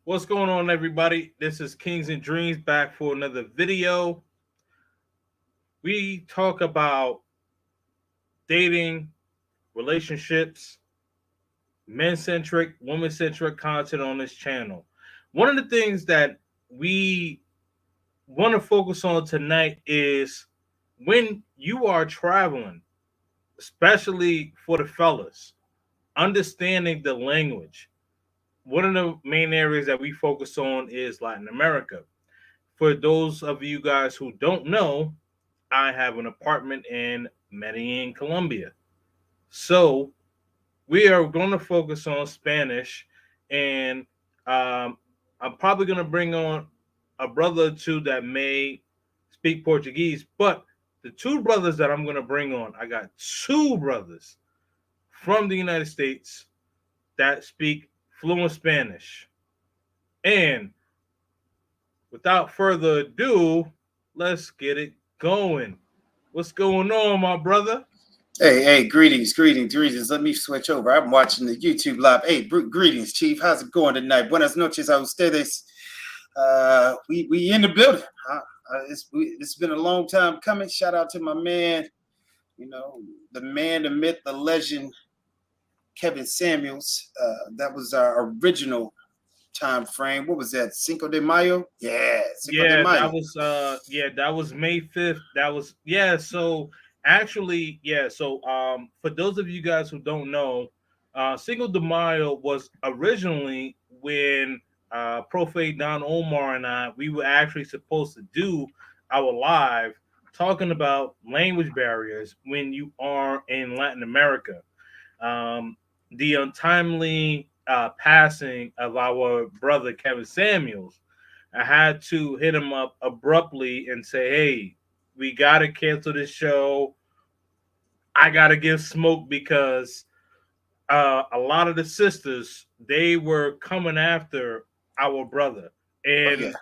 What's going on, everybody? This is Kings and Dreams back for another video. We talk about dating, relationships, men centric, woman centric content on this channel. One of the things that we want to focus on tonight is when you are traveling, especially for the fellas, understanding the language. One of the main areas that we focus on is Latin America. For those of you guys who don't know, I have an apartment in Medellin, Colombia. So we are going to focus on Spanish, and I'm probably going to bring on a brother or two that may speak Portuguese. But the two brothers that I'm going to bring on, I got two brothers from the United States that speak fluent Spanish. And without further ado, let's get it going. What's going on, my brother? Hey, greetings. Let me switch over. I'm watching the YouTube live. Hey, greetings, Chief. How's it going tonight? Buenas noches a ustedes. We in the building. It's been a long time coming. Shout out to my man, the man, the myth, the legend, Kevin Samuels. That was our original time frame. What was that? Cinco de Mayo? Yeah, Cinco de Yeah, Mayo. that was May 5th. That was so actually, for those of you guys who don't know, Cinco de Mayo was originally when Profe Don Omar and I we were actually supposed to do our live talking about language barriers when you are in Latin America. The untimely passing of our brother Kevin Samuels, I had to hit him up abruptly and say, "Hey, we gotta cancel this show. I gotta give smoke because a lot of the sisters they were coming after our brother, Oh yeah. and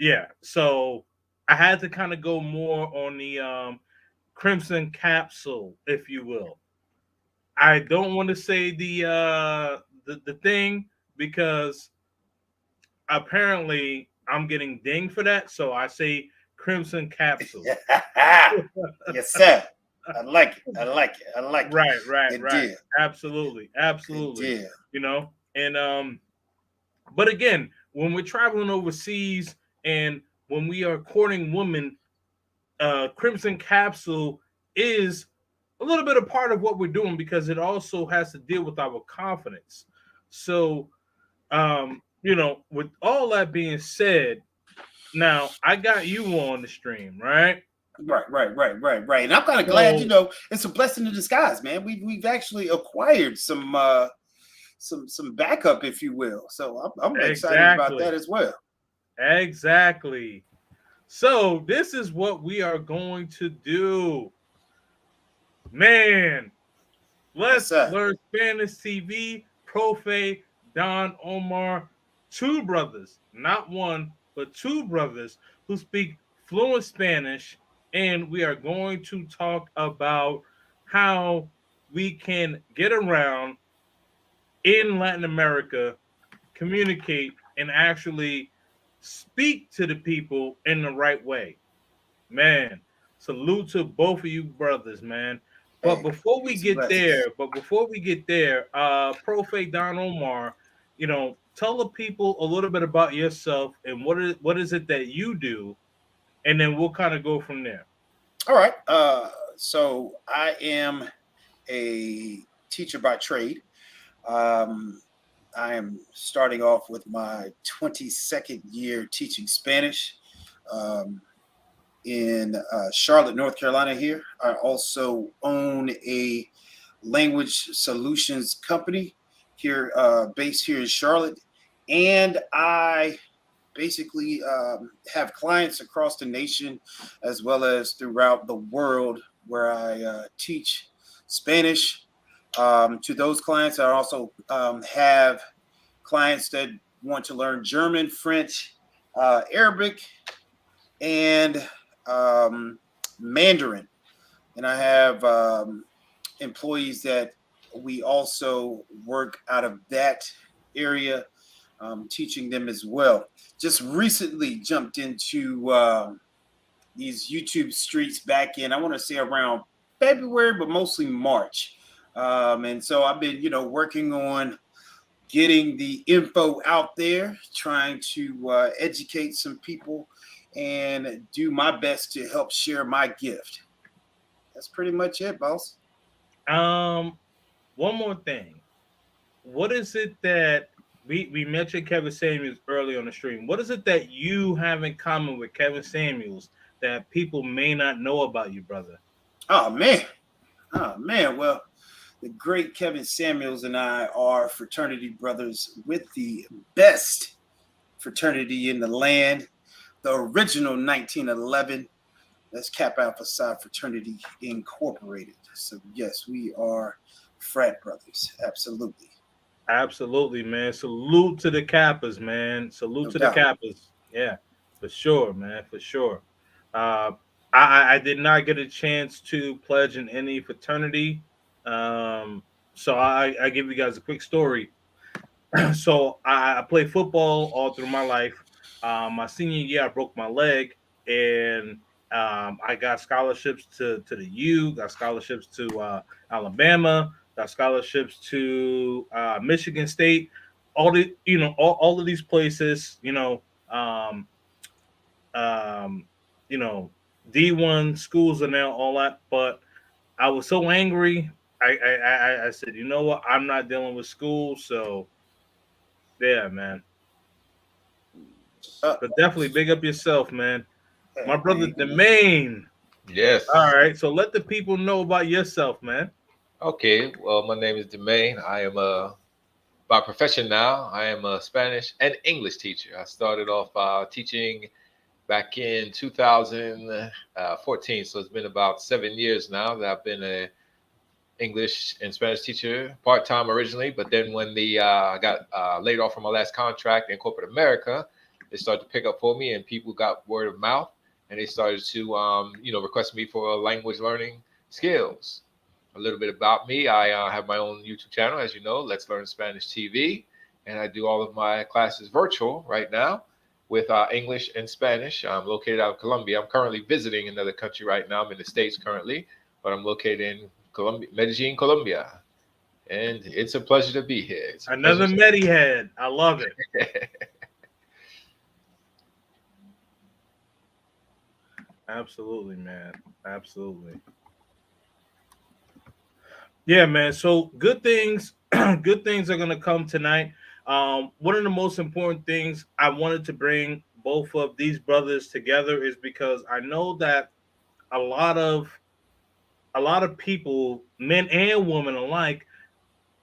yeah, so I had to kind of go more on the Crimson Capsule, if you will. I don't want to say the thing because apparently I'm getting dinged for that, so I say Crimson Capsule. Yes, sir. I like it. I like it. I like it. Good Right. deal. Absolutely, Good absolutely. deal. And but again, when we're traveling overseas and when we are courting women, Crimson Capsule is a little bit a part of what we're doing because it also has to deal with our confidence. So, with all that being said, now I got you on the stream, right? Right. And I'm kind of glad, So it's a blessing in disguise, man. We've actually acquired some backup, if you will. So I'm excited about that exactly, as well. exactly. So this is what we are going to do, man. Yes, Let's sir. learn Spanish TV. Profe, Don Omar, two brothers, not one, but two brothers who speak fluent Spanish. And we are going to talk about how we can get around in Latin America, communicate, and actually speak to the people in the right way. Man, salute to both of you brothers, man. But Hey, before we peace and get blessings. there, Profe Don Omar, tell the people a little bit about yourself and what is it that you do, and then we'll kind of go from there. All right. So I am a teacher by trade. Um, I am starting off with my 22nd year teaching Spanish. Um, in Charlotte, North Carolina. Here, I also own a language solutions company here, based here in Charlotte, and I basically have clients across the nation as well as throughout the world where I teach Spanish. To those clients, I also have clients that want to learn German, French, Arabic, and um, Mandarin. And I have employees that we also work out of that area. teaching them as well. Just recently jumped into these YouTube streets back in, I want to say around February, but mostly March. And so I've been, working on getting the info out there, trying to educate some people and do my best to help share my gift. That's pretty much it, boss. One more thing. What is it that we mentioned Kevin Samuels early on the stream? What is it that you have in common with Kevin Samuels that people may not know about you, brother? Oh man. Oh man. Well, the great Kevin Samuels and I are fraternity brothers with the best fraternity in the land, the original 1911. That's Kappa Alpha Psi Fraternity Incorporated. So yes, we are frat brothers. Absolutely. Absolutely, man. Salute to the Kappas, man. Salute No to the doubt. Kappas. Yeah, for sure, man. For sure. Uh, I did not get a chance to pledge in any fraternity. Um, so I give you guys a quick story. So I played football all through my life. My senior year, I broke my leg, and I got scholarships to the U, got scholarships to Alabama, got scholarships to Michigan State. All of these places, um, um, you know, D1 schools and now all that. But I was so angry. I said, you know what? I'm not dealing with school, so yeah, man. Uh, But definitely big up yourself, man. My brother, man. the main. All Yes. right, so let the people know about yourself, man. Okay. Well, my name is Demain. I am by profession now. I am a Spanish and English teacher. I started off teaching back in 2014, so it's been about 7 years now that I've been a English and Spanish teacher part time originally. But then when the I got laid off from my last contract in corporate America, they started to pick up for me, and people got word of mouth, and they started to request me for language learning skills. A little bit about me: I have my own YouTube channel, as you know, Let's Learn Spanish TV, and I do all of my classes virtual right now with English and Spanish. I'm located out of Colombia. I'm currently visiting another country right now. I'm in the States currently, but I'm located in Colombia, Medellin, Colombia, and it's a pleasure to be here. It's a pleasure Another to. Medi head. I love it. Absolutely, man. Absolutely. Yeah, man. So good things, good things are gonna come tonight. One of the most important things I wanted to bring both of these brothers together is because I know that a lot of a lot of people, men and women alike,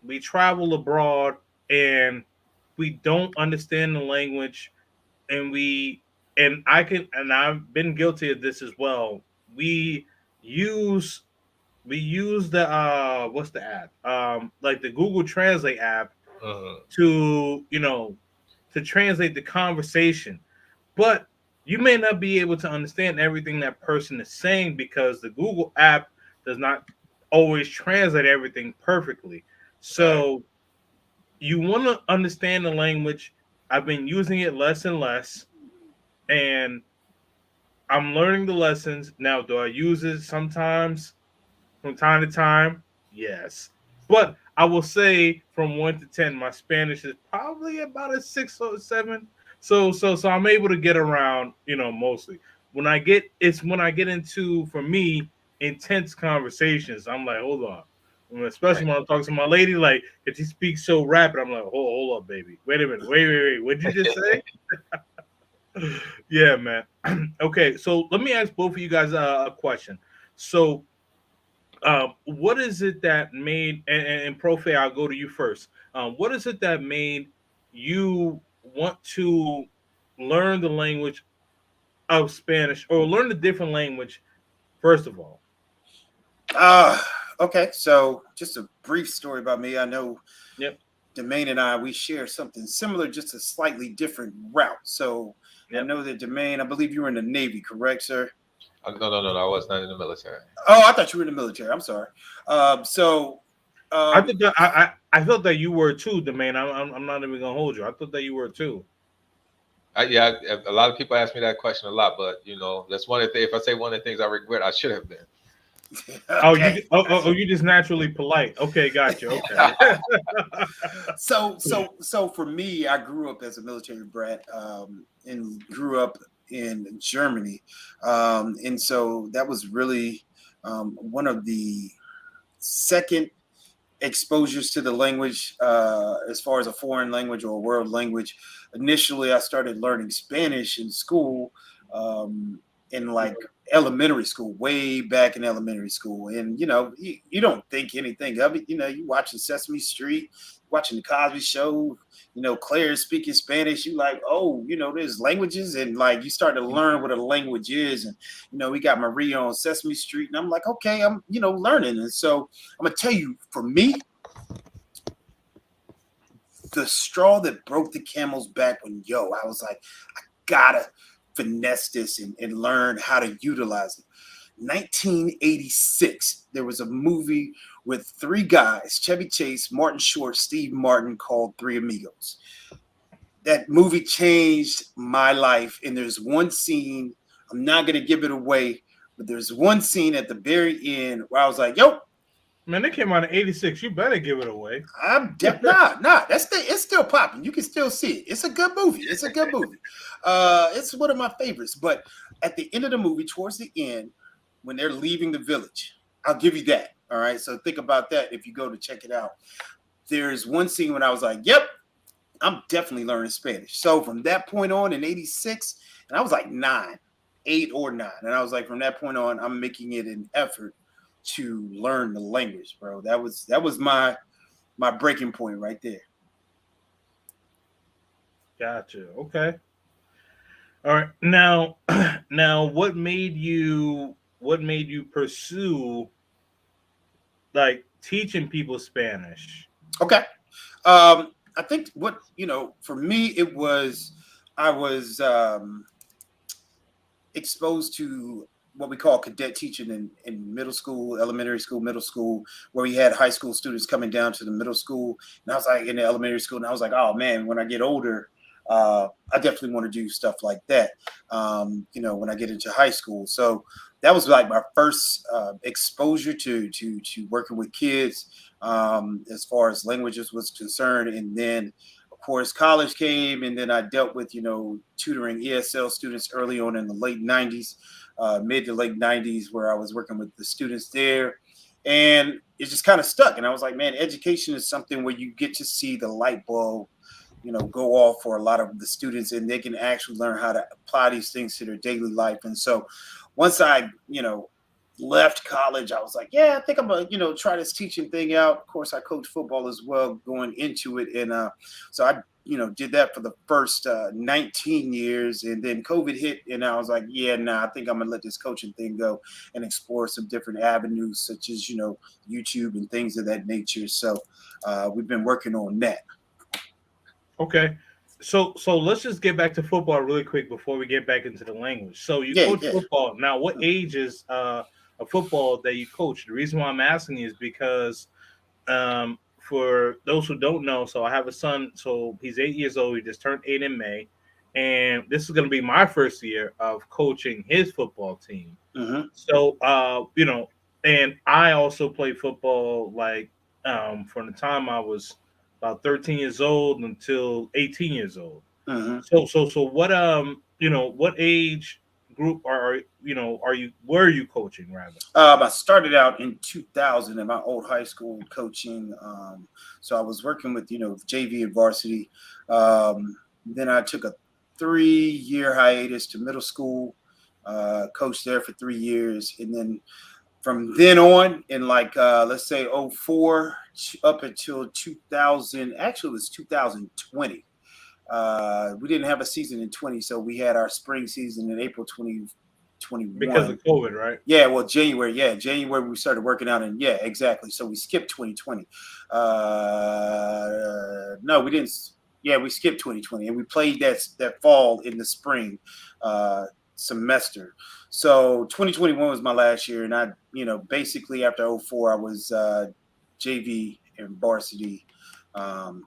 we travel abroad and we don't understand the language, and I've been guilty of this as well. We use we use the what's the app, like the Google Translate app, Mhm. to to translate the conversation, but you may not be able to understand everything that person is saying because the Google app does not always translate everything perfectly. Right. So you want to understand the language. I've been using it less and less, and I'm learning the lessons now. Do I use it sometimes from time to time? Yes, but I will say from 1 to 10, my Spanish is probably about a 6 or 7. So I'm able to get around, mostly. When I get into, for me, intense conversations, I'm like, hold on. Especially Right. when I'm talking to my lady, like if she speaks so rapid, I'm like, hold up, baby. Wait a minute. Wait. What did you just say? Yeah, man. Okay, so let me ask both of you guys a question. So, what is it that made and Profe, I'll go to you first. What is it that made you want to learn the language of Spanish, or learn a different language first of all? Uh, okay. So just a brief story about me. I know Yep, Demain and I, we share something similar, just a slightly different route. So I yep. know that Demain, I believe you were in the Navy, correct, sir? No, no, no, no. I was not in the military. Oh, I thought you were in the military. I'm sorry. So I thought that I felt that you were too, the man. I'm not even gonna hold you. I thought that you were too. Yeah, a lot of people ask me that question a lot, but that's one of the things. If I say one of the things I regret, I should have been. Oh, Okay. you just naturally polite. Okay, got you. Okay. So for me, I grew up as a military brat, and grew up in Germany, and so that was really one of the second exposures to the language, as far as a foreign language or a world language. Initially, I started learning Spanish in school, in like elementary school, way back in elementary school. And you don't think anything of it. You watching Sesame Street, watching the Cosby Show. Claire speaking Spanish. You like, oh, there's languages, and like you start to learn what a language is. And we got Maria on Sesame Street, and I'm like, okay, I'm learning. And so I'm gonna tell you, for me, the straw that broke the camel's back when I was like, I gotta finesse this and learn how to utilize it. 1986, there was a movie with three guys, Chevy Chase, Martin Short, Steve Martin, called Three Amigos. That movie changed my life. And there's one scene, I'm not gonna give it away, but there's one scene at the very end where I was like, yo, Man, it came out in '86. You better give it away. nah. It's still popping. You can still see it. It's a good movie. It's one of my favorites. But at the end of the movie, towards the end, when they're leaving the village, I'll give you that. All right. So think about that if you go to check it out. There's one scene when I was like, yep, I'm definitely learning Spanish. So from that point on in '86, and I was like 8 or 9, and I was like, from that point on, I'm making it an effort to learn the language, bro. That was my breaking point right there. Gotcha. Okay. All right. Now, now, what made you pursue like teaching people Spanish? Okay. I think for me, it was, I was exposed to what we call cadet teaching in middle school, elementary school, middle school, where we had high school students coming down to the middle school. And I was like in the elementary school, and I was like, oh man, when I get older, I definitely want to do stuff like that. When I get into high school. So that was like my first exposure to working with kids, as far as languages was concerned. And then of course college came, and then I dealt with tutoring ESL students early on in the late 90s, mid to late 90s, where I was working with the students there. And it just kind of stuck. And I was like, man, education is something where you get to see the light bulb go off for a lot of the students, and they can actually learn how to apply these things to their daily life. And so once I left college, I was like, yeah, I think I'm gonna try this teaching thing out. Of course, I coach football as well going into it. And so I did that for the first 19 years, and then COVID hit, and I was like, yeah, nah, I think I'm gonna let this coaching thing go and explore some different avenues, such as YouTube and things of that nature. So we've been working on that. Okay. So let's just get back to football really quick before we get back into the language. So you Yeah, coach yeah. football. Now, what age is a football that you coach? The reason why I'm asking is because for those who don't know, so I have a son, so he's 8 years old. He just turned 8 in May. And this is gonna be my first year of coaching his football team. Mm-hmm. So and I also played football like from the time I was about 13 years old until 18 years old. Mm-hmm. So what what age group are you were you coaching rather? I started out in 2000 in my old high school coaching. So I was working with JV and varsity. Then I took a 3-year hiatus to middle school, coached there for 3 years, and then from then on, in like let's say '04 up until 2000, actually it was 2020. We didn't have a season in 20, so we had our spring season in April 2021. Because of COVID, right? Yeah, well, January. Yeah, January we started working out, and yeah, exactly. So we skipped 2020. No, we didn't. Yeah, we skipped 2020, and we played that fall in the spring semester. So 2021 was my last year, and I, basically after '04, I was JV and varsity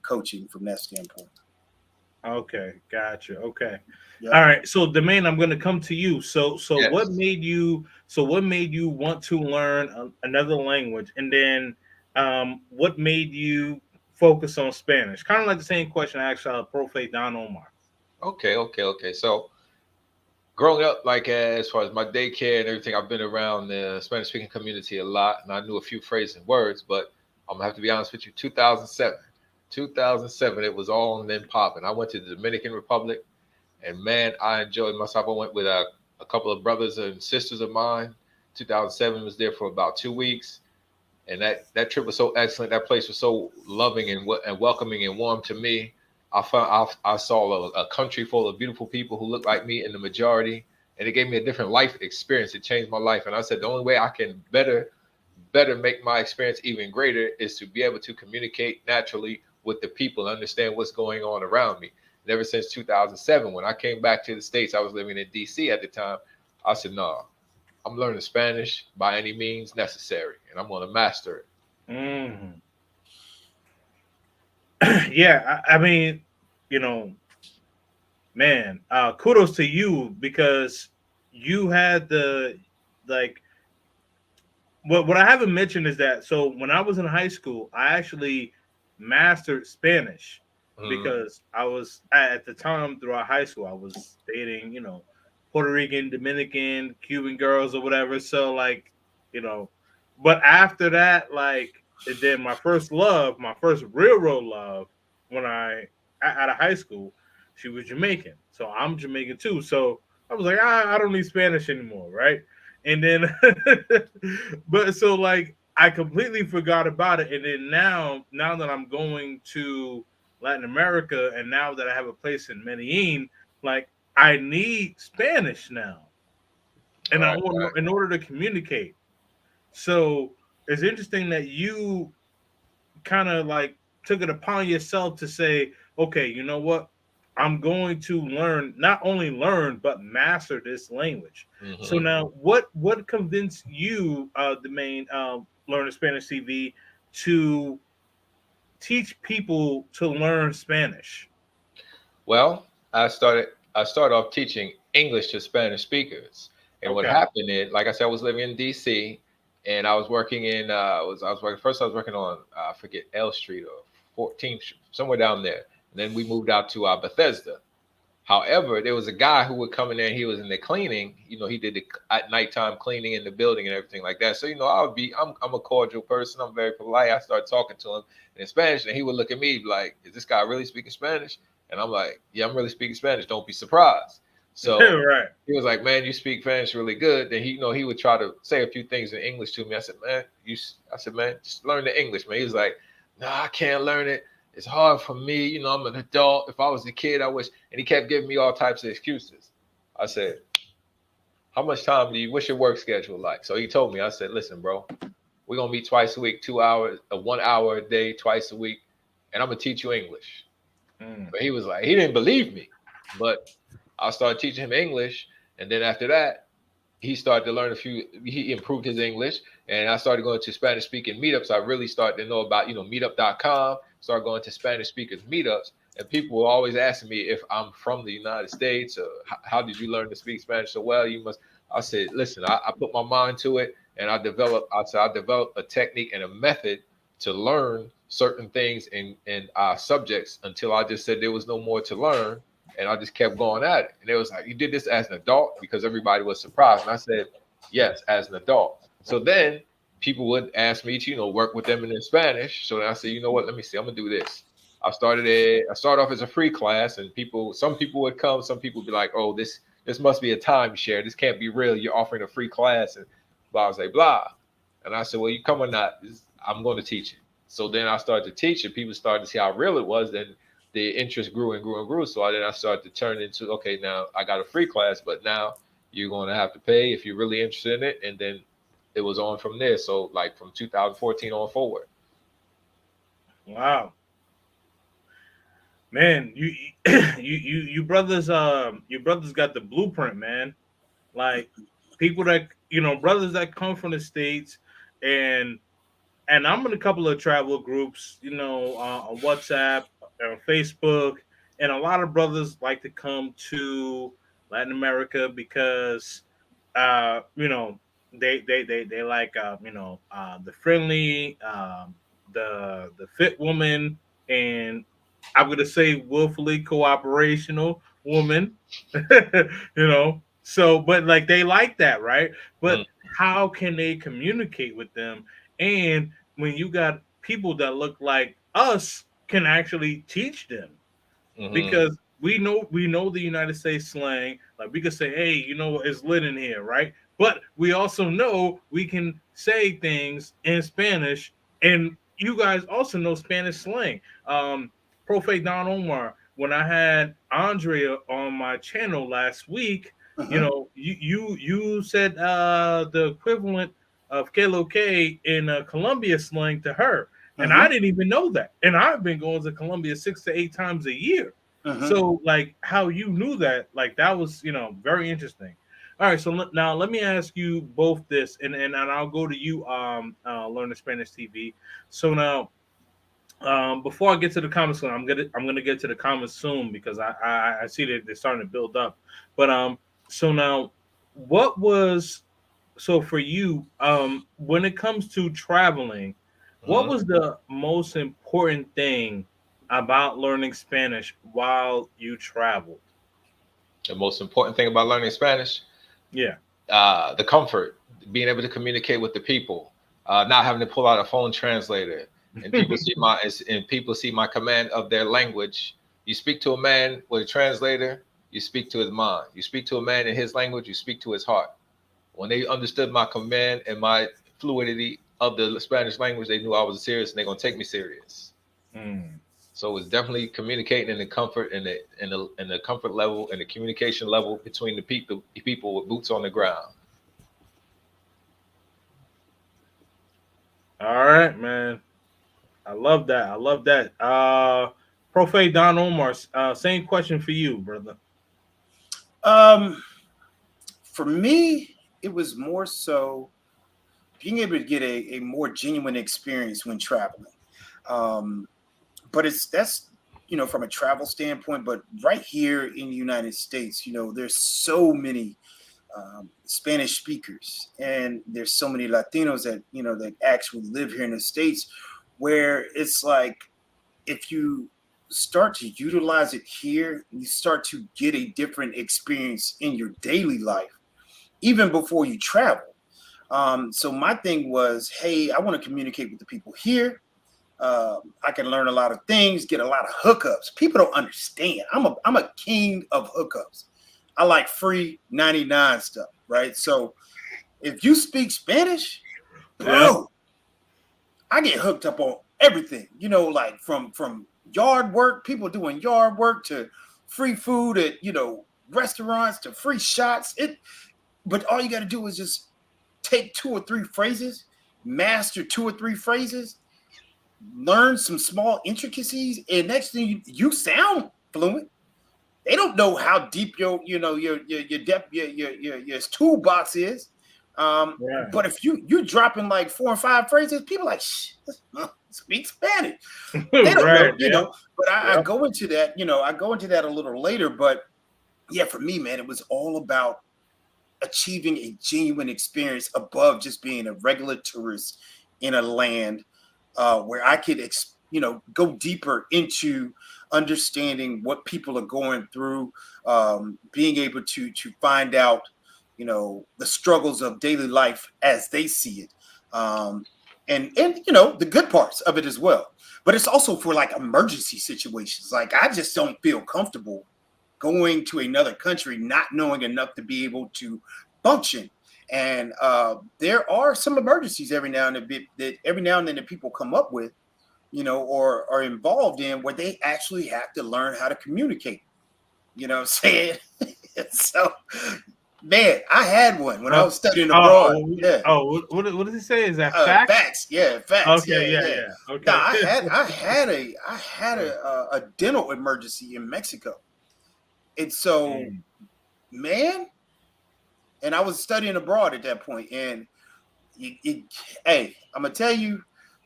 coaching from that standpoint. Okay, gotcha. Okay. Yeah. All right. So Domain, I'm gonna come to you. So what Yes. made you want to learn another language? And then what made you focus on Spanish? Kind of like the same question I asked Profe Don Omar. Okay. So growing up, like as far as my daycare and everything, I've been around the Spanish speaking community a lot, and I knew a few phrases and words. But I'm gonna have to be honest with you. 2007, it was all and then popping. I went to the Dominican Republic, and man, I enjoyed myself. I went with a couple of brothers and sisters of mine. 2007 was there for about 2 weeks, and that trip was so excellent. That place was so loving and welcoming and warm to me. I saw a country full of beautiful people who looked like me in the majority, and it gave me a different life experience. It changed my life, and I said the only way I can better make my experience even greater is to be able to communicate naturally with the people, understand what's going on around me. And ever since 2007, when I came back to the States, I was living in DC at the time. I said, no, I'm learning Spanish by any means necessary, and I'm going to master it. Mm. Yeah, I mean, you know, man, kudos to you because you had the like what I haven't mentioned is that so when I was in high school, I actually mastered Spanish Mm, because I was at the time throughout high school I was dating, Puerto Rican, Dominican, Cuban girls or whatever. So like, you know, but after that, like, and then my first love, my first real love, when out of high school, she was Jamaican. So I'm Jamaican too. So I was like, I don't need Spanish anymore, right? And then but so like I completely forgot about it. And then now that I'm going to Latin America and now that I have a place in Medellin, like I need Spanish now. And I right, want right. in order to communicate. So it's interesting that you kind of like took it upon yourself to say, okay, you know what? I'm going to learn, not only learn, but master this language. So Hmm. now, what convinced you, the main learner Spanish TV, to teach people to learn Spanish? Well, I started off teaching English to Spanish speakers, and what Okay. happened is, like I said, I was living in DC, and I was working in I was working first. I was working on I forget L Street or 14th, somewhere down there, and then we moved out to Bethesda. However, there was a guy who would come in there and he was in the cleaning. He did the at nighttime cleaning in the building and everything like that. So, I'm a cordial person. I'm very polite. I started talking to him in Spanish and he would look at me like, is this guy really speaking Spanish? And I'm like, yeah, I'm really speaking Spanish. Don't be surprised. So Right. he was like, man, you speak Spanish really good. Then he would try to say a few things in English to me. I said, man, just learn the English, man. He was like, no, I can't learn it. It's hard for me. I'm an adult. If I was a kid, I wish. And he kept giving me all types of excuses. I said, how much time what's your work schedule like? So he told me, I said, listen, bro, we're going to meet twice a week, 2 hours, 1 hour a day, twice a week. And I'm going to teach you English. Mm. But he was like, he didn't believe me. But I started teaching him English. And then after that, he started to learn he improved his English, and I started going to Spanish speaking meetups. I really started to know about meetup.com, started going to Spanish speakers meetups, and people were always asking me if I'm from the United States or how did you learn to speak Spanish so well. I said, listen, I put my mind to it, and I developed a technique and a method to learn certain things in subjects until I just said there was no more to learn, and I just kept going at it. And it was like, you did this as an adult, because everybody was surprised. And I said, yes, as an adult. So then people would ask me to, work with them in Spanish. So then I said, you know what, let me see, I'm gonna do this. I started off as a free class, and some people would come, some people would be like, oh, this must be a timeshare. This can't be real. You're offering a free class and blah, blah, blah. And I said, well, you come or not, I'm going to teach it. So then I started to teach it. People started to see how real it was. Then the interest grew and grew and grew. So then I started to turn into, okay, now I got a free class, but now you're going to have to pay if you're really interested in it. And then it was on from there. So like from 2014 on forward. Wow. Man, you brothers got the blueprint, man. Like people that brothers that come from the states and and I'm in a couple of travel groups, on WhatsApp, on Facebook, and a lot of brothers like to come to Latin America because, they like, the friendly, the fit woman, and I'm gonna say willfully cooperational woman, So, but like they like that, right? But how can they communicate with them? And when you got people that look like us can actually teach them, Mm-hmm. because we know the United States slang. Like we could say, "Hey, it's lit in here," right? But we also know we can say things in Spanish, and you guys also know Spanish slang. Profe Don Omar, when I had Andrea on my channel last week, Uh-huh. you said the equivalent of que lo que in Colombia slang to her, and I Uh-huh. didn't even know that. And I've been going to Colombia 6 to 8 times a year. Uh-huh. So, like, how you knew that, like, that was, very interesting. All right, so now let me ask you both this, and I'll go to you, Learning Spanish TV. So now, before I get to the comments, I'm gonna get to the comments soon because I see that they're starting to build up. But so now, what was so for you, when it comes to traveling, what Mm-hmm. was the most important thing about learning Spanish while you traveled? The most important thing about learning Spanish, Yeah. the comfort, being able to communicate with the people, not having to pull out a phone translator, and people see my command of their language. You speak to a man with a translator, you speak to his mind. You speak to a man in his language, you speak to his heart. When they understood my command and my fluidity of the Spanish language, they knew I was serious and they're gonna take me serious. Mm. So it's definitely communicating in the comfort and the comfort level and the communication level between the people with boots on the ground. All right, man. I love that. I love that. Profe Don Omar, same question for you, brother. Um, for me, it was more so being able to get a more genuine experience when traveling. Um, but that's from a travel standpoint. But right here in the United States, there's so many Spanish speakers, and there's so many Latinos that actually live here in the States, where it's like if you start to utilize it here, you start to get a different experience in your daily life, even before you travel. So my thing was, hey, I want to communicate with the people here. I can learn a lot of things, get a lot of hookups. People don't understand. I'm a king of hookups. I like free 99 stuff, right? So if you speak Spanish, Yeah. bro, I get hooked up on everything. Like from yard work, people doing yard work, to free food at restaurants, to free shots. But all you got to do is just take 2 or 3 phrases, master 2 or 3 phrases, learn some small intricacies, and next thing you sound fluent. They don't know how deep your depth your toolbox is. Right. But if you're dropping like 4 or 5 phrases, people like speak Spanish. They don't Right. know. But I Yep. go into that, I go into that a little later. But yeah, for me, man, it was all about achieving a genuine experience above just being a regular tourist in a land where I could, go deeper into understanding what people are going through, being able to find out, the struggles of daily life as they see it, and the good parts of it as well. But it's also for like emergency situations. Like I just don't feel comfortable going to another country not knowing enough to be able to function. And there are some emergencies every now and then that people come up with, or are involved in, where they actually have to learn how to communicate. You know what I'm saying? So, man, I had one when I Uh, was studying abroad. oh, Yeah. what does he say? Is that facts? Facts. Yeah, facts. Okay. Yeah, Yeah. yeah. Yeah. No, Okay. I had a dental emergency in Mexico, and so, Mm. man, and I was studying abroad at that point, and hey, I'm gonna tell you,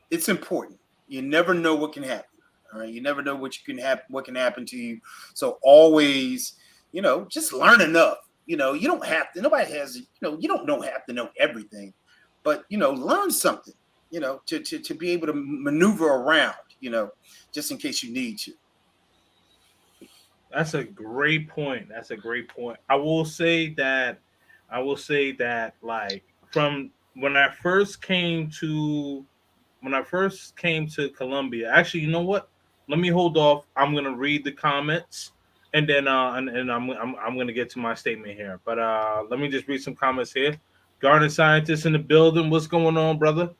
it's important. You never know what can happen. All right, you never know what can happen to you. So always, just learn enough. You don't have to. Nobody has. You don't have to know everything, but learn something. To be able to maneuver around. Just in case you need to. That's a great point. That's a great point. I will say that. Like from when I first came to Colombia. Actually, you know what? Let me hold off. I'm gonna read the comments, and then and I'm gonna get to my statement here. But let me just read some comments here. Garden scientist in the building. What's going on, brother?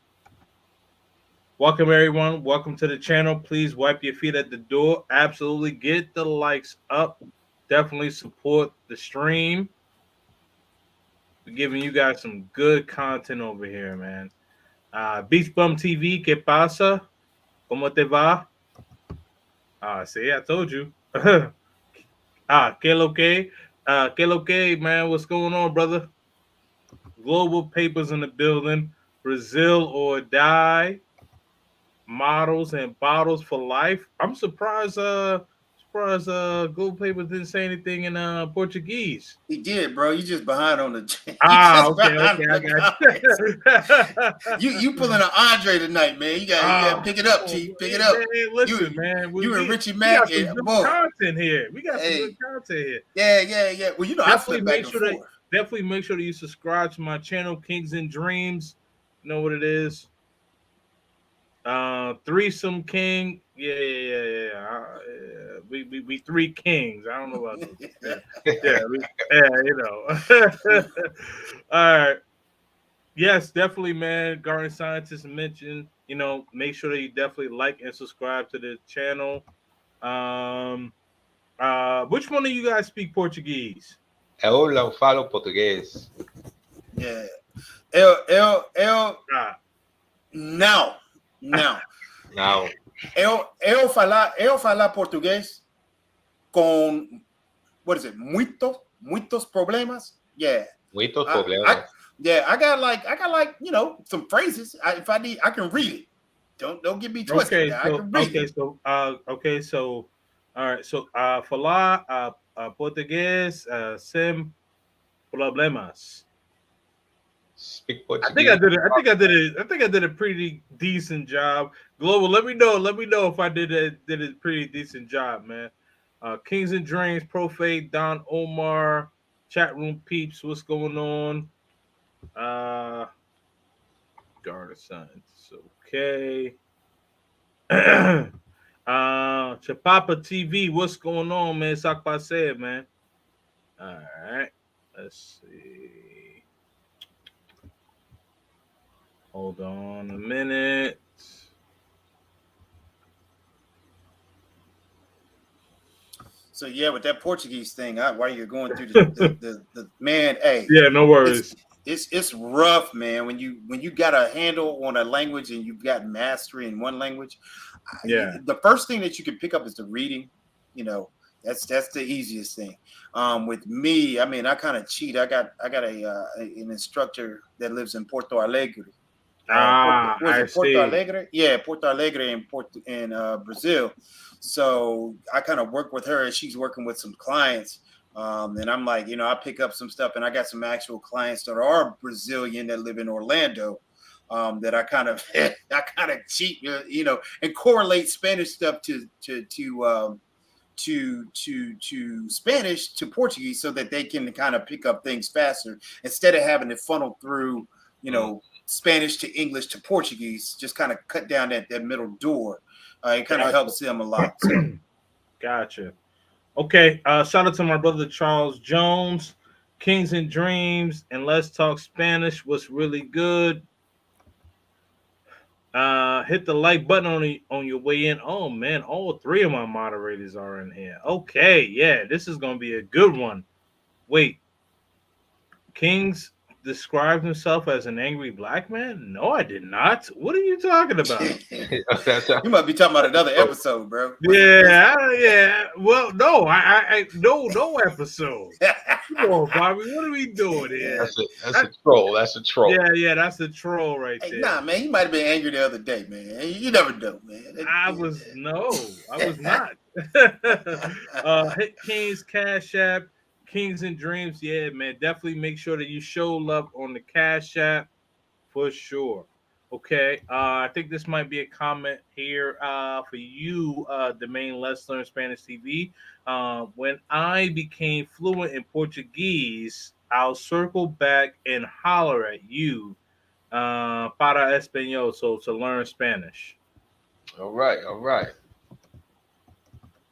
Welcome everyone. Welcome to the channel. Please wipe your feet at the door. Absolutely, get the likes up. Definitely support the stream. We're giving you guys some good content over here, man. Beach Bum TV, ¿qué pasa? ¿Cómo te va? See, I told you. Que lo que, man? What's going on, brother? Global Papers in the building. Brazil or die. Models and bottles for life. I'm surprised. Global Papers didn't say anything in Portuguese. He did, bro. You just behind on the. Okay. I got you pulling an Andre tonight, man. You got to pick it up, Chief. Pick it up. Hey, listen, man. You and Richie Mack. We got some good content here. We got some good content here. Yeah. Well, I flip back and forth. Definitely make sure that you subscribe to my channel, Kings and Dreams. You know what it is? Threesome King. Yeah. We three kings. I don't know about this. All right. Yes, definitely, man. Garden Scientist mentioned, make sure that you definitely like and subscribe to the channel. Which one of you guys speak Portuguese? Eu não falo português. Yeah. Não. Eu falar português com, what is it? Muitos problemas. Yeah. Muitos problemas. I got like some phrases. If I need, I can read it. Don't get me twisted. I can read it. So all right. So falar português sem problemas. Speak Portuguese. I think I did a pretty decent job. Global, let me know if I did a pretty decent job, man. Kings and Dreams, Profade, Don Omar, chat room peeps, what's going on? Garden Science, okay. Chapapa TV, what's going on, man? Sakpa said, man. All right, let's see. Hold on a minute. So yeah, with that Portuguese thing, while you're going through the man, hey, yeah, no worries. It's rough, man. When you got a handle on a language and you've got mastery in one language, the first thing that you can pick up is the reading. That's the easiest thing. With me, I mean, I kind of cheat. I got an instructor that lives in Porto Alegre. Porto Alegre? Yeah, Porto Alegre in Brazil. So I kind of work with her as she's working with some clients. And I'm like, I pick up some stuff, and I got some actual clients that are Brazilian that live in Orlando. That I kind of cheat, and correlate Spanish stuff to Spanish to Portuguese so that they can kind of pick up things faster instead of having to funnel through, Spanish to English to Portuguese. Just kind of cut down that middle door. It kind of helps them a lot. So. Gotcha. Okay. Shout out to my brother Charles Jones, Kings and Dreams, and Let's Talk Spanish was really good. Hit the like button on your way in. Oh man, all three of my moderators are in here. Okay, yeah, this is gonna be a good one. Wait, Kings, described himself as an angry black man? No, I did not. What are you talking about? You might be talking about another episode, bro. Yeah. Well, no, no episode. Come on, Bobby. What are we doing here? That's a troll. That's a troll. Yeah, that's the troll right Hey, there. nah, man, you might have been angry the other day, man. You never know, man. I was not. Hit Kings Cash App, Kings and Dreams. Yeah, man. Definitely make sure that you show love on the Cash App for sure. Okay. I think this might be a comment here for you, the main Let's Learn Spanish TV. When I became fluent in Portuguese, I'll circle back and holler at you para español, so to learn Spanish. All right. All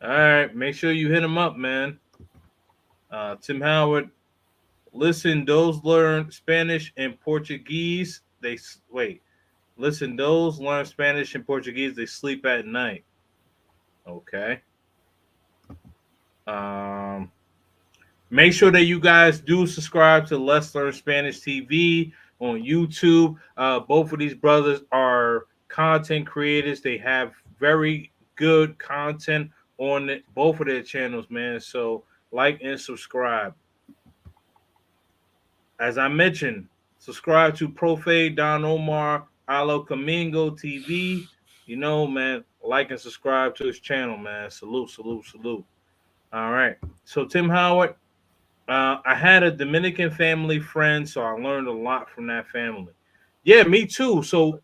right, make sure you hit him up, man. Tim Howard, listen, those learn Spanish and Portuguese. Wait. Listen, those learn Spanish and Portuguese. They sleep at night. Okay. Um, Make sure that you guys do subscribe to Let's Learn Spanish TV on YouTube. Both of these brothers are content creators. They have very good content on both of their channels, man. So like and subscribe. As I mentioned, subscribe to Profe Don Omar Alo Camingo TV. You know, man, like and subscribe to his channel, man. Salute. All right. So Tim Howard, I had a Dominican family friend, so I learned a lot from that family. Yeah, me too. So,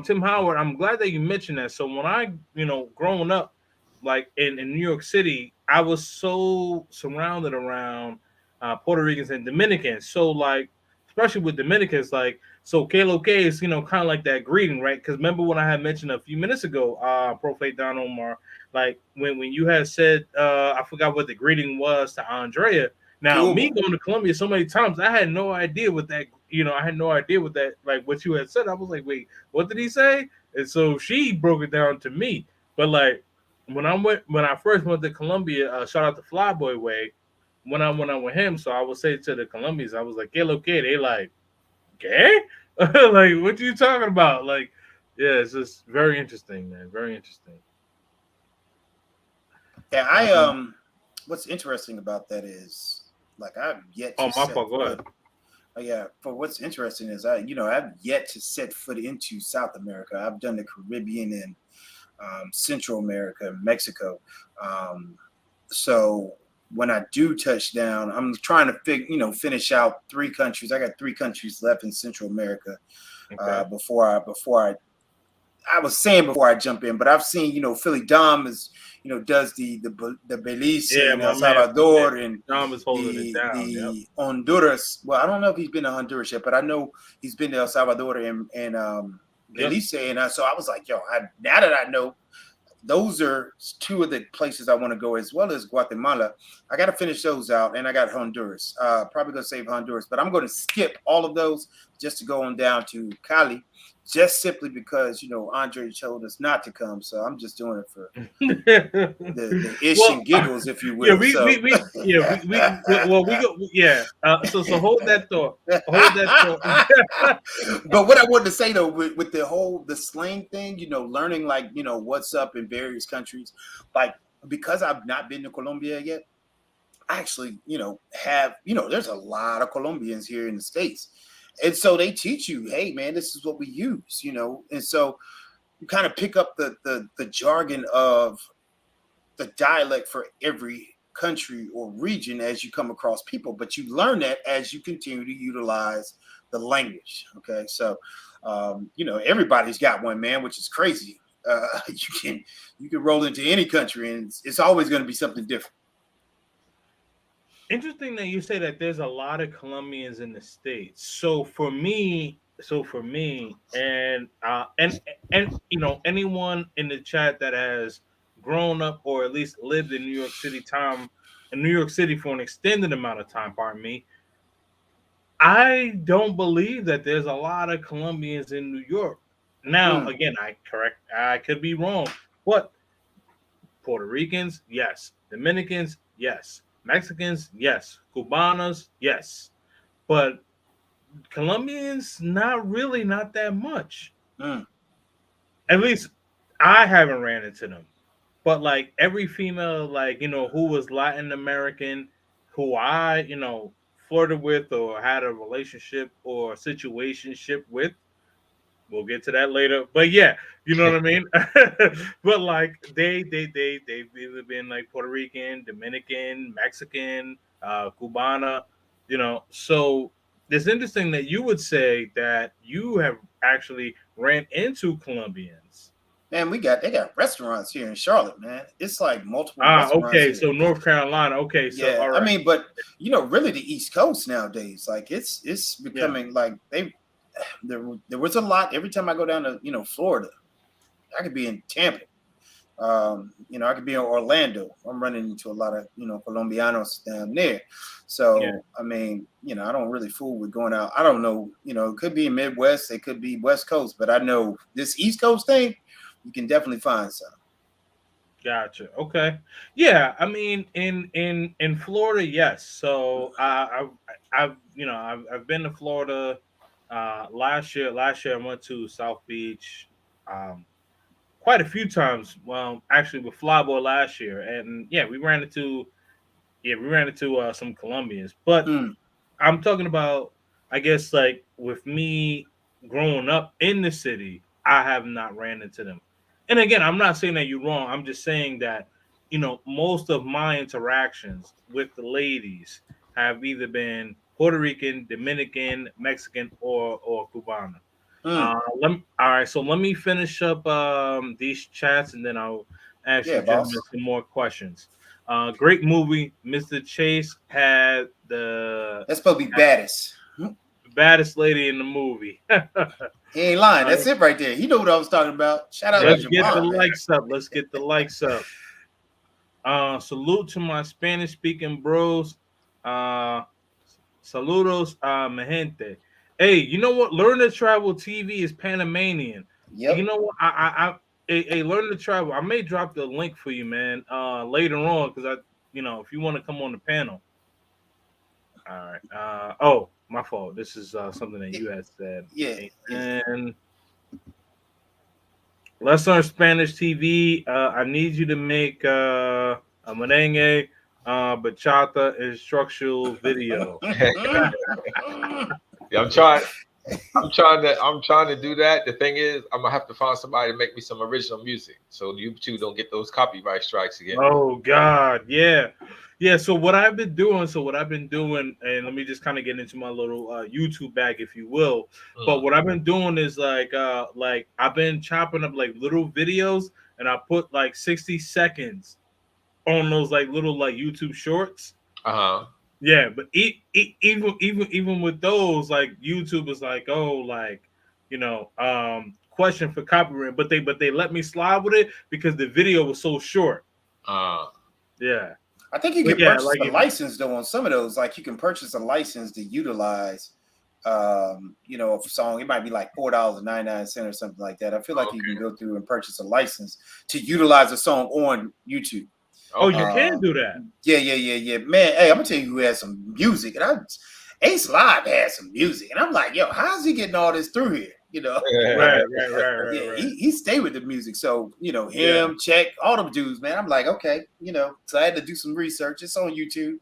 Tim Howard, I'm glad that you mentioned that. So when I, growing up, like in New York City, I was so surrounded around Puerto Ricans and Dominicans. So like, especially with Dominicans, like, so que lo que is, kind of like that greeting, right? Because remember when I had mentioned a few minutes ago, Profe Don Omar, like when you had said, I forgot what the greeting was to Andrea. Now, me going to Colombia so many times, I had no idea what that, I had no idea what that, like what you had said. I was like, wait, what did he say? And so she broke it down to me. But like when I first went to Colombia, shout out to Flyboy Way, when I went out with him, so I would say to the Colombians, I was like, "Que lo que?" They like, "Gay?" Like, what you talking about? Like, yeah, it's just very interesting, man. Very interesting. Yeah, what's interesting about that is, like, I've yet to. Oh, my fault. Go ahead. Yeah, for what's interesting is I've yet to set foot into South America. I've done the Caribbean and Central America, Mexico. So when I do touch down, I'm trying to finish out 3 countries. I got 3 countries left in Central America before I was saying before I jump in, but I've seen, Philly Dom does the Belize and El Salvador and Dom is holding it down. The Honduras. Well, I don't know if he's been to Honduras yet, but I know he's been to El Salvador and Belize. And so I was like, yo, now that I know, those are 2 of the places I want to go, as well as Guatemala. I got to finish those out, and I got Honduras. Probably going to save Honduras, but I'm going to skip all of those just to go on down to Cali, just simply because, Andre told us not to come. So I'm just doing it for the ish and giggles, if you will. So hold that thought. But what I wanted to say, though, with the slang thing, learning, like, what's up in various countries, like, because I've not been to Colombia yet, I actually, have, there's a lot of Colombians here in the States. And so they teach you, hey, man, this is what we use, and so you kind of pick up the jargon of the dialect for every country or region as you come across people, but you learn that as you continue to utilize the language. Okay. So, everybody's got one, man, which is crazy. You can roll into any country and it's always going to be something different. Interesting that you say that there's a lot of Colombians in the States. So for me, and anyone in the chat that has grown up or at least lived in New York City for an extended amount of time, pardon me, I don't believe that there's a lot of Colombians in New York. Now, again, I could be wrong, but Puerto Ricans, yes. Dominicans, yes. Mexicans, yes. Cubanos, yes. But Colombians, not that much. Mm. At least I haven't ran into them. But like every female, like who was Latin American, who I flirted with or had a relationship or situationship with. We'll get to that later. But yeah, you know what I mean. But like they've either been like Puerto Rican, Dominican, Mexican, Cubana, So it's interesting that you would say that you have actually ran into Colombians. Man, they got restaurants here in Charlotte, man. It's like multiple Ah, restaurants okay. here. So North Carolina. Okay, so Yeah, all I right. mean, but really the East Coast nowadays, like it's becoming like there was a lot. Every time I go down to Florida, I could be in Tampa. I could be in Orlando. I'm running into a lot of Colombianos down there. Yeah. So I mean, I don't really fool with going out. I don't know. It could be Midwest, it could be West Coast, but I know this East Coast thing, you can definitely find some. Gotcha. Okay. Yeah. I mean, in Florida, yes. So I've been to Florida. Last year I went to South Beach. Um, quite a few times. Well, actually with Flyboy last year, and yeah, we ran into some Colombians, but Mm, I'm talking about, I guess, like with me growing up in the city, I have not ran into them. And again, I'm not saying that you're wrong. I'm just saying that, most of my interactions with the ladies have either been Puerto Rican, Dominican, Mexican, or Cubana. mm. All right, so let me finish up these chats and then I'll ask you Yeah, gentlemen boss. some more questions. Great movie. Mr. Chase had the That's supposed to be baddest. baddest lady in the movie. He ain't lying. Uh, That's it right there. He knew what I was talking about. Shout out Yeah. to let's get the Javon, man. likes up. Let's get the likes up. Salute to my Spanish speaking bros. Uh, saludos, mi gente. Hey, you know what? Learn to Travel TV is Panamanian. You Yep. know what? Hey, Learn to Travel. I may drop the link for you, man, later on because if you want to come on the panel. All right. Oh, my fault. This is something that you had said. Yeah. Yeah. And let's learn Spanish TV. I need you to make a merengue, bachata instructional video. Yeah, I'm trying to do that. The thing is, I'm gonna have to find somebody to make me some original music, so you two don't get those copyright strikes again. Oh God, yeah, yeah. So what I've been doing, and let me just kind of get into my little YouTube bag, if you will. But Mm. what I've been doing is like I've been chopping up like little videos, and I put like 60 seconds on those like little like YouTube shorts. Uh-huh. Yeah, but even with those, like YouTube is like, oh, like question for copyright, but they let me slide with it because the video was so short. Uh, Yeah. I think you But can yeah, purchase like a if license though on some of those. Like you can purchase a license to utilize, a song. It might be like $4.99 or something like that. I feel like you can okay. go through and purchase a license to utilize a song on YouTube. oh, you Okay. can Um, do that. yeah. Man, hey, I'm gonna tell you who has some music, and Ace Live has some music, and I'm like, yo, how's he getting all this through here? Right, Yeah, right. he stayed with the music. So, Yeah. him, Check, all them dudes, man. I'm like, okay, so I had to do some research. It's on YouTube.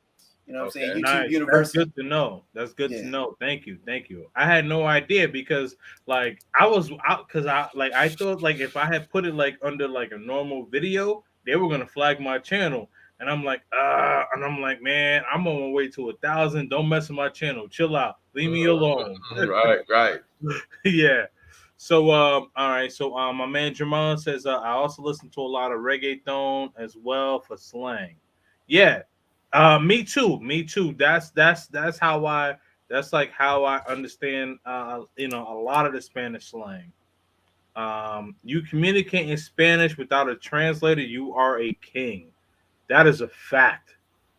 You know what I'm saying? Okay. YouTube Nice. That's University. good to know. That's good to Yeah. know. Thank you. Thank you. I had no idea because like I was out because I thought like if I had put it like under like a normal video, they were gonna flag my channel. And I'm like, man, I'm on my way to 1,000. Don't mess with my channel. Chill out. Leave me alone. Right. Yeah. So all right. So my man Jermon says I also listen to a lot of reggaeton as well for slang. Yeah. Me too. Me too. That's how I that's like how I understand a lot of the Spanish slang. You communicate in Spanish without a translator, you are a king. That is a fact.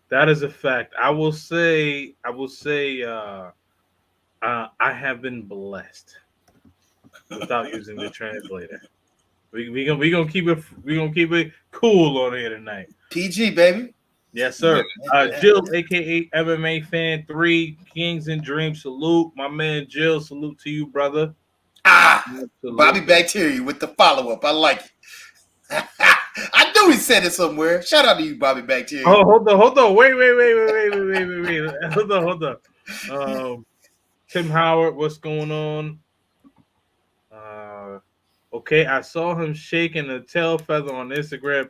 That is a fact. I have been blessed without using the translator. We gonna keep it cool on here tonight. PG, baby. Yes, sir. Jill, aka MMA Fan 3, Kings and Dreams, salute. My man Jill, salute to you, brother. Bobby Bacteria with the follow-up. I like it. I knew he said it somewhere. Shout out to you, Bobby Bacteria. Oh, hold on. Wait. Hold on. Tim Howard, what's going on? Okay, I saw him shaking a tail feather on Instagram.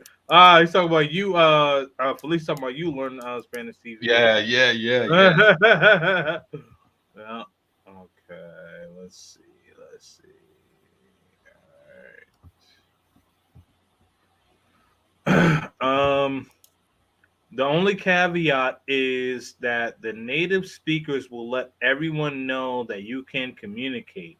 He's talking about you. Felice talking about you learning Spanish TV. Yeah. Yeah. Okay. Let's see. All right. The only caveat is that the native speakers will let everyone know that you can communicate.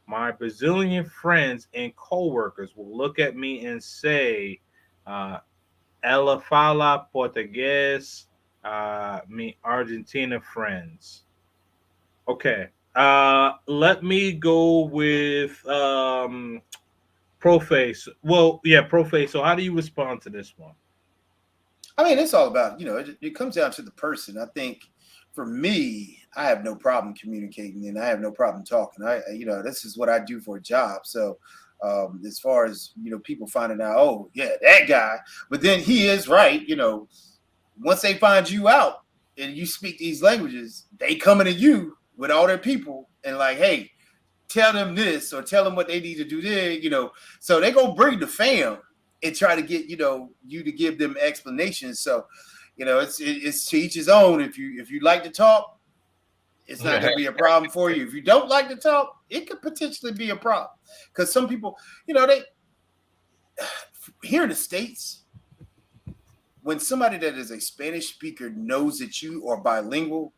My Brazilian friends and coworkers will look at me and say, "Ela fala português." Me Argentina friends. Okay. Let me go with Proface. Well, yeah, Proface. So, how do you respond to this one? I mean, it's all about, it comes down to the person. I think for me, I have no problem communicating and I have no problem talking. This is what I do for a job. So as far as, people finding out, oh, yeah, that guy, but then he is right. Once they find you out and you speak these languages, they coming to you with all their people and like, hey, tell them this or tell them what they need to do there, so they gonna bring the fam and try to get you to give them explanations. So it's to each his own. If you like to talk, it's not gonna be a problem for you. If you don't like to talk, it could potentially be a problem because some people, they here in the States, when somebody that is a Spanish speaker knows that you are bilingual,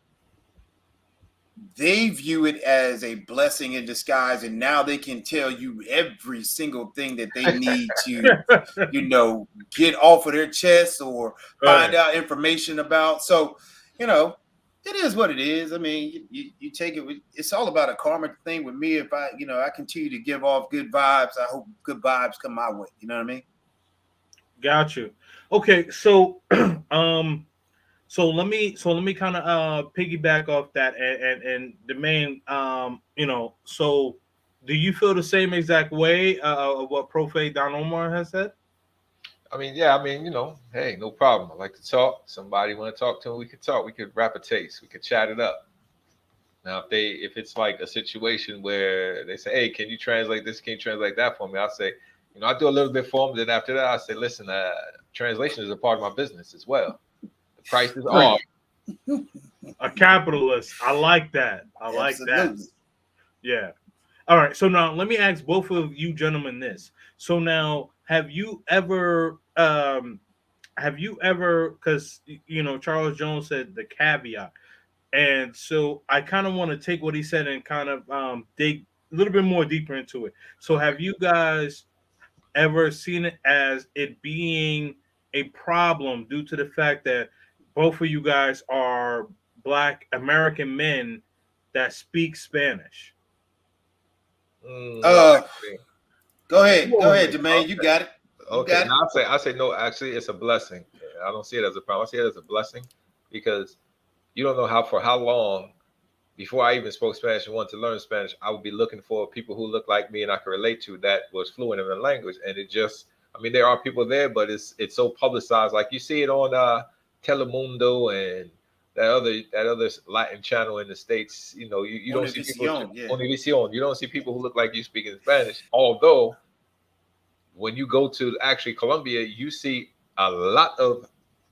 they view it as a blessing in disguise, and now they can tell you every single thing that they need to, get off of their chest or find out information about. So, it is what it is. I mean, you take it. It's all about a karma thing with me. If I continue to give off good vibes, I hope good vibes come my way. You know what I mean? Got you. Okay, so So let me kind of piggyback off that and the main so do you feel the same exact way of what Profe Don Omar has said? Hey, no problem. I like to talk. Somebody want to talk to me, we could talk. We could rap a taste. We could chat it up. Now, if it's like a situation where they say, "Hey, can you translate this? Can you translate that for me?" I'll say, I do a little bit for them. Then after that, I say, "Listen, translation is a part of my business as well. The prices are." A capitalist. I like that. That. Yeah. All right. So now let me ask both of you gentlemen this. So now, have you ever, because Charles Jones said the caveat, and so I kind of want to take what he said and kind of dig a little bit more deeper into it. So have you guys ever seen it as it being a problem due to the fact that both of you guys are Black American men that speak Spanish? Go ahead, Jermaine. You got it. Okay, now I say no. Actually, it's a blessing. I don't see it as a problem. I see it as a blessing because you don't know for how long before I even spoke Spanish and wanted to learn Spanish, I would be looking for people who look like me and I could relate to that was fluent in the language. And it just, there are people there, but it's so publicized. Like you see it on Telemundo and that other Latin channel in the States. You don't see people on Univision. You don't see people who look like you speaking Spanish. Although when you go to actually Colombia, you see a lot of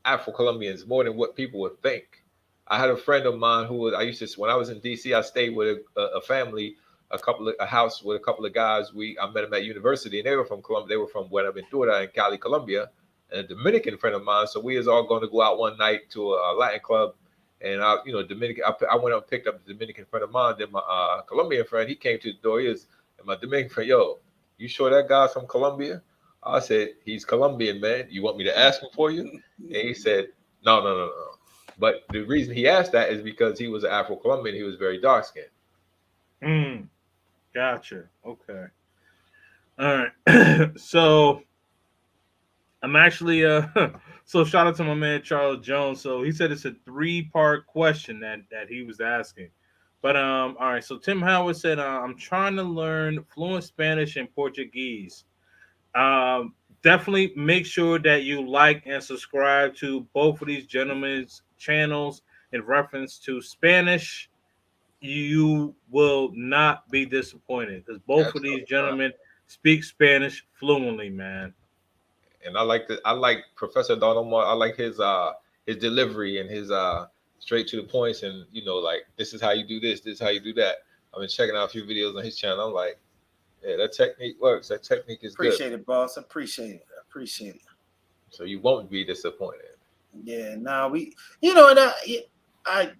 Afro-Colombians, more than what people would think. I had a friend of mine who when I was in DC, I stayed with a family, a house with a couple of guys. I met them at university, and they were from Colombia. They were from Buenaventura in Cali, Colombia, and a Dominican friend of mine. So we was all going to go out one night to a Latin club, and Dominican. I went up and picked up the Dominican friend of mine. Then my Colombian friend, he came to the door. And my Dominican friend, yo, you sure that guy's from Colombia? I said, he's Colombian, man. You want me to ask him for you? And he said, no. But the reason he asked that is because he was an Afro-Colombian. He was very dark-skinned. Gotcha. Okay. All right. So I'm actually So shout out to my man Charles Jones. So he said it's a three-part question that he was asking. But all right. So Tim Howard said, I'm trying to learn fluent Spanish and Portuguese. Definitely make sure that you like and subscribe to both of these gentlemen's channels in reference to Spanish. You will not be disappointed because both That's of so these gentlemen speak Spanish fluently, man. and I like Professor Donald Moore. I like his delivery and his straight to the points, and like this is how you do this is how you do that. I've been checking out a few videos on his channel. I'm like, yeah, that technique works. That technique is good. Appreciate it, boss. Appreciate it. Appreciate it. So you won't be disappointed. Yeah, no, and I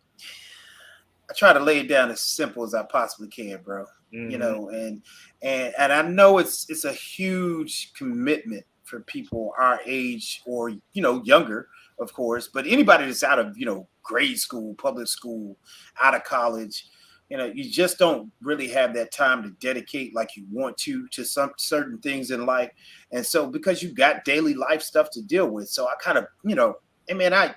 try to lay it down as simple as I possibly can, bro. And I know it's a huge commitment for people our age or younger, of course, but anybody that's out of grade school, public school, out of college, you just don't really have that time to dedicate like you want to some certain things in life. And so because you got daily life stuff to deal with, so I kind of I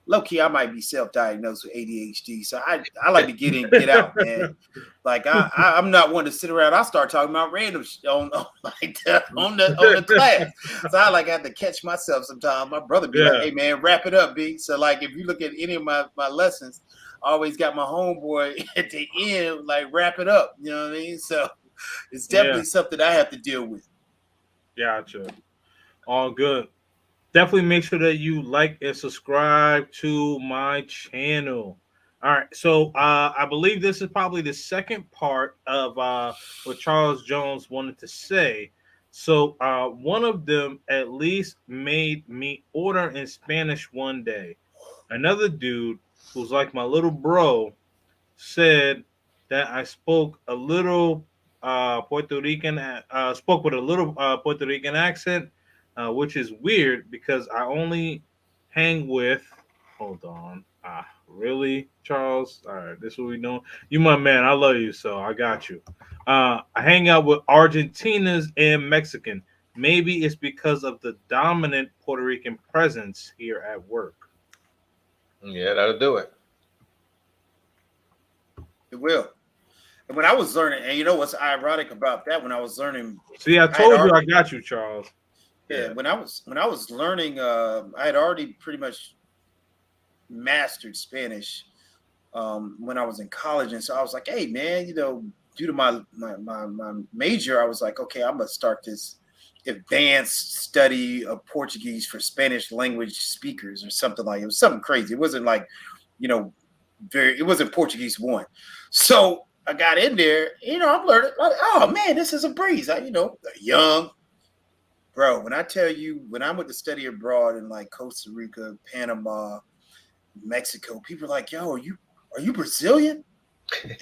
low key, I might be self-diagnosed with ADHD, so I like to get in, get out, man. Like I'm not one to sit around. I start talking about random on the class, so I have to catch myself sometimes. My brother be like, "Hey man, wrap it up, B." So like if you look at any of my lessons, I always got my homeboy at the end like wrap it up. You know what I mean? So it's definitely something I have to deal with. Gotcha. All good. Definitely make sure that you like and subscribe to my channel. All right, so I believe this is probably the second part of what Charles Jones wanted to say. So one of them at least made me order in Spanish one day. Another dude who's like my little bro said that I spoke a little Puerto Rican, spoke with a little Puerto Rican accent, which is weird because I only hang with. Hold on. Really, Charles? All right, this is what we doing. You my man. I love you, so I got you. I hang out with Argentinas and Mexican. Maybe it's because of the dominant Puerto Rican presence here at work. Yeah, that'll do it. It will. And when I was learning, and you know what's ironic about that, when I was learning, See, I told you I got you, Charles. Yeah, when I was learning, I had already pretty much mastered Spanish when I was in college, and so I was like, hey man, due to my major, I was like, okay, I'm gonna start this advanced study of Portuguese for Spanish language speakers or something like it was something crazy. It wasn't like, it wasn't Portuguese one. So I got in there, I'm learning like, oh man, this is a breeze. Young. Bro, when I tell you, when I went to study abroad in like Costa Rica, Panama, Mexico, people are like, yo, are you Brazilian?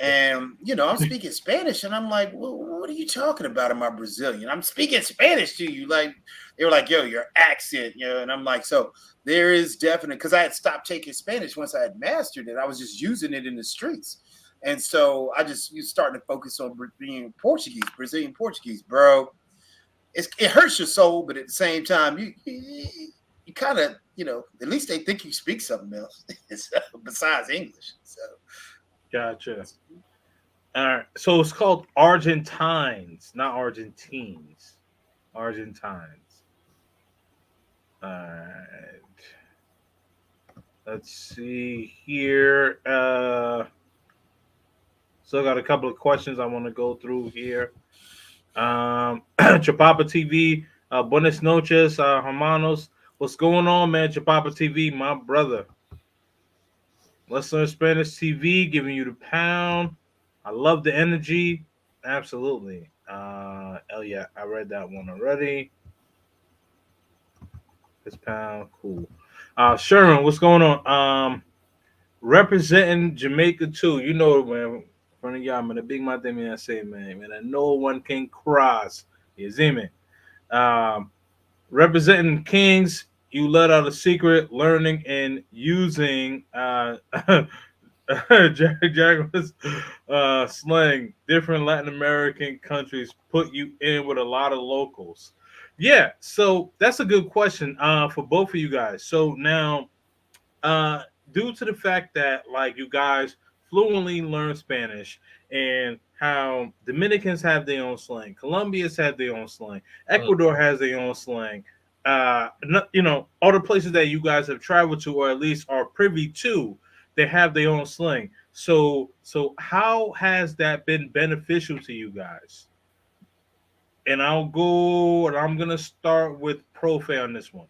And, I'm speaking Spanish. And I'm like, well, what are you talking about? Am I Brazilian? I'm speaking Spanish to you. Like, they were like, yo, your accent, And I'm like, so there is definitely, because I had stopped taking Spanish once I had mastered it. I was just using it in the streets. And so you starting to focus on being Portuguese, Brazilian Portuguese, bro. It hurts your soul, but at the same time, you kind of, at least they think you speak something else besides English. So, gotcha. All right, so it's called Argentines, not Argentines. Argentines. All right. Let's see here. Still got a couple of questions I want to go through here. Chapapa TV, buenas noches, hermanos. What's going on, man? Chapapa TV, my brother. Let's Learn Spanish TV, giving you the pound. I love the energy. Absolutely. Yeah, I read that one already. This pound, cool. Sherman, what's going on? Representing Jamaica too. You know, man. In front of y'all, man. The big man, I say, man. And no one can cross. You see me? Representing Kings, you let out a secret, learning and using Jaguar's slang. Different Latin American countries put you in with a lot of locals. Yeah, so that's a good question for both of you guys. So now, uh, due to the fact that like you guys fluently learn Spanish and how Dominicans have their own slang, Colombians have their own slang, Mm. Ecuador has their own slang. All the places that you guys have traveled to, or at least are privy to, they have their own slang. So how has that been beneficial to you guys? And I'm gonna start with Profe on this one.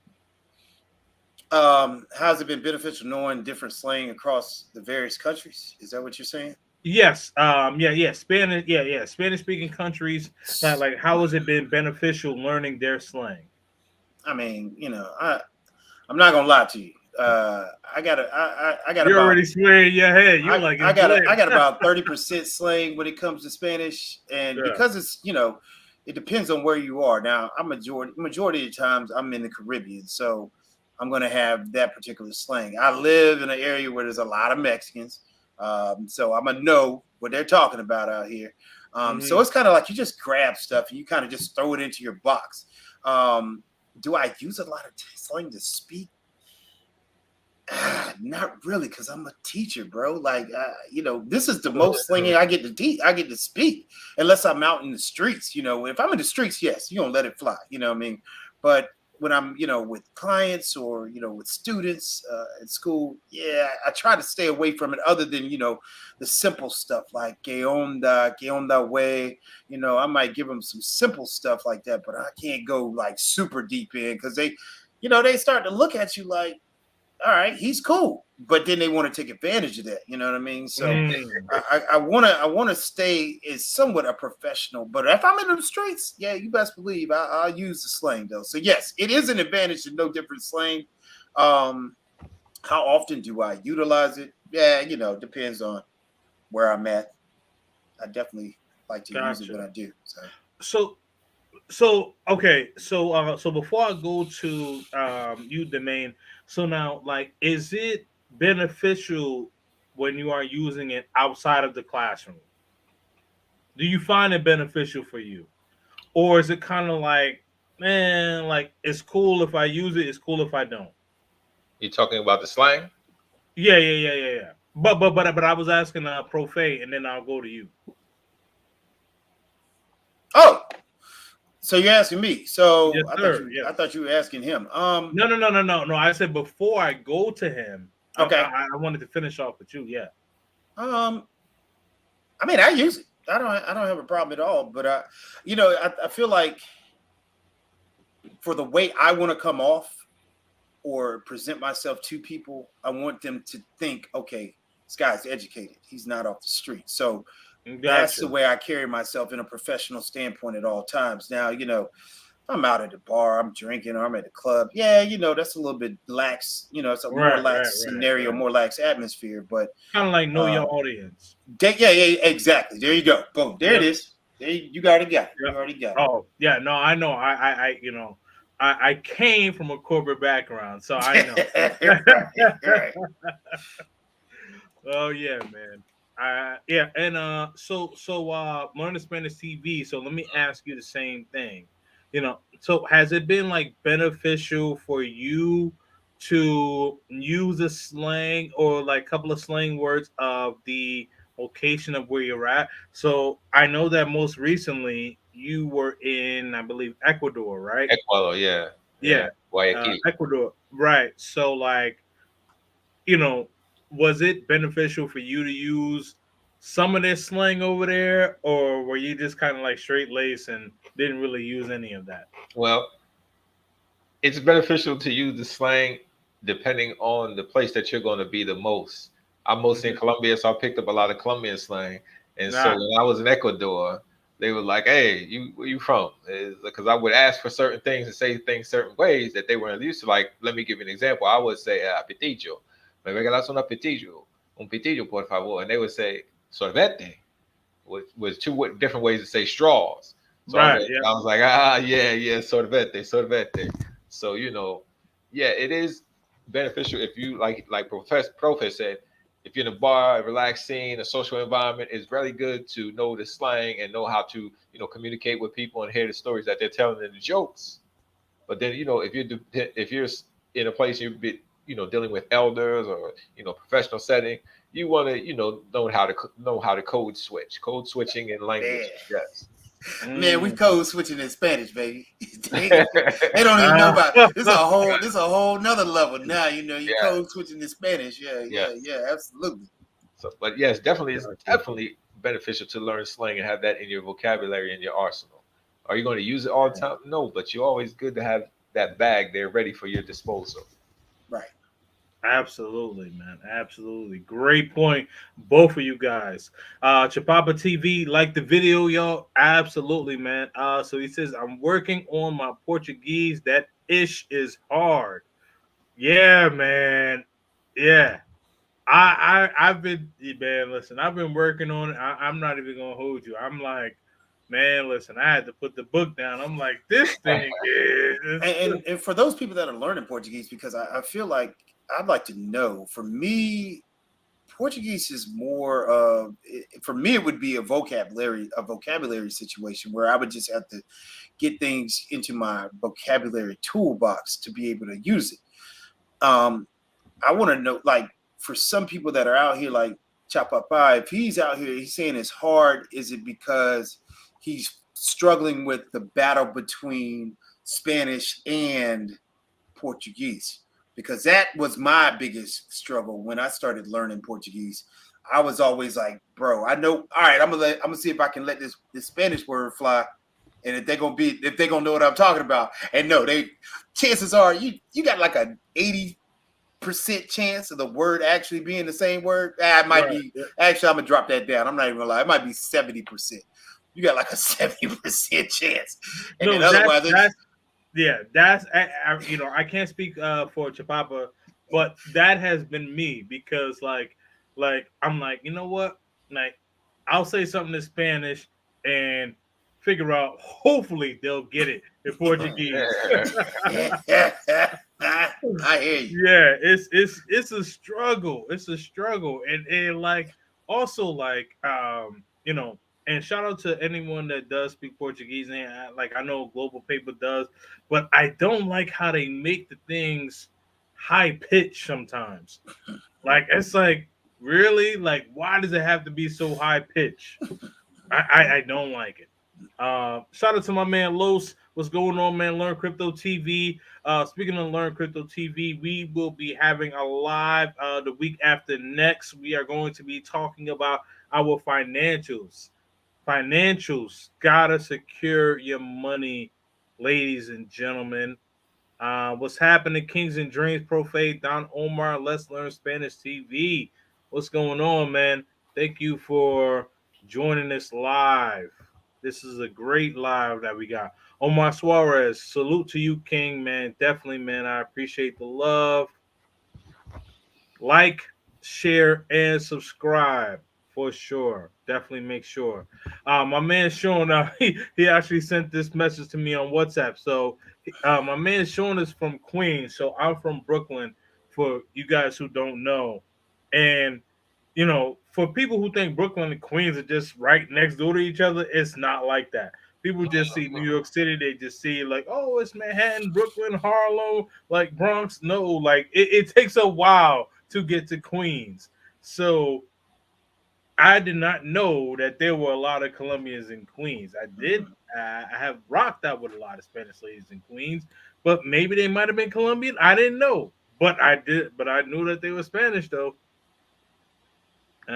How's it been beneficial knowing different slang across the various countries? Is that what you're saying? Yes, Spanish, Spanish speaking countries. Like, how has it been beneficial learning their slang? I mean, I'm not gonna lie to you. I got You're about already swearing your head. You like it's I lit. got about 30% slang when it comes to Spanish, and Yeah. because it's it depends on where you are. Now, I'm majority of the times I'm in the Caribbean, so I'm gonna have that particular slang. I live in an area where there's a lot of Mexicans, so I'm gonna know what they're talking about out here. So Mhm. it's kind of like you just grab stuff and you kind of just throw it into your box. Um, do I use a lot of slang to speak? Not really, because I'm a teacher, bro. Like, this is the most slinging I get to teach. I get to speak, unless I'm out in the streets. If I'm in the streets, yes, you don't let it fly. You know what I mean? But when I'm, with clients or with students at school, yeah, I try to stay away from it. Other than the simple stuff like que onda way. I might give them some simple stuff like that, but I can't go like super deep in because they start to look at you like, all right, he's cool, but then they want to take advantage of that. You know what I mean? So Mm. I wanna stay as somewhat a professional, but if I'm in the streets, yeah, you best believe I'll use the slang though. So yes, it is an advantage to know different slang. Um, how often do I utilize it? Yeah, depends on where I'm at. I definitely like to use it when Gotcha. I do. So So okay. So before I go to you, domain. So now, like, is it beneficial when you are using it outside of the classroom? Do you find it beneficial for you? Or is it kind of like, man, like it's cool if I use it, it's cool if I don't? You talking about the slang? Yeah. But I was asking Profe, and then I'll go to you. oh, so you're asking me. Yes, So I thought sir. you I Yes. thought you were asking him. No. I said before I go to him, Okay. I wanted to finish off with you. Yeah. Um, I mean, I use it. I don't have a problem at all. But I feel like for the way I want to come off or present myself to people, I want them to think, okay, this guy's educated. He's not off the street. So that's the Gotcha. way I carry myself in a professional standpoint at all times. Now, I'm out at the bar, I'm drinking, or I'm at the club. Yeah, that's a little bit lax. It's a more lax scenario, Right. more lax atmosphere. But Kind of like know your um, audience. yeah, exactly. There you go. Boom. There it Yep. is. There you already got it. You Yep. already got Oh yeah. No, I know. I came from a corporate background, so I know. it. Right. Oh yeah, man. Yeah, and learn the Spanish TV. So let me ask you the same thing. So has it been like beneficial for you to use a slang or like a couple of slang words of the location of where you're at? So I know that most recently you were in, I believe, Ecuador, right? Ecuador, yeah, yeah, Yeah, Guayaquil. Ecuador, right? So like you know, was it beneficial for you to use some of this slang over there, or were you just kind of like straight lace and didn't really use any of that? Well, it's beneficial to use the slang depending on the place that you're going to be the most. I'm mostly in Mm-hmm. Colombia, so I picked up a lot of Colombian slang. And so Nah, when I was in Ecuador, they were like, "Hey, where you from?" Because I would ask for certain things and say things certain ways that they weren't used to. Like, let me give you an example. I would say, "Pitillo, me regalas una pitillo, un pitillo, por favor," and they would say, "Sorbete," with two different ways to say straws. So right, I was like, yeah, sorbete, sorbete. So yeah, it is beneficial if you like Professor said, if you're in a bar, a relaxed scene, a social environment, it's really good to know the slang and know how to communicate with people and hear the stories that they're telling and the jokes. But then, if you're in a place dealing with elders or professional setting, you want to know how to code switch, code switching in language. Man, Yes. man, we Mm. code switching in Spanish, baby. They don't even know about this. This a whole nother level now. You Yeah. code switching in Spanish. Yeah, Yeah. yeah, yeah, absolutely. So, but yes, definitely, it's Gotcha. definitely beneficial to learn slang and have that in your vocabulary and your arsenal. Are you going to use it all the time? No, but you're always good to have that bag there ready for your disposal. Right. Absolutely, man. Absolutely. Great point. Both of you guys. Chapapa TV, like the video, y'all. Absolutely, man. So he says, I'm working on my Portuguese. That ish is hard. Yeah, man. Yeah. I've been, man, listen, I've been working on it. I'm not even gonna hold you. I'm like, man, listen, I had to put the book down. I'm like, this thing is And for those people that are learning Portuguese, because I feel like I'd like to know. For me, Portuguese is more of, for me, it would be a vocabulary situation where I would just have to get things into my vocabulary toolbox to be able to use it. Um, I want to know, like, for some people that are out here, like Chapapa, if he's out here, he's saying it's hard. Is it because he's struggling with the battle between Spanish and Portuguese? Because that was my biggest struggle when I started learning Portuguese. I was always like, bro, I know. All right, I'm gonna see if I can let this Spanish word fly, and if they're gonna know what I'm talking about. And no, chances are you got like a 80% chance of the word actually being the same word. It might right. be. Actually, I'm gonna drop that down. I'm not even gonna lie. It might be 70%. You got like a 70% chance, and then No, otherwise, yeah, that's I can't speak for Chapapa, but that has been me because like I'm like, you know what? Like I'll say something in Spanish and figure out hopefully they'll get it in Portuguese. I hear you. Yeah, it's a struggle. It's a struggle. And like also like and shout out to anyone that does speak Portuguese and like I know Global Paper does, but I don't like how they make the things high pitched sometimes. Like it's like really like why does it have to be so high pitched? I don't like it. Shout out to my man Los. What's going on, man? Learn Crypto TV. Speaking of Learn Crypto TV, we will be having a live the week after next. We are going to be talking about our financials. Financials gotta secure your money, ladies and gentlemen. What's happening, Kings and Dreams, Profade, Don Omar, Let's Learn Spanish TV. What's going on, man? Thank you for joining us live. This is a great live that we got. Omar Suarez, salute to you, King, man. Definitely, man. I appreciate the love. Like, share, and subscribe for sure. Definitely make sure. My man Sean, he actually sent this message to me on WhatsApp. So my man Sean is from Queens, so I'm from Brooklyn. For you guys who don't know, and for people who think Brooklyn and Queens are just right next door to each other, it's not like that. People just see New York City, they just see like, oh, it's Manhattan, Brooklyn, Harlem, like Bronx. No, like it takes a while to get to Queens. So I did not know that there were a lot of Colombians in Queens. I did. I have rocked out with a lot of Spanish ladies in Queens, but maybe they might have been Colombian. I didn't know, but I did. But I knew that they were Spanish though. All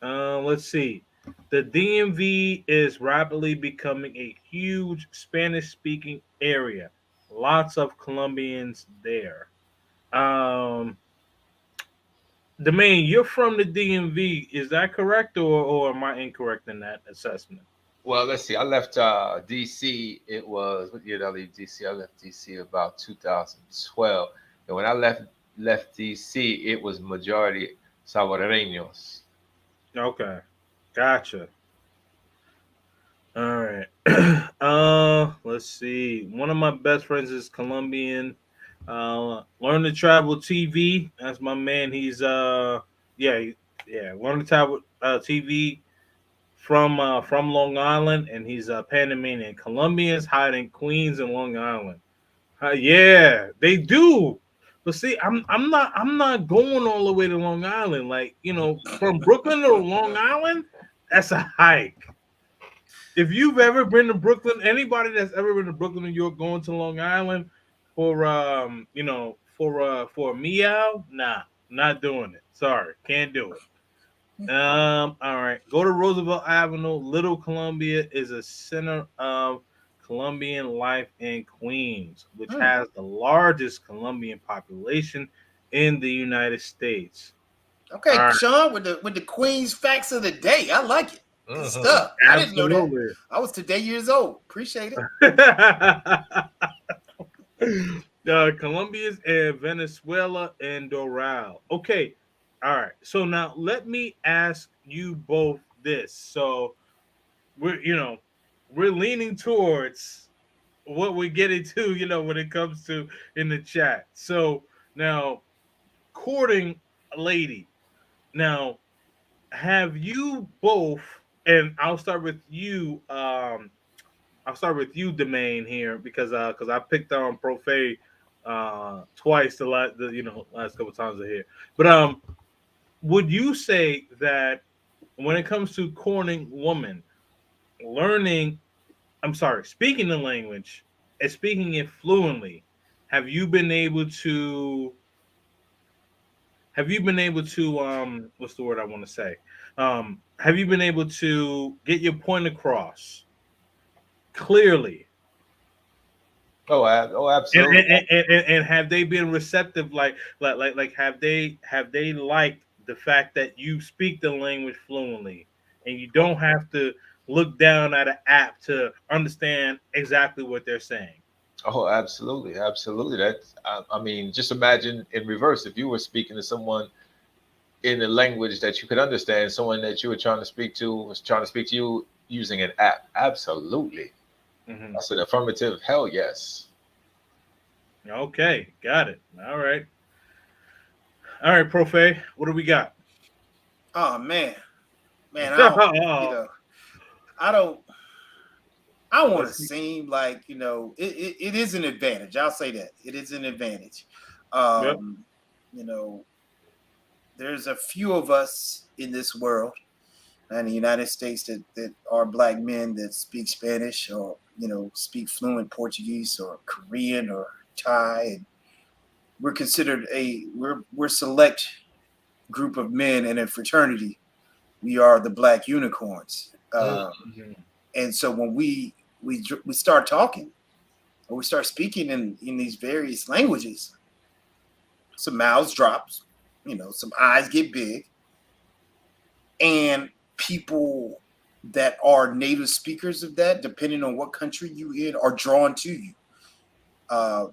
right. Let's see. The DMV is rapidly becoming a huge Spanish-speaking area. Lots of Colombians there. Um, Domain, you're from the DMV. Is that correct, or am I incorrect in that assessment? Well, let's see. I left DC. It was what year did I leave DC? I left DC about 2012. And when I left DC, it was majority Salvadoreños. Okay, gotcha. All right. Let's see. One of my best friends is Colombian. Learn to Travel TV. That's my man. He's yeah, yeah. Learn to Travel TV from Long Island, and he's Panamanian. Colombians hide in Queens and Long Island. Yeah, they do. But see, I'm not going all the way to Long Island. Like, from Brooklyn to Long Island, that's a hike. If you've ever been to Brooklyn, anybody that's ever been to Brooklyn, New York, going to Long Island for for a meow, nah, not doing it. Sorry, can't do it. All right. Go to Roosevelt Avenue. Little Columbia is a center of Colombian life in Queens, which has the largest Colombian population in the United States. Okay, All right. Sean, with the Queen's facts of the day. I like it. Good Mhm. stuff. I didn't know that. Absolutely. I was today years old. Appreciate it. Colombia's and Venezuela and Doral. Okay. All right. So now let me ask you both this. So we're leaning towards what we're getting to, when it comes to in the chat. So now, courting a lady. Now, have you both? And I'll start with you, Domain here, because I picked on Profe twice last couple times here. But would you say that when it comes to courting woman, learning speaking the language and speaking it fluently, have you been able to what's the word I want to say? Have you been able to get your point across clearly? And Absolutely. and have they been receptive, like have they liked the fact that you speak the language fluently and you don't have to look down at an app to understand exactly what they're saying? Oh, absolutely, absolutely. I mean, just imagine in reverse if you were speaking to someone in a language that you could understand, someone that you were trying to speak to was trying to speak to you using an app. Absolutely, Hmm. that's an affirmative. Hell yes. Okay, got it. All right, Profe, what do we got? Oh man, I don't. I want to Let's see. seem like it is an advantage. I'll say that it is an advantage. Yep. Um, you know, there's a few of us in this world and the United States that are black men that speak Spanish or speak fluent Portuguese or Korean or Thai, and we're considered we're select group of men in a fraternity. We are the black unicorns, Mhm. and so when we start talking or we start speaking in these various languages, some mouths drops, some eyes get big, and people that are native speakers of that, depending on what country you in, are drawn to you. Uh,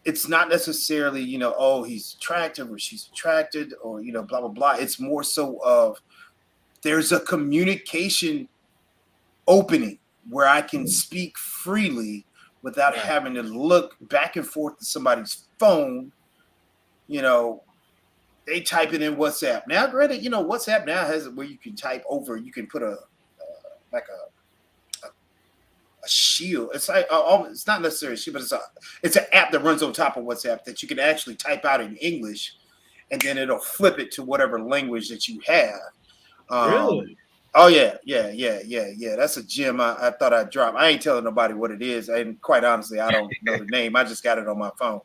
it's not necessarily, oh, he's attractive or she's attracted or, blah, blah, blah. It's more so of there's a communication opening where I can speak freely without Right. having to look back and forth to somebody's phone. They type it in WhatsApp. Now, granted, WhatsApp now has it where you can type over, you can put like a shield. It's like it's not necessarily a shield, but it's an app that runs on top of WhatsApp that you can actually type out in English, and then it'll flip it to whatever language that you have. Really? Oh yeah. That's a gem I thought I'd drop. I ain't telling nobody what it is, and quite honestly, I don't know the name. I just got it on my phone.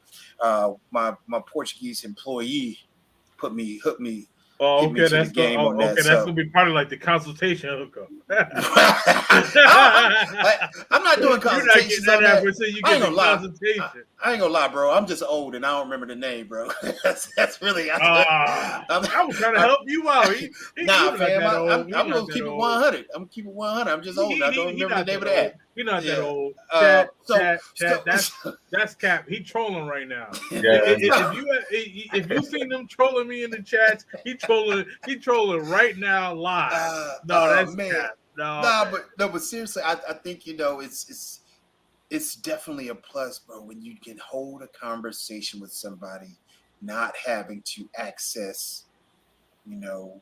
My Portuguese employee hooked me, Oh, get me okay. to the That's game on that. that's So gonna be part of like the consultation hookup. I'm not doing You're not getting consultations that on that. app until you I get ain't the gonna lie. consultation. I ain't gonna lie, bro. I'm just old and I don't remember the name, bro. that's really. I was trying to help you out. Nah, You're not fam. that old. You're I'm not gonna that keep it old. 100. I'm gonna keep it 100. I'm just old. I don't He remember the not name that of the old. app. You're not that Yeah. old. So, Chat. That's Cap. He trolling right now. Yeah. If you seen him trolling me in the chats, he trolling right now live. No, that's man. Cap. No, Nah, man. but seriously, I think it's definitely a plus, bro, when you can hold a conversation with somebody, not having to access, you know,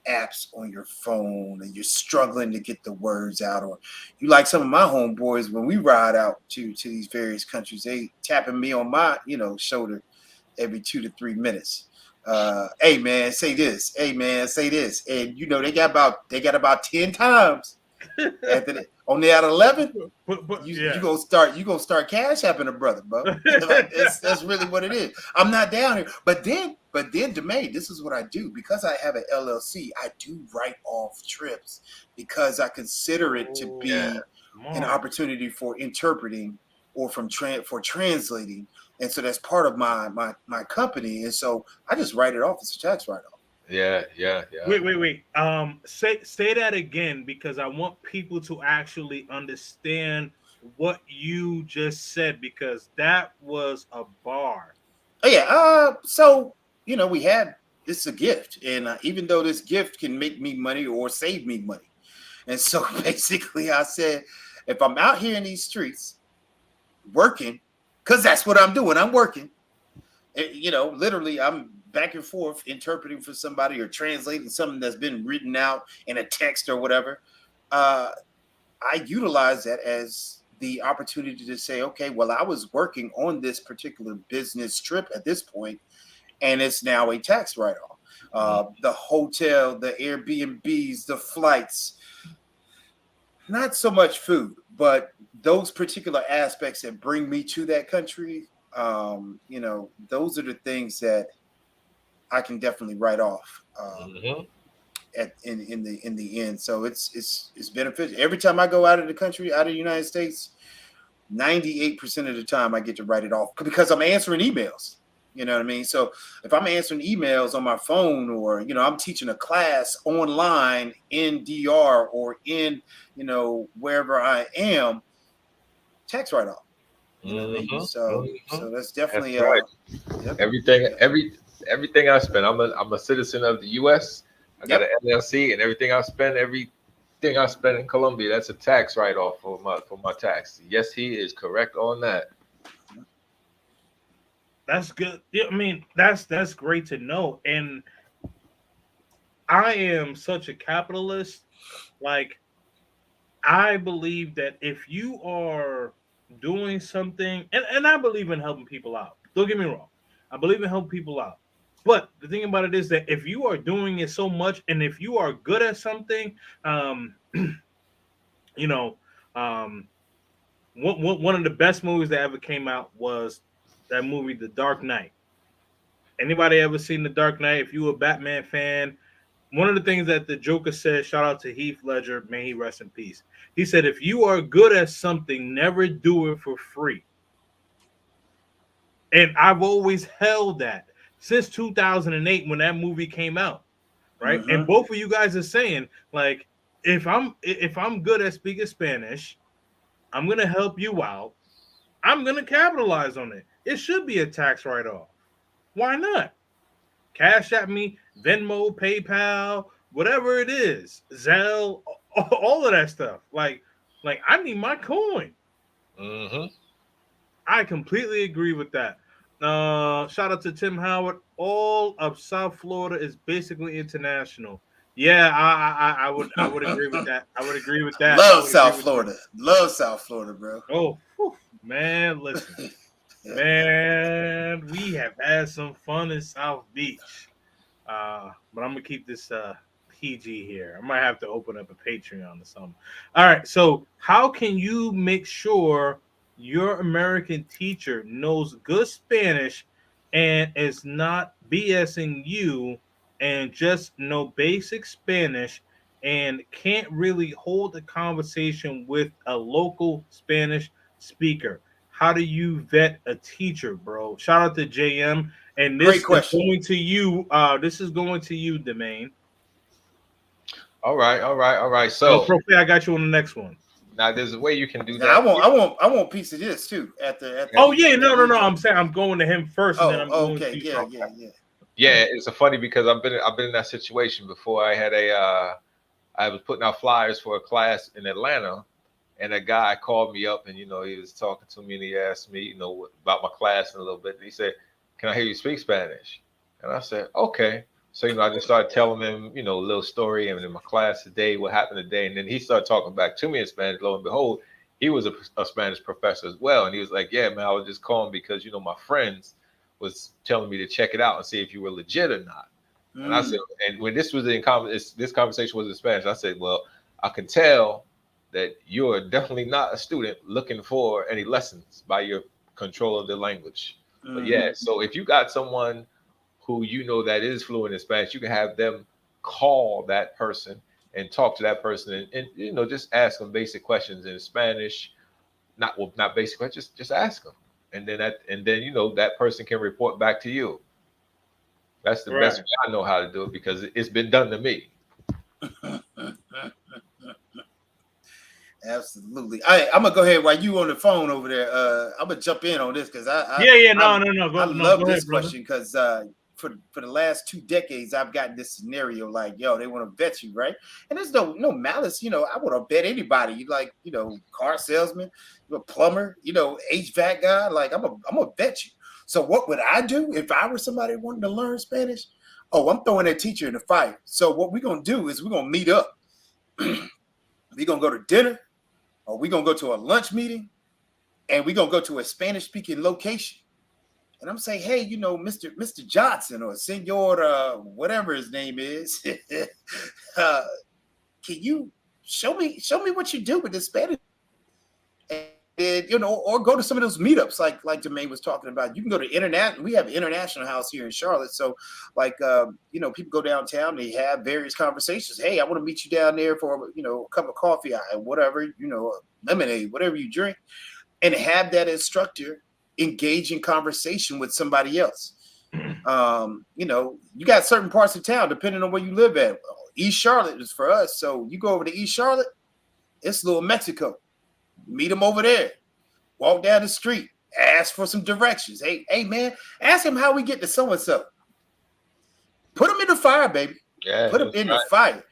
apps on your phone and you're struggling to get the words out, or you like some of my homeboys when we ride out to these various countries, they tapping me on my shoulder every 2 to 3 minutes. Hey man, say this. Hey man, say this. And they got about 10 times after that. On the out of 11, you gonna start cash apping a brother, bro. Like, that's really what it is. I'm not down here, but then, Demaine, this is what I do because I have an LLC. I do write off trips because I consider it to be an opportunity for interpreting or for translating, and so that's part of my company, and so I just write it off as a tax write-off. Yeah. Wait. Say that again because I want people to actually understand what you just said because that was a bar. Oh yeah. So we had this is a gift, and even though this gift can make me money or save me money, and so basically I said, if I'm out here in these streets working, because that's what I'm doing, I'm working. Literally, I'm back and forth interpreting for somebody or translating something that's been written out in a text or whatever. I utilize that as the opportunity to say, okay, well, I was working on this particular business trip at this point, and it's now a tax write-off. The hotel, the Airbnbs, the flights, not so much food, but those particular aspects that bring me to that country. Those are the things that I can definitely write off in the end. So it's beneficial. Every time I go out of the country, out of the United States, 98% of the time I get to write it off because I'm answering emails. You know what I mean? So if I'm answering emails on my phone, or I'm teaching a class online in DR or in wherever I am, tax write-off. You know what I mean? So that's definitely right. Everything I spend. I'm a citizen of the U.S. I got an LLC, and everything I spend in Colombia, that's a tax write-off for my tax. Yes, he is correct on that. That's good. Yeah, I mean, that's great to know. And I am such a capitalist. Like, I believe that if you are doing something, and I believe in helping people out. Don't get me wrong. I believe in helping people out. But the thing about it is that if you are doing it so much, and if you are good at something, you know, one of the best movies that ever came out was that movie, The Dark Knight. Anybody ever seen The Dark Knight? If you a Batman fan, one of the things that the Joker said, shout out to Heath Ledger, may he rest in peace. He said, if you are good at something, never do it for free. And I've always held that since 2008 when that movie came out, right? And both of you guys are saying, like, if I'm good at speaking Spanish, I'm gonna help you out. I'm gonna capitalize on it. It should be a tax write-off. Why not? Cash at me, Venmo, PayPal, whatever it is, Zelle, all of that stuff. Like I need my coin. I completely agree with that. Shout out to Tim Howard. All of South Florida is basically international. Yeah, I would agree with that. I would agree with that. Love South Florida. Love South Florida, bro. Oh, whew, man, listen. Man, we have had some fun in South Beach. But I'm gonna keep this PG here. I might have to open up a Patreon or something. All right. So, how can you make sure your American teacher knows good Spanish and is not BSing you and just know basic Spanish and can't really hold a conversation with a local Spanish speaker? How do you vet a teacher, bro? Shout out to JM. And this is going to you. This is going to you, Demaine. All right. So, Profe, I got you on the next one. Now, there's a way you can do that. I want a piece of this too. Oh yeah, no. I'm saying I'm going to him first, and then I'm going to you. Yeah. It's funny because I've been in that situation before. I was putting out flyers for a class in Atlanta, and a guy called me up, and he was talking to me, and he asked me, about my class in a little bit. And he said, "Can I hear you speak Spanish?" And I said, "Okay." So, I just started telling him, a little story and in my class today, what happened today. And then he started talking back to me in Spanish. Lo and behold, he was a Spanish professor as well. And he was like, yeah, man, I was just calling because, my friends was telling me to check it out and see if you were legit or not. And I said, and when this was this conversation was in Spanish, I said, well, I can tell that you're definitely not a student looking for any lessons by your control of the language. But yeah, so if you got someone who that is fluent in Spanish, you can have them call that person and talk to that person and just ask them basic questions in Spanish. Not basic questions, just ask them. And then that person can report back to you. That's the best way I know how to do it because it's been done to me. Absolutely. I'm gonna go ahead while you on the phone over there. I'm gonna jump in on this because I love this question because for the last 2 decades I've gotten this scenario like, yo, they want to vet you, right? And there's no malice, I want to bet anybody. You like, car salesman, a plumber, HVAC guy. Like I'm gonna bet you. So what would I do if I were somebody wanting to learn Spanish? Oh, I'm throwing that teacher in the fire. So what we're gonna do is we're gonna meet up. We're gonna go to dinner. Or we're going to go to a lunch meeting and we're going to go to a Spanish speaking location. And I'm saying, hey, Mr. Johnson or Senor, whatever his name is, can you show me what you do with the Spanish? And, or go to some of those meetups like Jermaine was talking about. You can go to international. We have an international house here in Charlotte. So like, people go downtown, they have various conversations. Hey, I want to meet you down there for, a cup of coffee, whatever, lemonade, whatever you drink, and have that instructor engage in conversation with somebody else. You got certain parts of town, depending on where you live at. East Charlotte is for us. So you go over to East Charlotte, it's little Mexico. Meet them over there. Walk down the street. Ask for some directions. Hey, man, ask him how we get to so-and-so. Put them in the fire, baby. Yeah, put them in the fire.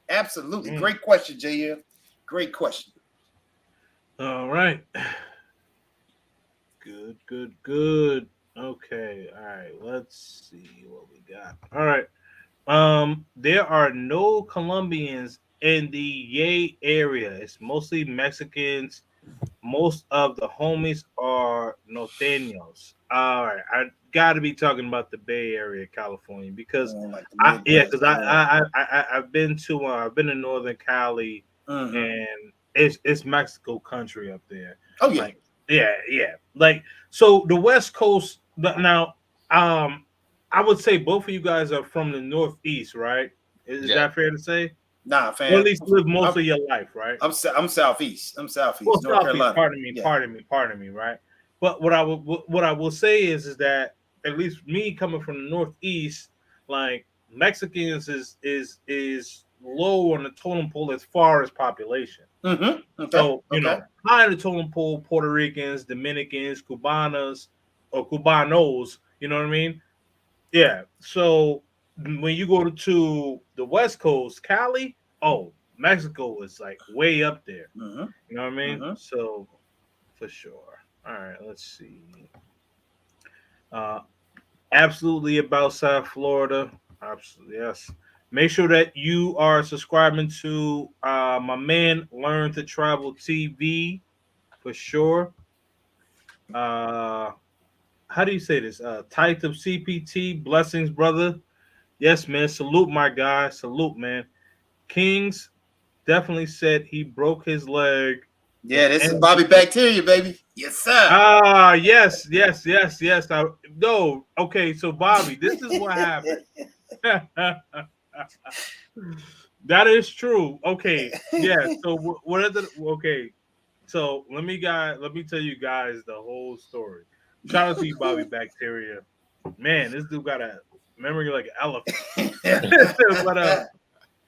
Absolutely. Great question, JM. Great question. All right. Good. Okay. All right. Let's see what we got. All right. There are no Colombians in the Yay area. It's mostly Mexicans. Most of the homies are norteños. All right, I got to be talking about the Bay Area, California, because I've been to Northern Cali, and it's Mexico country up there. Oh yeah, like, yeah. Like, so the West Coast now. I would say both of you guys are from the Northeast, right? Is that fair to say? Nah, fam. Or at least live most of your life, right? I'm Southeast. I'm Southeast. Well, North Carolina. Pardon me, right? But what I will say is that at least me coming from the Northeast, like Mexicans is low on the totem pole as far as population. Okay. So high on the totem pole, Puerto Ricans, Dominicans, Cubanos, or Cubanos. You know what I mean? Yeah. So when you go to the West Coast, Cali, Mexico is like way up there. You know what I mean? So for sure. All right, let's see. Absolutely about South Florida. Absolutely, yes. Make sure that you are subscribing to my man Learn to Travel TV for sure. How do you say this? Type of CPT, blessings, brother. Yes, man. Salute, my guy. Salute, man. Kings definitely said he broke his leg. Yeah, this is Bobby Bacteria, baby. Yes, sir. Yes. Okay, so Bobby, this is what happened. That is true. Okay, yeah. So what are the So let me tell you guys the whole story. Shout out to you, Bobby Bacteria. Man, this dude got a memory like an elephant. But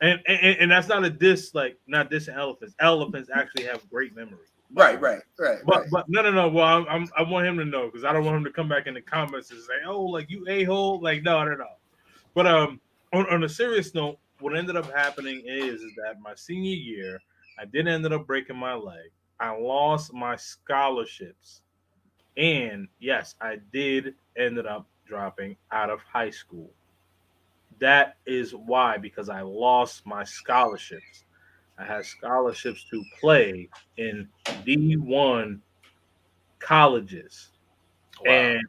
and that's not a diss, like not dissing elephants. Elephants actually have great memory. Right. But no. Well, I want him to know because I don't want him to come back in the comments and say, "Oh, like you a-hole." Like no. But on a serious note, what ended up happening is that my senior year, I did ended up breaking my leg. I lost my scholarships, and yes, I did ended up dropping out of high school. That is why, because I lost my scholarships. I had scholarships to play in D1 colleges, Wow. and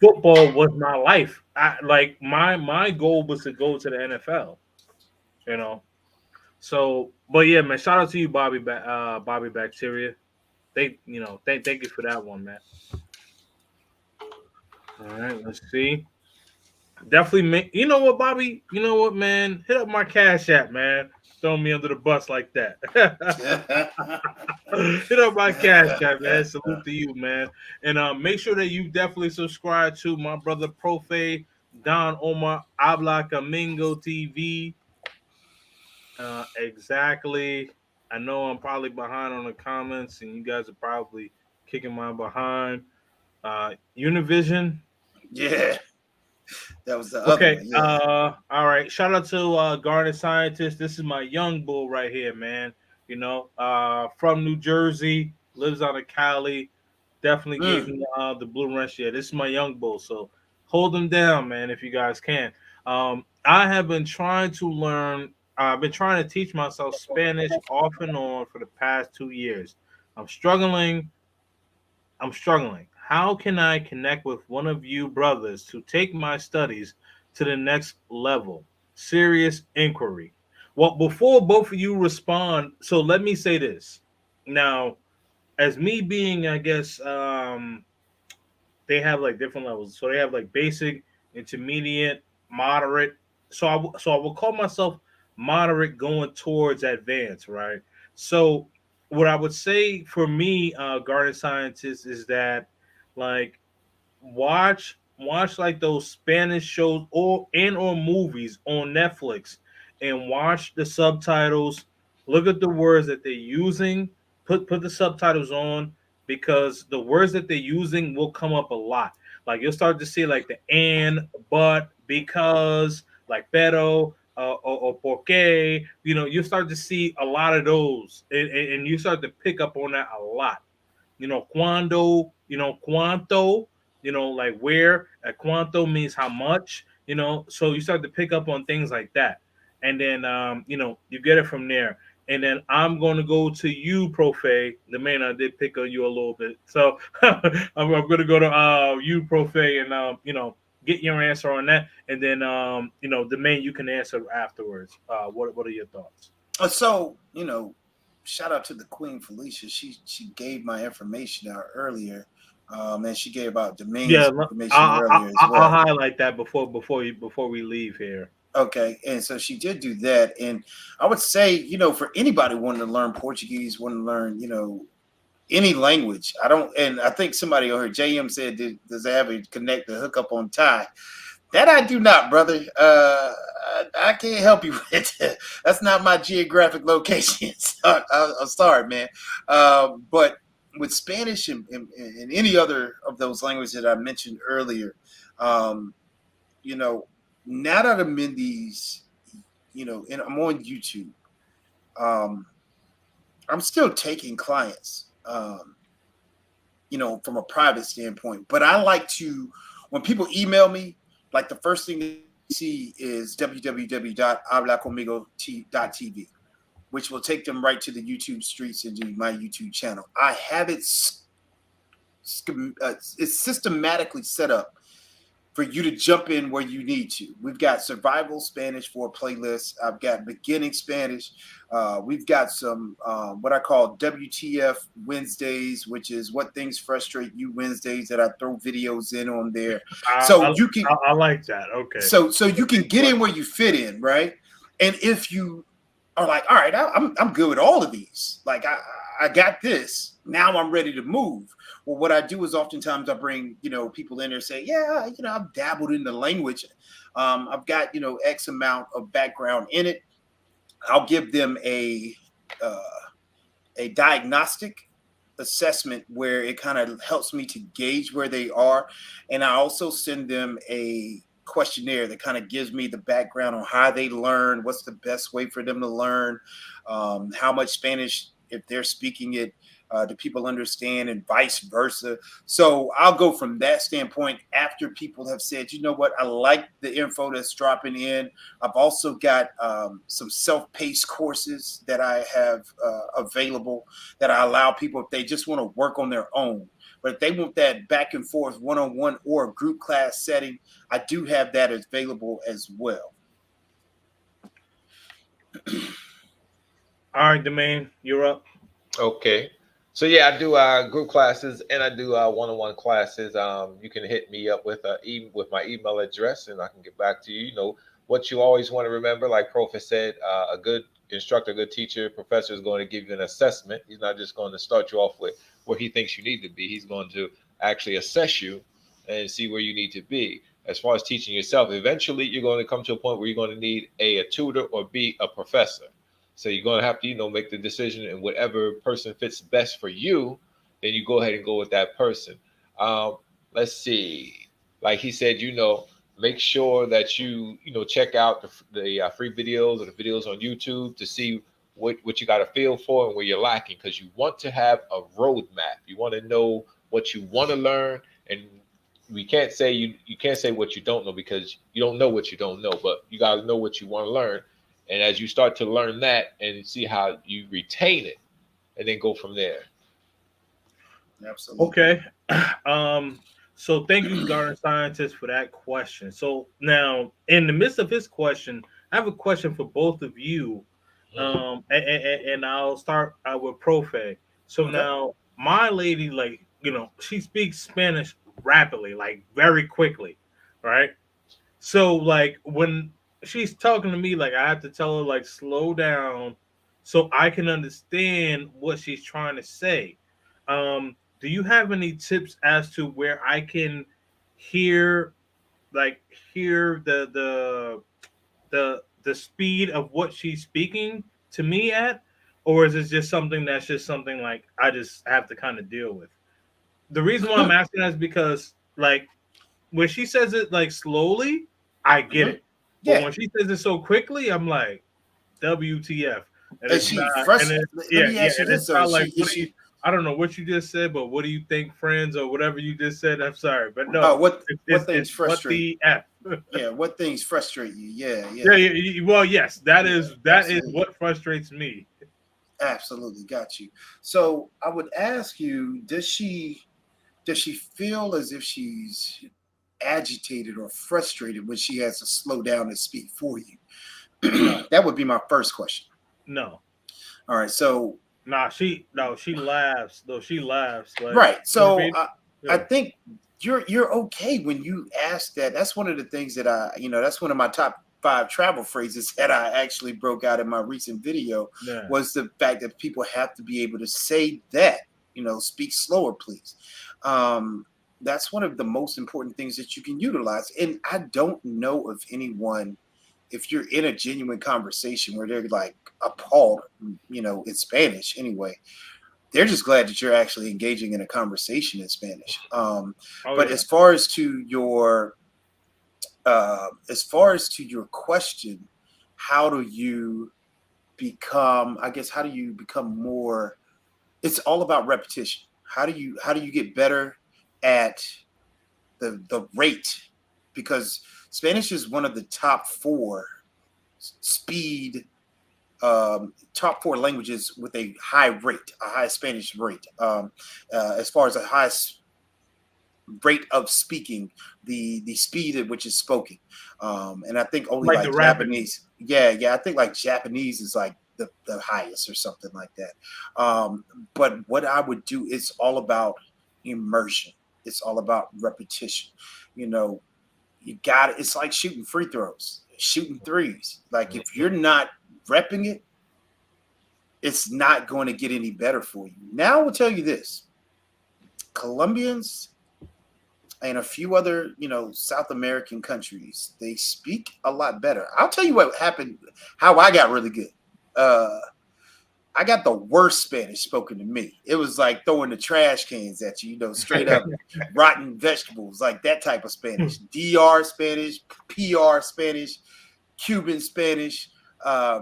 football was my life. Like my goal was to go to the NFL. You know, so but yeah, man. Shout out to you, Bobby Bacteria. Thank you for that one, man. All right, let's see. Definitely, you know what, Bobby? You know what, man? Hit up my Cash App, man. Throw me under the bus like that. Hit up my Cash App, man. Salute to you, man. And make sure that you definitely subscribe to my brother Profe Don Omar Habla Camingo TV. Exactly. I know I'm probably behind on the comments, and you guys are probably kicking my behind. Univision. Yeah, that was the other Okay. one. Yeah. All right. Shout out to Garnet Scientist. This is my young bull right here, man. From New Jersey, lives out of Cali. Definitely gave Mm. me the blue wrench. Yeah, this is my young bull. So hold him down, man, if you guys can. I have been trying to learn. I've been trying to teach myself Spanish off and on for the past 2 years. I'm struggling I'm struggling. How can I connect with one of you brothers to take my studies to the next level? Serious inquiry. Well, before both of you respond, so let me say this. Now, as me being, I guess, they have like different levels. So they have like basic, intermediate, moderate. So I will call myself moderate going towards advanced, right? So what I would say for me, garden scientist, is that like watch like those Spanish shows or movies on Netflix and watch the subtitles. Look at the words that they're using. Put the subtitles on because the words that they're using will come up a lot. Like you'll start to see like the and, but, because, like pero, or porque. You start to see a lot of those, and you start to pick up on that a lot. Cuando, cuanto, like where, cuanto means how much, so you start to pick up on things like that. And then, you get it from there. And then I'm going to go to you, Profe. The man, I did pick on you a little bit. So I'm going to go to you, Profe, and, get your answer on that. And then, the man, you can answer afterwards. What are your thoughts? So shout out to the Queen Felicia. She gave my information out earlier, and she gave out Yeah, Domain's information earlier as I'll well. highlight that before we leave here. Okay, and so she did do that, and I would say, for anybody wanting to learn Portuguese, wanting to learn, any language. And I think somebody over here, JM said, does it have a connect the hookup on Thai? That I do not, brother. I can't help you with it. That's not my geographic location. So, I'm sorry, man. But with Spanish and any other of those languages that I mentioned earlier, um, you know, now that I'm in these, and I'm on YouTube, um, I'm still taking clients, from a private standpoint. But I like to, when people email me, like the first thing they see is www.hablaconmigo.tv, which will take them right to the YouTube streets and do my YouTube channel. I have it it's systematically set up for you to jump in where you need to. We've got survival Spanish for a playlist. I've got beginning Spanish. We've got some what I call WTF Wednesdays, which is what things frustrate you Wednesdays, that I throw videos in on there. So you can I like that. Okay. so you can get in where you fit in, right? And if you are like, all right, I'm good with all of these. Like I got this. Now I'm ready to move. Well, what I do is oftentimes I bring, people in there and say, yeah, I've dabbled in the language. I've got, X amount of background in it. I'll give them a diagnostic assessment where it kind of helps me to gauge where they are. And I also send them a questionnaire that kind of gives me the background on how they learn, what's the best way for them to learn, how much Spanish, if they're speaking it, Do people understand, and vice versa? So I'll go from that standpoint after people have said, you know what, I like the info that's dropping in. I've also got some self-paced courses that I have available that I allow people, if they just want to work on their own. But if they want that back and forth one-on-one or a group class setting, I do have that available as well. All right, Domain, you're up. Okay. So yeah, I do group classes and I do one-on-one classes. You can hit me up with with my email address, and I can get back to you. You know what you always want to remember, like Prof has said, a good instructor, a good teacher, professor is going to give you an assessment. He's not just going to start you off with where he thinks you need to be. He's going to actually assess you and see where you need to be. As far as teaching yourself, eventually you're going to come to a point where you're going to need a tutor or be a professor. So you're going to have to, make the decision, and whatever person fits best for you, then you go ahead and go with that person. Let's see. Like he said, make sure that you check out the free videos or the videos on YouTube to see what you got to feel for and where you're lacking, because you want to have a roadmap. You want to know what you want to learn, and we can't say you can't say what you don't know, because you don't know what you don't know, but you got to know what you want to learn. And as you start to learn that and see how you retain it, and then go from there. Absolutely. Okay. So thank you, Garden Scientist, for that question. So now, in the midst of his question, I have a question for both of you. And I'll start with Profe. So Okay. now, my lady, she speaks Spanish rapidly, like very quickly, right? So like when she's talking to me, like I have to tell her like slow down so I can understand what she's trying to say. Do you have any tips as to where I can hear like hear the speed of what she's speaking to me at, or is it just something that's just something like I just have to kind of deal with? The reason why I'm asking that is because like when she says it like slowly, I get it. But Yeah. when she says it so quickly, I'm like, WTF. And Is it's she not, and frustrated? it's Let yeah, me yeah, ask you and it's this though. not Is like she what is do you she I don't know what you just said, but what do you think, friends, or whatever you just said? I'm sorry, but no, what things it's what frustrate the F. yeah, what things frustrate you? Yeah, Yeah, yeah. well, yes, that Yeah, is absolutely. what frustrates me. Absolutely, got you. So I would ask you, does she feel as if she's agitated or frustrated when she has to slow down and speak for you? No, That would be my first question. no, All right, so nah. She laughs. Though she laughs like right, you know what I so mean? I Yeah, think you're okay when you ask that. That's one of the things that that's one of my top 5 travel phrases that I actually broke out in my recent video, yeah. was the fact that people have to be able to say that, speak slower, please. Um, that's one of the most important things that you can utilize. And I don't know of anyone, if you're in a genuine conversation where they're like appalled, in Spanish anyway, they're just glad that you're actually engaging in a conversation in Spanish. Oh But yeah. as far as to your question, how do you become? I guess how do you become more? It's all about repetition. How do you get better at the rate? Because Spanish is one of the speed top 4 languages with a high Spanish rate. As far as a high rate of speaking, the speed at which is spoken. And I think only Like the like rapidness. Japanese. Yeah, I think like Japanese is like the highest or something like that. But what I would do, it's all about immersion. It's all about repetition. You know, it's like shooting free throws, shooting threes. Like if you're not repping it, it's not going to get any better for you. Now I will tell you this: Colombians and a few other, South American countries, they speak a lot better. I'll tell you what happened, how I got really good. I got the worst Spanish spoken to me. It was like throwing the trash cans at you, straight up rotten vegetables, like that type of Spanish. DR Spanish, PR Spanish, Cuban Spanish.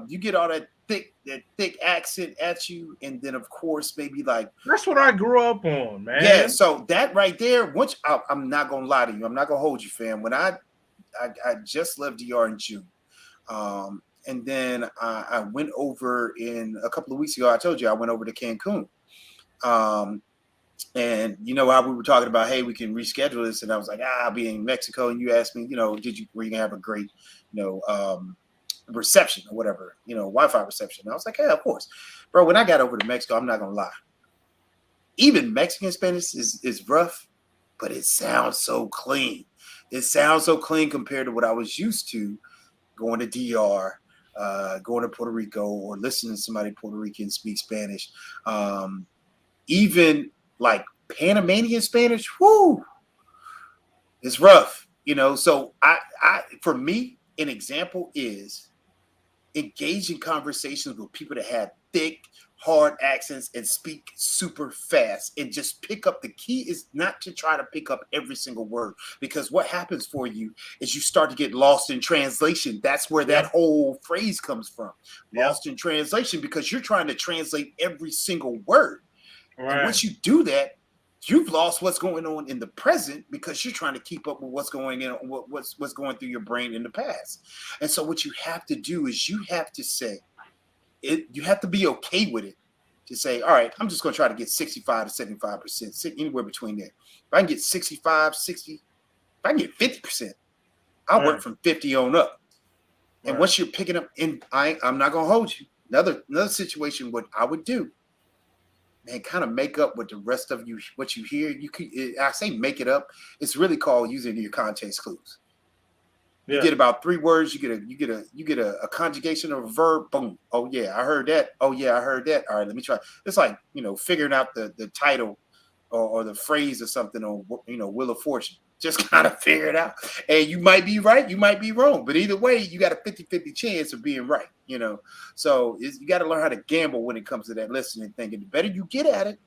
You get all that thick accent at you, and then of course maybe like That's what I grew up on, man. yeah. So that right there, once I'm not gonna lie to you, I'm not gonna hold you, fam. When I just left DR in June, and then I went over in a couple of weeks ago. I told you I went over to Cancun. And you know how we were talking about, hey, we can reschedule this, and I was like, I'll be in Mexico, and you asked me, were you gonna have a great, reception or whatever, Wi-Fi reception? And I was like, yeah, of course, bro. When I got over to Mexico, I'm not gonna lie, even Mexican Spanish is rough, but it sounds so clean. It sounds so clean compared to what I was used to going to DR, going to Puerto Rico, or listening to somebody Puerto Rican speak Spanish. Even like Panamanian Spanish, whoo, it's rough, So I for me, an example is engage in conversations with people that have thick, hard accents and speak super fast, and just pick up. The key is not to try to pick up every single word, because what happens for you is you start to get lost in translation. That's where that whole phrase comes from. Lost in translation, because you're trying to translate every single word. Right. And once you do that, you've lost what's going on in the present, because you're trying to keep up with what's going in, what's going through your brain in the past. And so what you have to do is you have to say it. You have to be okay with it, to say, all right, I'm just going to try to get 65 to 75%, anywhere between there. If I can get 65, 60, if I can get 50%, I'll work from 50 on up. And once you're picking up, and I'm not going to hold you. Another situation, what I would do, man, kind of make up with the rest of you, what you hear. I say make it up. It's really called using your context clues. You get about 3 words. You get a conjugation of a verb. Boom. Oh yeah, I heard that. Oh yeah, I heard that. All right, let me try. It's like figuring out the title or the phrase or something on Wheel of Fortune. Just kind of figure it out. And you might be right, you might be wrong. But either way, you got a 50-50 chance of being right, So you got to learn how to gamble when it comes to that listening thing. And the better you get at it,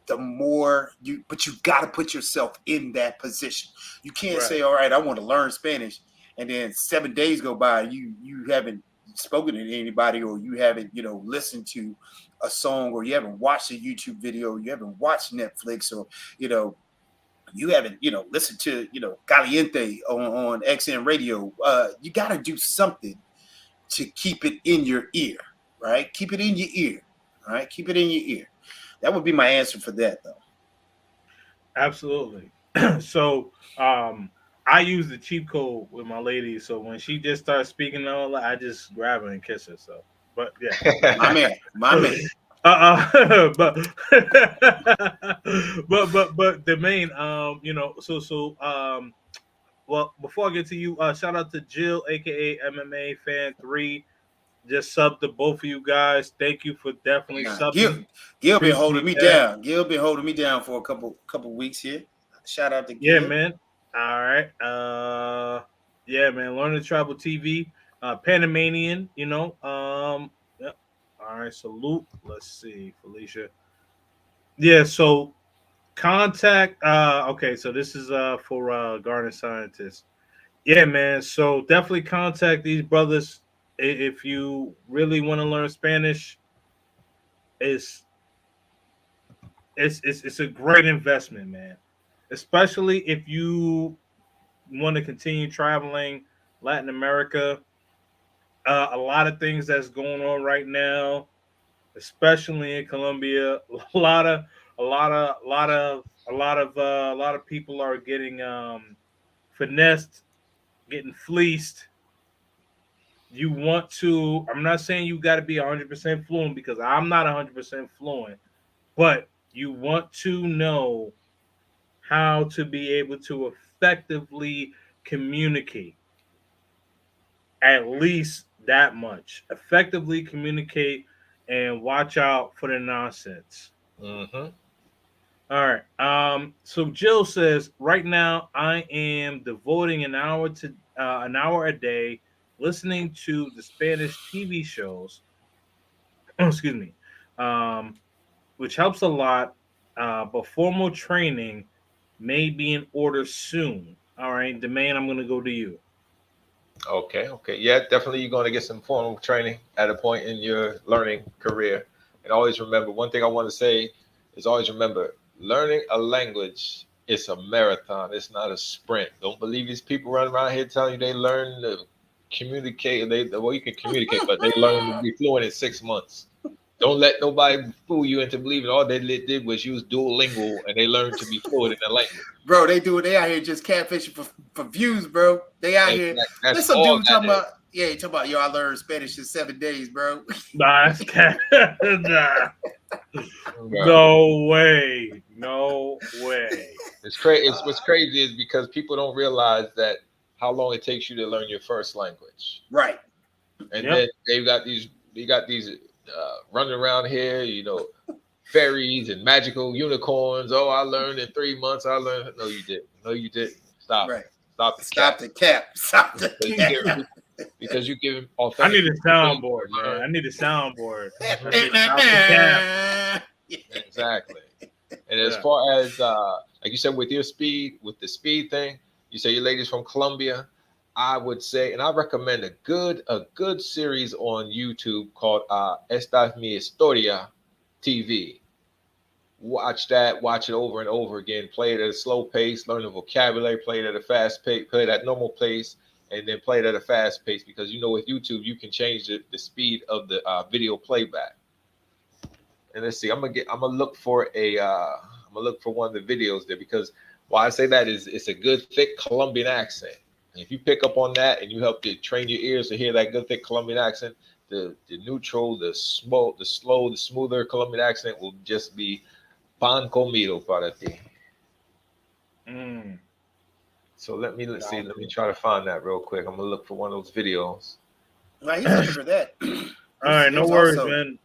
the more but you got to put yourself in that position. You can't say, all right, I want to learn Spanish, and then 7 days go by, you haven't spoken to anybody, or you haven't, listened to a song, or you haven't watched a YouTube video, you haven't watched Netflix, or, you haven't, listened to, Caliente on XM radio. You got to do something to keep it in your ear, right? Keep it in your ear, all right? Keep it in your ear. That would be my answer for that, though. Absolutely. So, I use the cheat code with my lady. So when she just starts speaking all, I just grab her and kiss her. So, but yeah, my man. but but the main well, before I get to you, shout out to Jill, aka MMA Fan 3. Just subbed to both of you guys. Thank you for definitely subbing. Gil been holding me down. Gil been holding me down for a couple weeks here. Shout out to Gil. Yeah, man. All right. Yeah, man. Learn to Travel TV. Panamanian, Yep. All right, salute. Let's see, Felicia. Yeah, so contact okay, so this is for Garden Scientists. Yeah, man. So definitely contact these brothers if you really want to learn Spanish. It's it's a great investment, man. Especially if you want to continue traveling Latin America. A lot of things that's going on right now, especially in Colombia. A lot of a lot of people are getting finessed, getting fleeced. You want to, I'm not saying you got to be 100% fluent, because I'm not 100% fluent, but you want to know how to be able to effectively communicate. At least that much. Effectively communicate and watch out for the nonsense. Mm-hmm. All right. So Jill says, right now I am devoting an hour a day listening to the Spanish TV shows. Excuse me. Um, which helps a lot. But formal training may be in order soon. All right, Demain, I'm going to go to you. Okay, okay. Yeah, definitely you're going to get some formal training at a point in your learning career. And always remember, one thing I want to say is always remember, learning a language is a marathon. It's not a sprint. Don't believe these people running around here telling you they learn to communicate. Well, you can communicate, but they learn to be fluent in 6 months. Don't let nobody fool you into believing all they did was use Duolingo and they learned to be fluent in the language. Bro, they out here just catfishing for views, bro. They out here. That's There's some all dude that talking is. about, yeah, he talking about, yo, I learned Spanish in 7 days, bro. Nah, that's cat. Nah. Bro. No way. No way. It's crazy. It's what's crazy is because people don't realize that how long it takes you to learn your first language, Right. and Yep. then they got these running around here, fairies and magical unicorns. Oh, I learned in 3 months. I learned. No, you didn't. No, you didn't. Stop. Right. Stop the Stop cap. the cap. Stop the cap. Because you give I authentic. need a soundboard, man. I need a soundboard. Stop the cap. Exactly. And as Yeah. far as like you said with your speed, with the speed thing, you say your ladies from Colombia. I would say, and I recommend a good series on YouTube called Esta es mi historia TV. Watch that, watch it over and over again. Play it at a slow pace, learn the vocabulary. Play it at a fast pace, play it at normal pace, and then play it at a fast pace because with YouTube you can change the speed of the video playback. And let's see, I'm gonna look for one of the videos there because why I say that is it's a good thick Colombian accent. And if you pick up on that and you help to train your ears to hear that good thick Colombian accent, the neutral, the slow, the smoother Colombian accent will just be pan comido para ti. Mm. So let's see. Let me try to find that real quick. I'm gonna look for one of those videos. Well, he's looking for that. All right, no worries, also, man.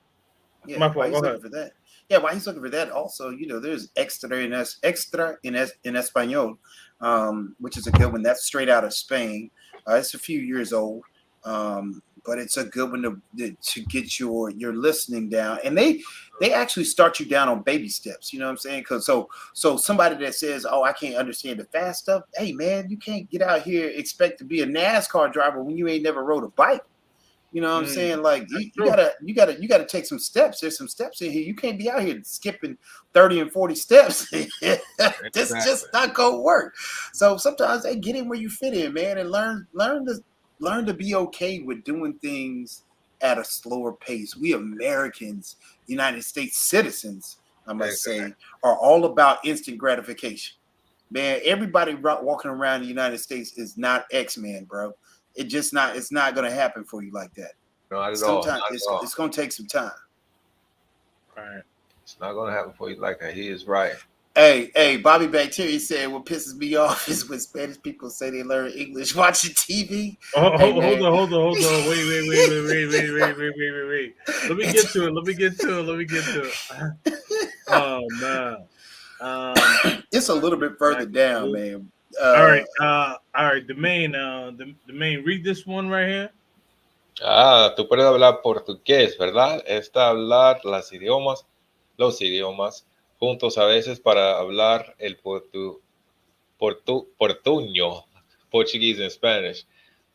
Yeah, My fault. while he's Go looking ahead. for that. Yeah, while he's looking for that, also, there's extra in español, which is a good one. That's straight out of Spain. It's a few years old, but it's a good one to get your listening down. And they actually start you down on baby steps. You know what I'm saying? Because so somebody that says, "Oh, I can't understand the fast stuff," hey man, you can't get out here expect to be a NASCAR driver when you ain't never rode a bike. You know what I'm saying? Like you gotta take some steps. There's some steps in here. You can't be out here skipping 30 and 40 steps. This just not gonna work. So sometimes they get in where you fit in, man, and learn to be okay with doing things at a slower pace. We Americans, United States citizens, I must say, are all about instant gratification. Man, everybody walking around the United States is not X-Men, bro. It's not going to happen for you like that. Not at Sometimes all. it's going to take some time. All right. It's not going to happen for you like that. He is right. Hey, Bobby Bacteria said what pisses me off is when Spanish people say they learn English watching TV. Oh, hey, hold on. Wait. Let me get to it. Oh man. It's a little bit further down, man. All right. The main. Read this one right here. Tú puedes hablar portugués, ¿verdad? Está hablar los idiomas juntos a veces para hablar el portuño, Portuguese and Spanish.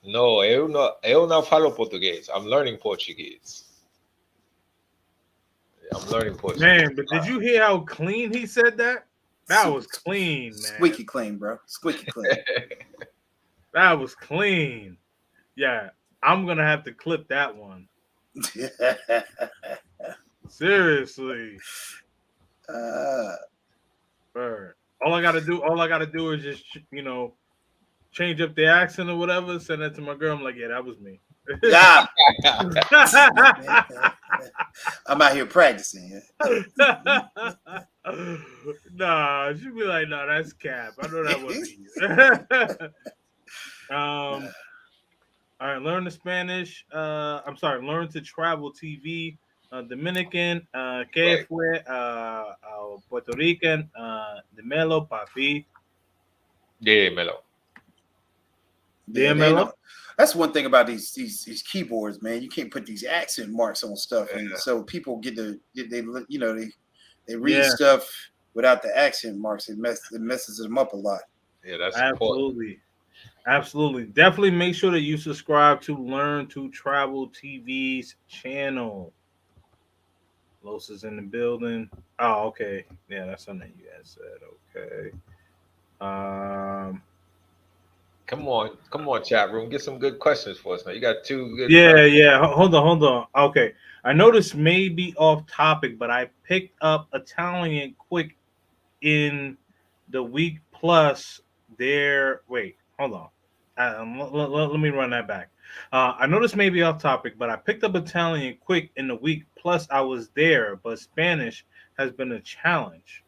No, eu não falo português. I'm learning Portuguese. I'm learning Portuguese. Man, but did you hear how clean he said that? That was clean, man. Squeaky clean, bro. Squeaky clean. That was clean. Yeah, I'm gonna have to clip that one. Seriously. All I gotta do is just change up the accent or whatever. Send that to my girl. I'm like, yeah, that was me. Yeah. I'm out here practicing. Nah, she'd be like, no, that's cap. I know that wasn't you. All right, learn the Spanish. I'm sorry, learn to travel TV. Dominican, ¿qué fue? Puerto Rican, dímelo, papi. Dímelo. Dímelo. That's one thing about these keyboards, man. You can't put these accent marks on stuff, and so people they read stuff without the accent marks. It messes them up a lot. Yeah, that's absolutely. Absolutely. Definitely make sure that you subscribe to Learn to Travel TV's channel. Los is in the building. Oh, okay. Yeah, that's something you guys said. Okay. Um. Come on, chat room. Get some good questions for us now. You got two good Yeah, questions. yeah. Hold on, hold on. Okay. I know this may be off topic, but I picked up Italian quick in the week plus there. Wait, hold on. Let me run that back. I know this may be off topic, but I picked up Italian quick in the week plus I was there, but Spanish has been a challenge.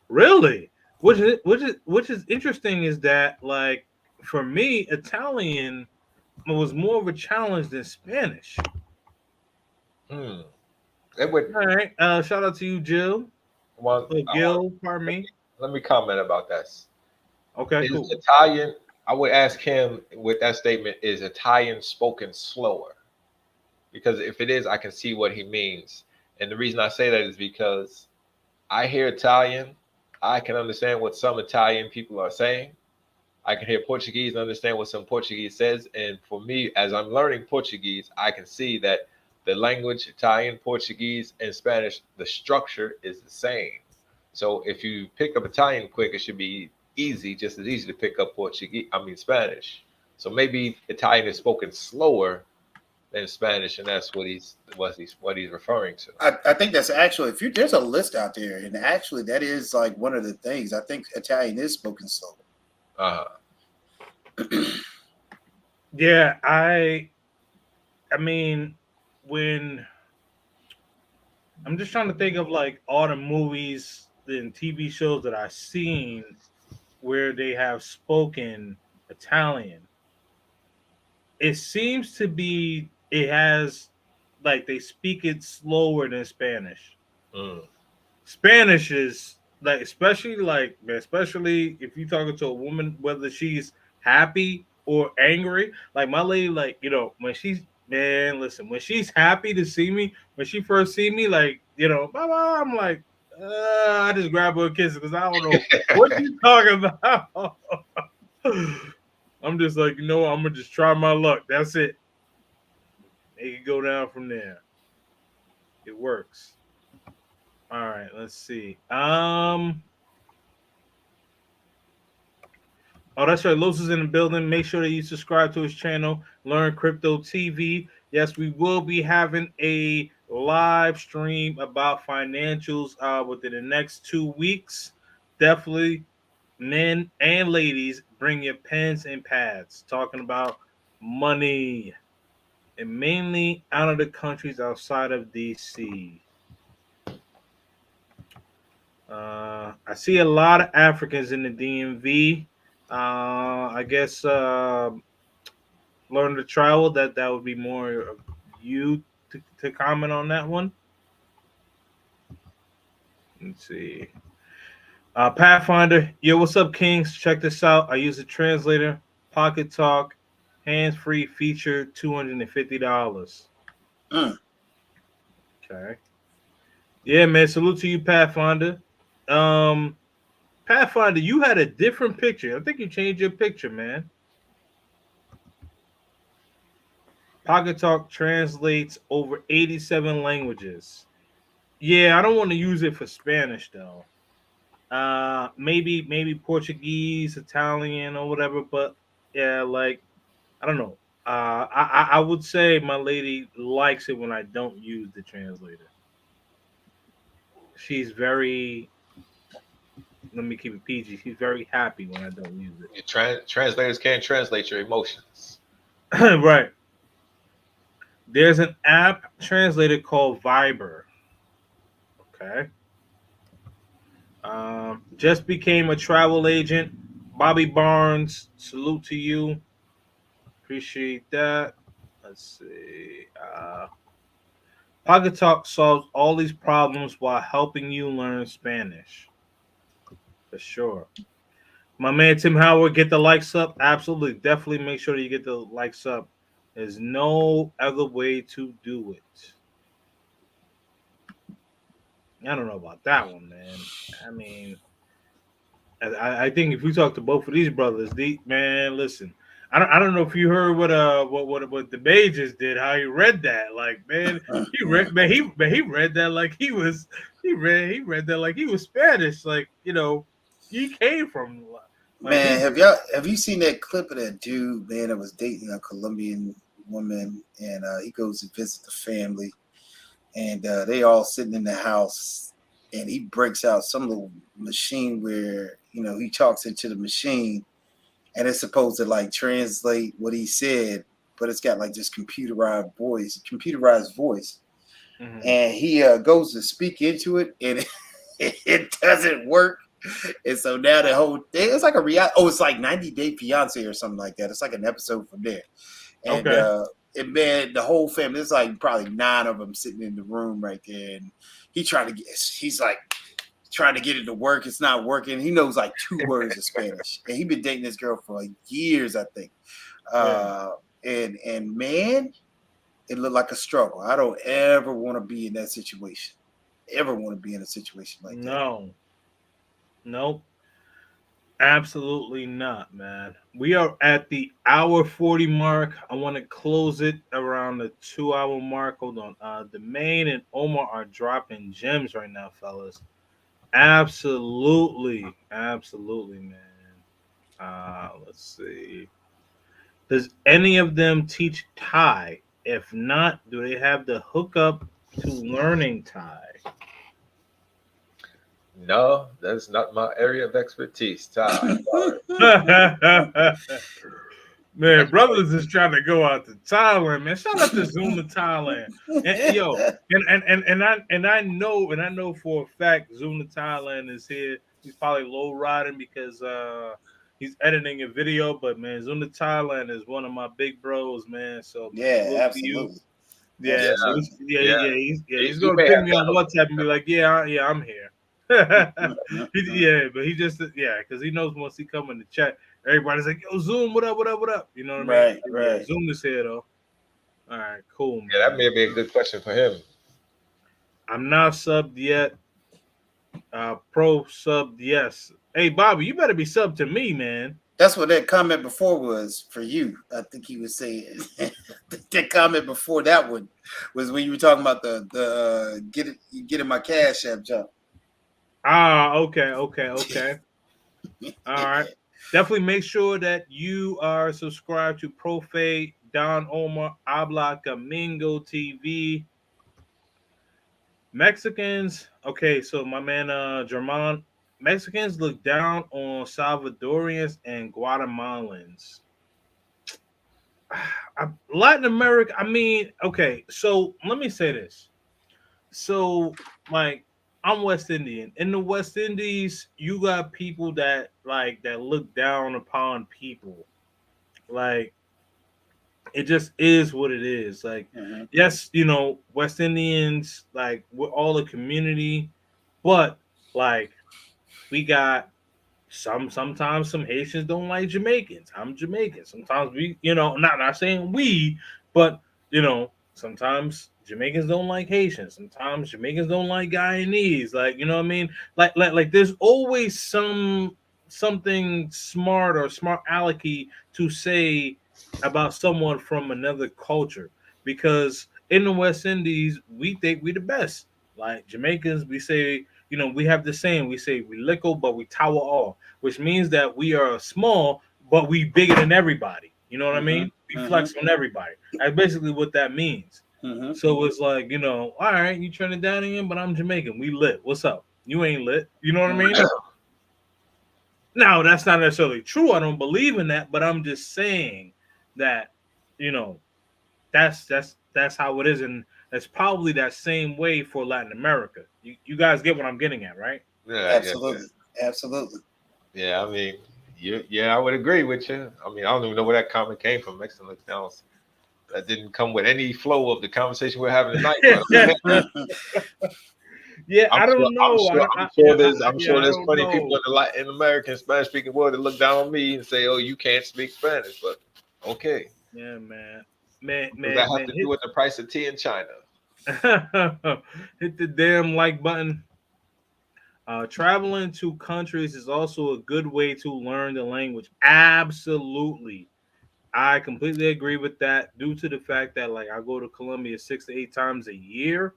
Really? Which is interesting is that like for me, Italian was more of a challenge than Spanish. Hmm. It would. All right. Shout out to you, Jill. Well, Oh, I want. Gil, pardon me. Let me comment about that. Okay, Is cool. Italian? I would ask him with that statement: is Italian spoken slower? Because if it is, I can see what he means. And the reason I say that is because I hear Italian, I can understand what some Italian people are saying. I can hear Portuguese and understand what some Portuguese says. And for me, as I'm learning Portuguese, I can see that the language, Italian, Portuguese, and Spanish, the structure is the same. So if you pick up Italian quick, it should be easy, just as easy to pick up Spanish. So maybe Italian is spoken slower than Spanish, and that's what he's referring to. I think that's actually if you there's a list out there, and actually that is like one of the things. I think Italian is spoken slow. Uh, Yeah, I mean when I'm just trying to think of like all the movies and TV shows that I've seen where they have spoken Italian. It seems to be it has like they speak it slower than Spanish. mm, Spanish is like especially if you're talking to a woman, whether she's happy or angry. Like my lady, like when she's man, listen, when she's happy to see me, when she first see me, like blah, blah, I'm like, I just grab her a kiss because I don't know what you talking about. I'm just like, I'm gonna just try my luck. That's it. It can go down from there. It works. All right, let's see. Oh, that's right. Los is in the building. Make sure that you subscribe to his channel, Learn Crypto TV. Yes, we will be having a live stream about financials within the next 2 weeks. Definitely, men and ladies, bring your pens and pads. Talking about money and mainly out of the countries outside of DC. I see a lot of Africans in the DMV. I guess learn to travel. That would be more of you to comment on that one. Let's see. Pathfinder, yo, what's up, Kings? Check this out. I use a translator, Pocket Talk, hands-free feature, $250. Mm. Okay. Yeah, man. Salute to you, Pathfinder. Um, Pathfinder, you had a different picture. I think you changed your picture, man. Pocket Talk translates over 87 languages. Yeah, I don't want to use it for Spanish though. Maybe Portuguese, Italian, or whatever. But yeah, like I don't know. I would say my lady likes it when I don't use the translator. She's very. Let me keep it PG. She's very happy when I don't use your translators can't translate your emotions. it. Right. There's an app translator called Viber. Okay. Just became a travel agent. Bobby Barnes, salute to you. Appreciate that. Let's see. Pocket Talk solves all these problems while helping you learn Spanish. For sure. My man Tim Howard, get the likes up. Absolutely. Definitely make sure that you get the likes up. There's no other way to do it. I don't know about that one, man. I mean, I think if we talk to both of these brothers, man, listen. I don't know if you heard what the Majors did. How he read that, like man, he read that like he read that like he was Spanish, like he came from like Man, he have you seen that clip of that dude, man, that was dating a Colombian woman, and he goes to visit the family, and they all sitting in the house, and he breaks out some little machine where he talks into the machine, and it's supposed to like translate what he said, but it's got like this computerized voice, Mhm. and he goes to speak into it, and it doesn't work. And so now the whole thing, it's like a reality. Oh, it's like 90 Day Fiance or something like that. It's like an episode from there. And Okay. man, the whole family, there's like probably 9 of them sitting in the room right there. And he's like trying to get it to work. It's not working. He knows like 2 words of Spanish. And he's been dating this girl for like years, I think. Yeah. And man, it looked like a struggle. I don't ever want to be in that situation. Ever want to be in a situation like that. No. Nope. Absolutely not, man. We are at the hour 40 mark. I want to close it around the 2 hour mark. Hold on. The main and Omar are dropping gems right now, fellas. Absolutely. Absolutely, man. Let's see. Does any of them teach Thai? If not, do they have the hookup to learning Thai? No, that's not my area of expertise. Ty, sorry. Man, That's probably, brothers is trying to go out to Thailand, man. Shout out to Zoom to Thailand. And yo, and I know for a fact Zoom to Thailand is here. He's probably low riding because he's editing a video, but man, Zoom to Thailand is one of my big bros, man. So man, Yeah, salute to you. absolutely. yeah, Yeah, so yeah. he's He gonna may ping have me on done WhatsApp and be like, yeah, I'm here. But he just because he knows once he come in the chat, everybody's like, yo, Zoom, what up, what up, what up? You know what I mean? Right, Yeah, right. Zoom is here though. All right, cool, Yeah, that man. may be a good question for him. I'm not subbed yet. Pro subbed, yes. Hey, Bobby, you better be subbed to me, man. That's what that comment before was for you. I think he was saying that comment before that one was when you were talking about the getting my cash app jump. Okay. All right. Definitely make sure that you are subscribed to Profe Don Omar Habla Camingo TV. Mexicans, okay, so my man German, Mexicans look down on Salvadorians and Guatemalans. Latin America, I mean, okay, so let me say this. So, like, I'm West Indian. In the West Indies, you got people that look down upon people. Like, it just is what it is. Like, Mhm. yes, West Indians, like, we're all a community, but like we got sometimes some Haitians don't like Jamaicans. I'm Jamaican. Sometimes we, not saying we, but sometimes Jamaicans don't like Haitians. Sometimes Jamaicans don't like Guyanese. Like, you know what I mean? Like there's always something smart or smart alecky to say about someone from another culture because in the West Indies we think we the best. Like Jamaicans, we say, we have the saying, we say we lickle, but we tower all, which means that we are small, but we bigger than everybody. You know what I Mhm. mean? We Mhm. flex on everybody. That's basically what that means. Mhm. So it's like, all right, you Trinidadian, but I'm Jamaican. We lit. What's up? You ain't lit. You know what I Mhm. mean? Now, that's not necessarily true. I don't believe in that, but I'm just saying that, you know, that's how it is, and it's probably that same way for Latin America. You guys get what I'm getting at, right? Yeah. Absolutely. Absolutely. Yeah, I mean, yeah, I would agree with you. I mean, I don't even know where that comment came from. Mexican looks down. That didn't come with any flow of the conversation we're having tonight. But Yeah, I'm I sure, don't know. I'm Yeah, sure I there's don't plenty of people know. in the Latin American Spanish speaking world that look down on me and say, "Oh, you can't speak Spanish." But okay, Yeah, man, what does that have man, to do with the price of tea in China? hit the damn like button. Traveling to countries is also a good way to learn the language. Absolutely. I completely agree with that due to the fact that like I go to Colombia 6 to 8 times a year,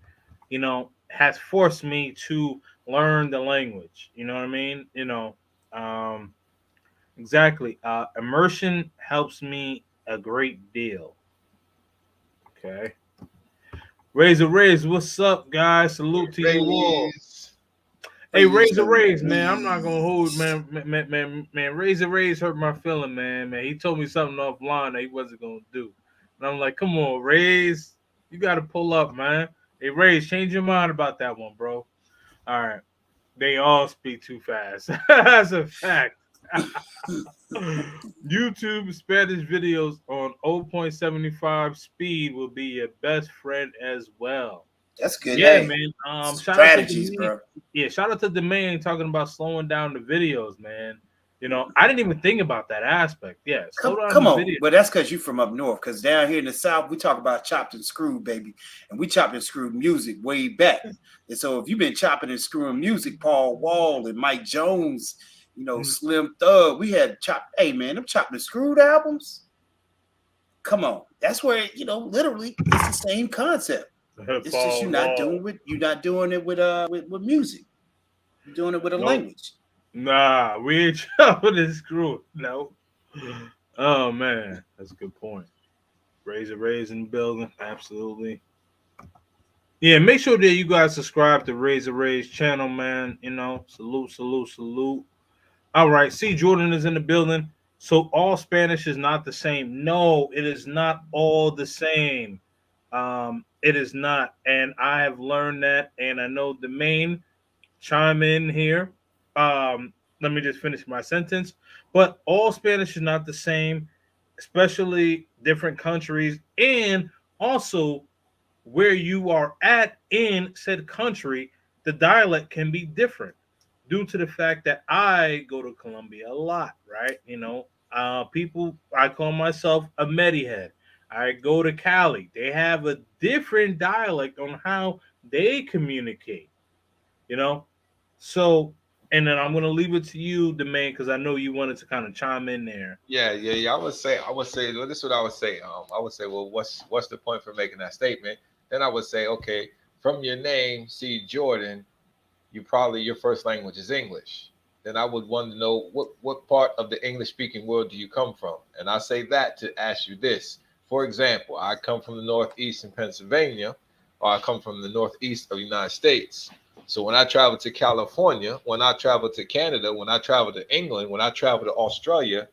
has forced me to learn the language. You know what I mean? Um, exactly. Immersion helps me a great deal. Okay. Razor Rays, what's up, guys? Salute to you all. Raise. Hey, Razor Razor Rays, man, I'm not gonna hold, Rays. man. Razor Rays hurt my feeling, man. He told me something offline that he wasn't gonna do, and I'm like, come on, Rays, you got to pull up, man. Hey, Rays, change your mind about that one, bro. All right, they all speak too fast. That's a fact. YouTube Spanish videos on 0.75 speed will be your best friend as well. That's good. Yeah, Hey, man. Shout out to strategies, the bro. yeah, shout out to the man talking about slowing down the videos, man. I didn't even think about that aspect. Yeah, slow down Come the on, video. but that's because you from up north. Because down here in the south, we talk about chopped and screwed, baby, and we chopped and screwed music way back. And so, if you've been chopping and screwing music, Paul Wall and Mike Jones, Slim Thug, we had chopped. Hey, man, them chopped and screwed albums. Come on, that's where literally it's the same concept. It's just Paul Wall. you're not doing it with music. You're doing it with a Nope. language. Nah, we ain't chopping and screwing. No. Oh man, that's a good point. Razor Rays in the building. Absolutely. Yeah, make sure that you guys subscribe to Razor Rays channel, man. Salute, salute, salute. All right. See, Jordan is in the building. So all Spanish is not the same. No, it is not all the same. It is not. And I have learned that. And I know the main chime in here. Let me just finish my sentence. But all Spanish is not the same, especially different countries. And also where you are at in said country, the dialect can be different due to the fact that I go to Colombia a lot, right? People, I call myself a Medihead. I go to Cali. They have a different dialect on how they communicate, you know? So, and then I'm going to leave it to you, the man, because I know you wanted to kind of chime in there. Yeah. I would say, well, this is what I would say. I would say, well, what's the point for making that statement? Then I would say, okay, from your name, see Jordan, your first language is English. Then I would want to know what part of the English speaking world do you come from? And I say that to ask you this. For example, I come from the Northeast in Pennsylvania, or I come from the Northeast of the United States. So when I travel to California, when I travel to Canada, when I travel to England, when I travel to Australia,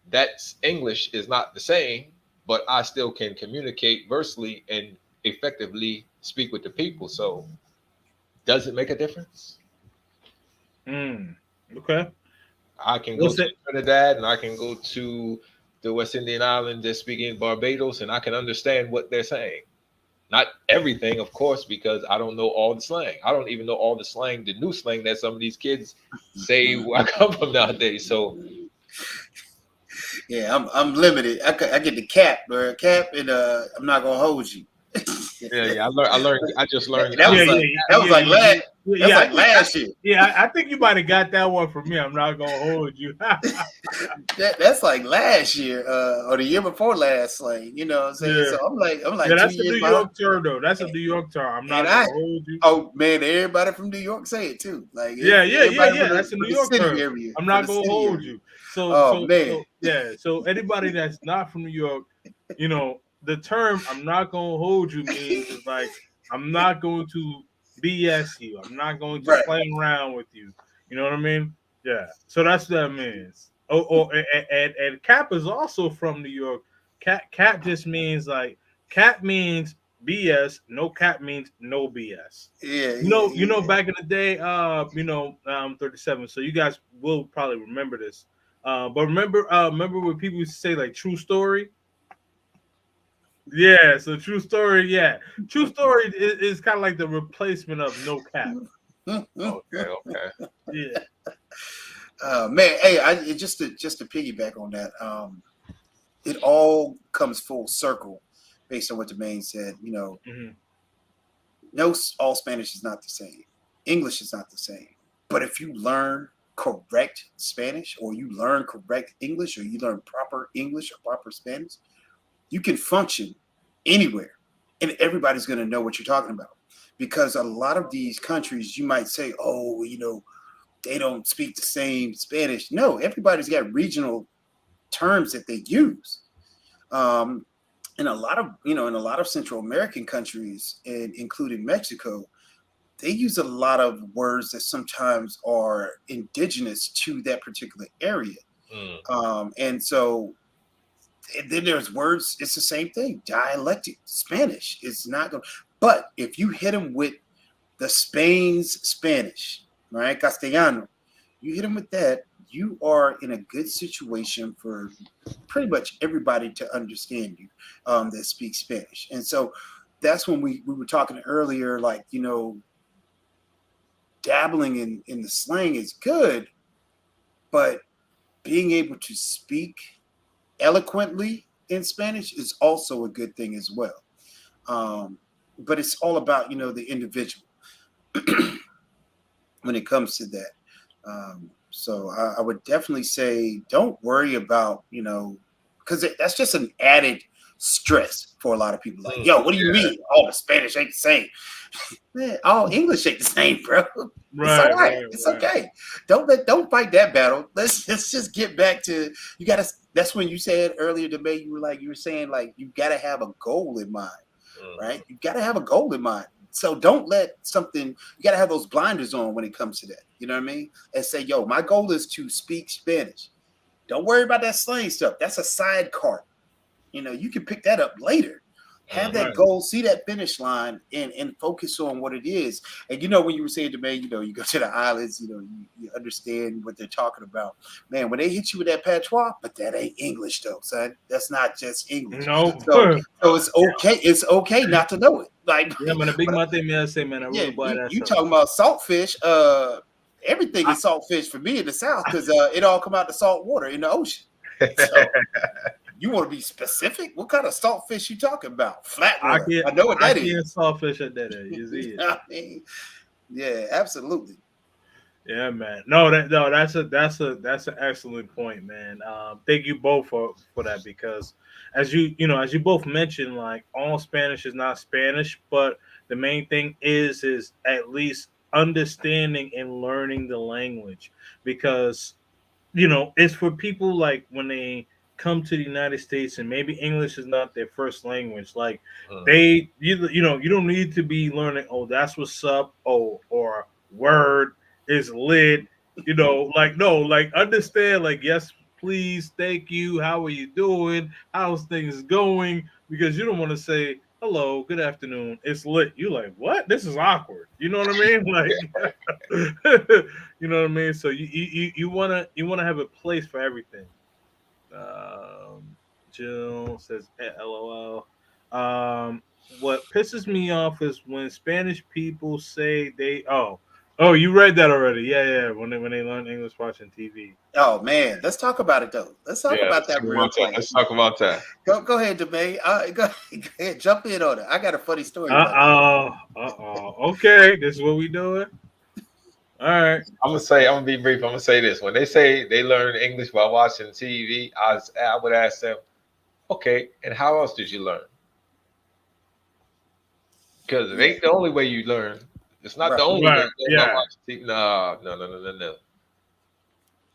that's English is not the same, but I still can communicate versely and effectively speak with the people. So does it make a difference? Okay. I can go What's to it? Trinidad and I can go to the West Indian island just speaking Barbados and I can understand what they're saying. Not everything, of course, because I don't know all the slang. I don't even know all the slang, the new slang that some of these kids say where I come from nowadays. So Yeah, I'm limited. I get the cap, bro. Cap, and I'm not gonna hold you. yeah. I just learned. That Yeah, was yeah, like yeah, yeah, yeah, that's yeah. like last year. I think you might have got that one from me. I'm not gonna hold you. That's like last year, or the year before last. Like, you know what I'm saying? Yeah, So I'm yeah. like two That's a New years behind. York term, though. That's a New York term. I'm And not gonna hold you. oh man, everybody from New York say it too. Like Yeah, yeah, yeah, everybody yeah. That's a from New the York city term. area, I'm from not the gonna city hold area. you. So, Oh so, man, so, yeah. So anybody that's not from New York, the term "I'm not gonna hold you" means is like I'm not going to BS you. I'm not going to right? play around with you. You know what I mean? Yeah. So that's what that means. And Cap is also from New York. Cap just means like Cap means BS. No Cap means no BS. Yeah, Back in the day, 37. So you guys will probably remember this. But remember when people used to say like true story? Yeah, so true story, yeah. True story is kind of like the replacement of no cap. Okay. Yeah. Man, hey, just to piggyback on that, it all comes full circle based on what the main said. Mm-hmm. No, all Spanish is not the same. English is not the same. But if you learn correct Spanish, or you learn correct English, or you learn proper English or proper Spanish, you can function anywhere and everybody's going to know what you're talking about. Because a lot of these countries, you might say, oh, they don't speak the same Spanish. No, everybody's got regional terms that they use. In a lot of Central American countries, and including Mexico, they use a lot of words that sometimes are indigenous to that particular area. And so then there's words, it's the same thing. Dialectic Spanish is not going, but if you hit them with the Spain's Spanish, right? Castellano, you hit them with that, you are in a good situation for pretty much everybody to understand you that speaks Spanish. And so that's when we were talking earlier, like, dabbling in the slang is good, but being able to speak eloquently in Spanish is also a good thing as well. But it's all about, the individual when it comes to that. So I would definitely say, don't worry about, because that's just an added stress for a lot of people. Like, yo, what do you mean? All the Spanish ain't the same. Man, all English ain't the same, bro. It's all right. It's okay. Don't fight that battle. Let's just get back to, you gotta, that's when you said earlier to me, you were saying like, you gotta have a goal in mind, right? You gotta have a goal in mind. So don't let something, you gotta have those blinders on when it comes to that. You know what I mean? And say, yo, my goal is to speak Spanish. Don't worry about that slang stuff. That's a side cart. You can pick that up later. Have that goal, see that finish line, and focus on what it is. And when you were saying to me, you go to the islands, you understand what they're talking about. Man, when they hit you with that patois, but that ain't English though, son. That's not just English. No. So it's okay. It's okay not to know it. Like, yeah, man, a big month thing, man. I say, man, I really buy that. You talking about saltfish? Everything is saltfish for me in the South, because it all come out the salt water in the ocean. So, you want to be specific? What kind of saltfish you talking about? Flatwater. I know what that is. Saltfish at that is. You see it. I mean, yeah, absolutely. Yeah, man. That's an excellent point, man. Thank you both for that, because as you both mentioned, like, all Spanish is not Spanish, but the main thing is at least understanding and learning the language, because it's for people like when they come to the United States and maybe English is not their first language. Like, you don't need to be learning, oh, that's what's up, or word is lit. Like, no, like, understand, like, yes, please, thank you, how are you doing? How's things going? Because you don't want to say hello, good afternoon, it's lit. You like, what? This is awkward. You know what I mean? Like, you know what I mean? So you wanna have a place for everything. Jill says, LOL. What pisses me off is when Spanish people say they you read that already. Yeah. When they learn English watching TV. Oh man, let's talk about it though. Let's talk about that real quick. Let's talk about that. Go ahead, Demae. Go ahead, jump in on it. I got a funny story. Okay, this is what we doing. All right. I'm gonna be brief. I'm gonna say this. When they say they learn English while watching TV, I would ask them, okay, and how else did you learn? Because it ain't the only way you learn. It's not the only way. No.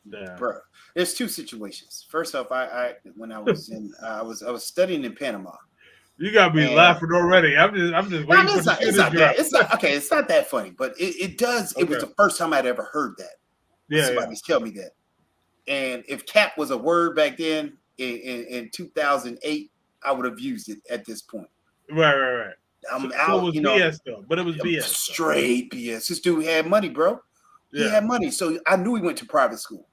Yeah. Bro, there's two situations. First off, when I was I was studying in Panama. You gotta be laughing already. I'm just waiting for the it's not that. It's not okay. It's not that funny, but it does. Okay. It was the first time I'd ever heard that. Yeah, somebody's tell me that. And if cap was a word back then in 2008, I would have used it at this point. Right. I'm so out. It was BS though, but it was BS. Straight BS. This dude had money, bro. He had money, so I knew he went to private school,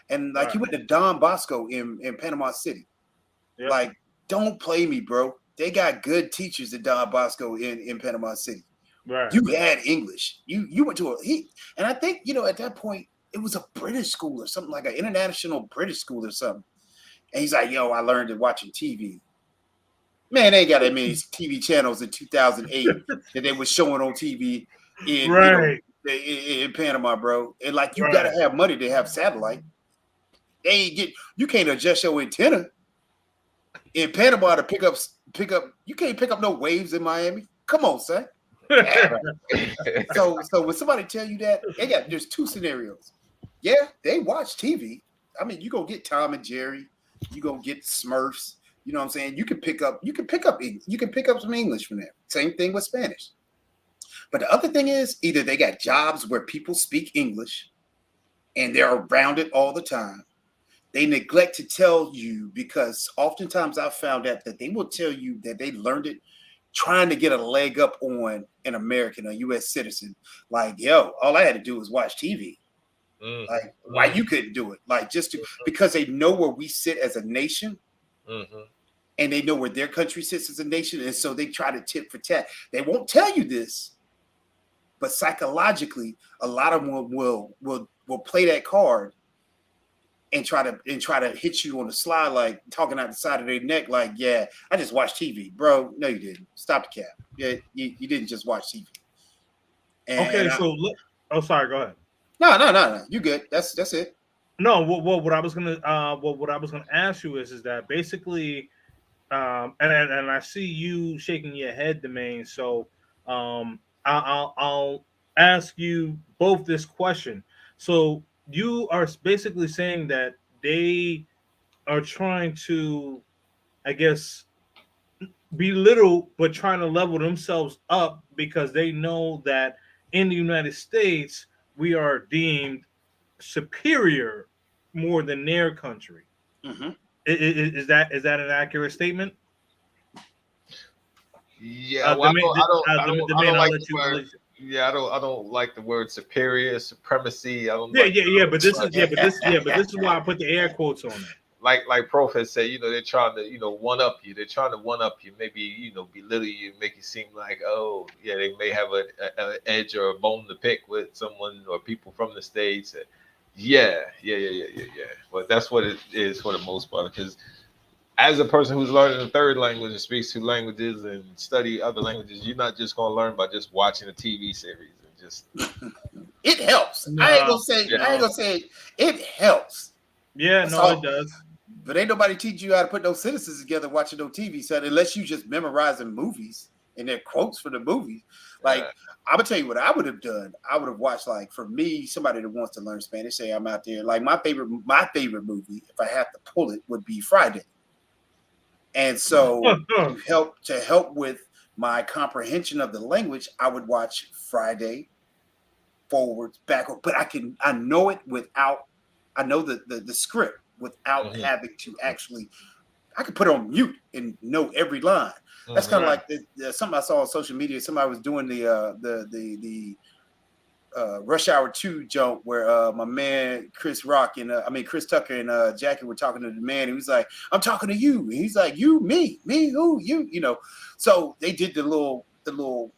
and he went to Don Bosco in Panama City. Yep. Like, don't play me, bro. They got good teachers at Don Bosco in Panama City. Right. You had English. You went to and I think at that point it was a British school or something, like an international British school or something. And he's like, "Yo, I learned it watching TV." Man, they ain't got that many TV channels in 2008 that they were showing on TV in in Panama, bro. And like you Right. gotta have money to have satellite. They ain't get you can't adjust your antenna in Panama to pick up. You can't pick up no waves in Miami. Come on, son. So when somebody tell you that, there's two scenarios. Yeah, they watch TV. I mean, you gonna get Tom and Jerry, you gonna get Smurfs. You know what I'm saying? You can pick up some English from there. Same thing with Spanish. But the other thing is either they got jobs where people speak English and they're around it all the time. They neglect to tell you because oftentimes I've found out that they will tell you that they learned it trying to get a leg up on an American, a U.S. citizen. Like, yo, all I had to do was watch TV. Like, why you couldn't do it? Like, because they know where we sit as a nation, and they know where their country sits as a nation, and so they try to tit for tat. They won't tell you this, but psychologically, a lot of them will play that card and try to hit you on the slide, like talking out the side of their neck, like, yeah, I just watched TV, bro. No, you didn't. Stop the cap. Yeah, you didn't just watch TV. Okay, so sorry, go ahead. No. You good. That's it. No, what I was gonna ask you is that basically, and I see you shaking your head, Domain. So, I'll ask you both this question. So you are basically saying that they are trying to, I guess, belittle, but trying to level themselves up because they know that in the United States we are deemed superior more than their country. Is that an accurate statement? Yeah, well, I don't like the word superior, supremacy. I don't. But this is why I put the air quotes on it. Like Prof has said, they're trying to, one up you. They're trying to one up you, maybe, belittle you, make you seem like, oh, yeah, they may have an edge or a bone to pick with someone or people from the States. Yeah. But that's what it is for the most part, because as a person who's learning a third language and speaks two languages and study other languages, you're not just going to learn by just watching a TV series and just. It helps. I ain't gonna say it helps. Yeah, it does. But ain't nobody teach you how to put those sentences together watching no TV set unless you just memorizing movies and their quotes for the movies. Like, I'm gonna tell you what I would have done. I would have watched, like, for me, somebody that wants to learn Spanish, say I'm out there. Like, my favorite movie, if I have to pull it, would be Friday. And so to help with my comprehension of the language, I would watch Friday, forwards, backwards. But I know it without, I know the script without having to actually, I could put it on mute and know every line. That's kind of like something I saw on social media. Somebody was doing the Rush Hour 2 joke where my man Chris Tucker and Jackie were talking to the man. He was like, "I'm talking to you." And he's like, "You, me, who, you?" So they did the little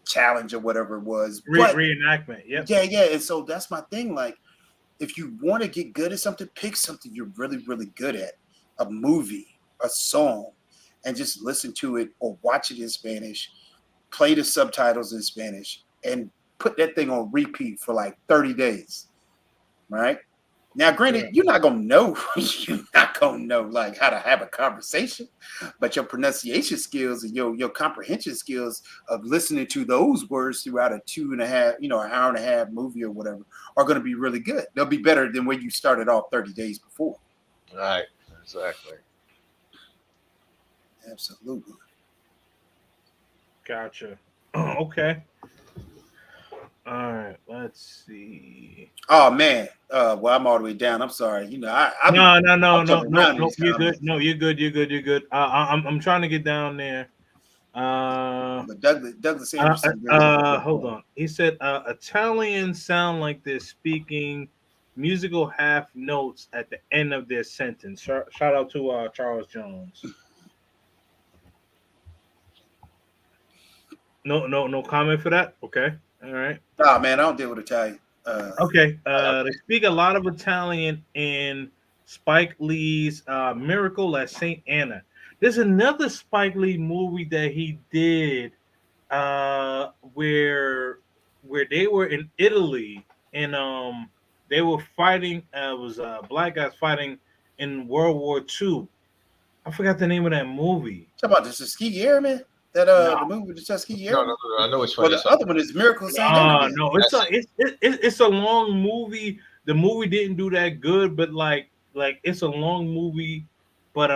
challenge or whatever it was, reenactment. Yeah. And so that's my thing. Like, if you want to get good at something, pick something you're really, really good at. A movie, a song, and just listen to it or watch it in Spanish. Play the subtitles in Spanish and put that thing on repeat for like 30 days, right? Now, granted, you're not gonna know like how to have a conversation, but your pronunciation skills and your comprehension skills of listening to those words throughout a 2.5, an hour and a half movie or whatever are going to be really good. They'll be better than when you started off 30 days before. Right, exactly. Absolutely. Gotcha. Okay. All right, let's see. Oh man, well, I'm all the way down. I'm sorry. No. You're good. No, you're good. I'm trying to get down there. But Douglas Anderson. Hold on. He said Italians sound like they're speaking musical half notes at the end of their sentence. Shout out to Charles Jones. No comment for that. Okay. All right. Nah, man, I don't deal with Italian. Okay. They speak a lot of Italian in Spike Lee's Miracle at St. Anna. There's another Spike Lee movie that he did where where they were in Italy and they were fighting. It was black guys fighting in World War II. I forgot the name of that movie. Talk about the Tuskegee Airmen. That No, the movie with the Tuskegee No, no, Airmen. no, I know which one Well, you're the talking other one is Miracle St. Antoinette. no, That's it's a long movie. The movie didn't do that good, but like it's a long movie. But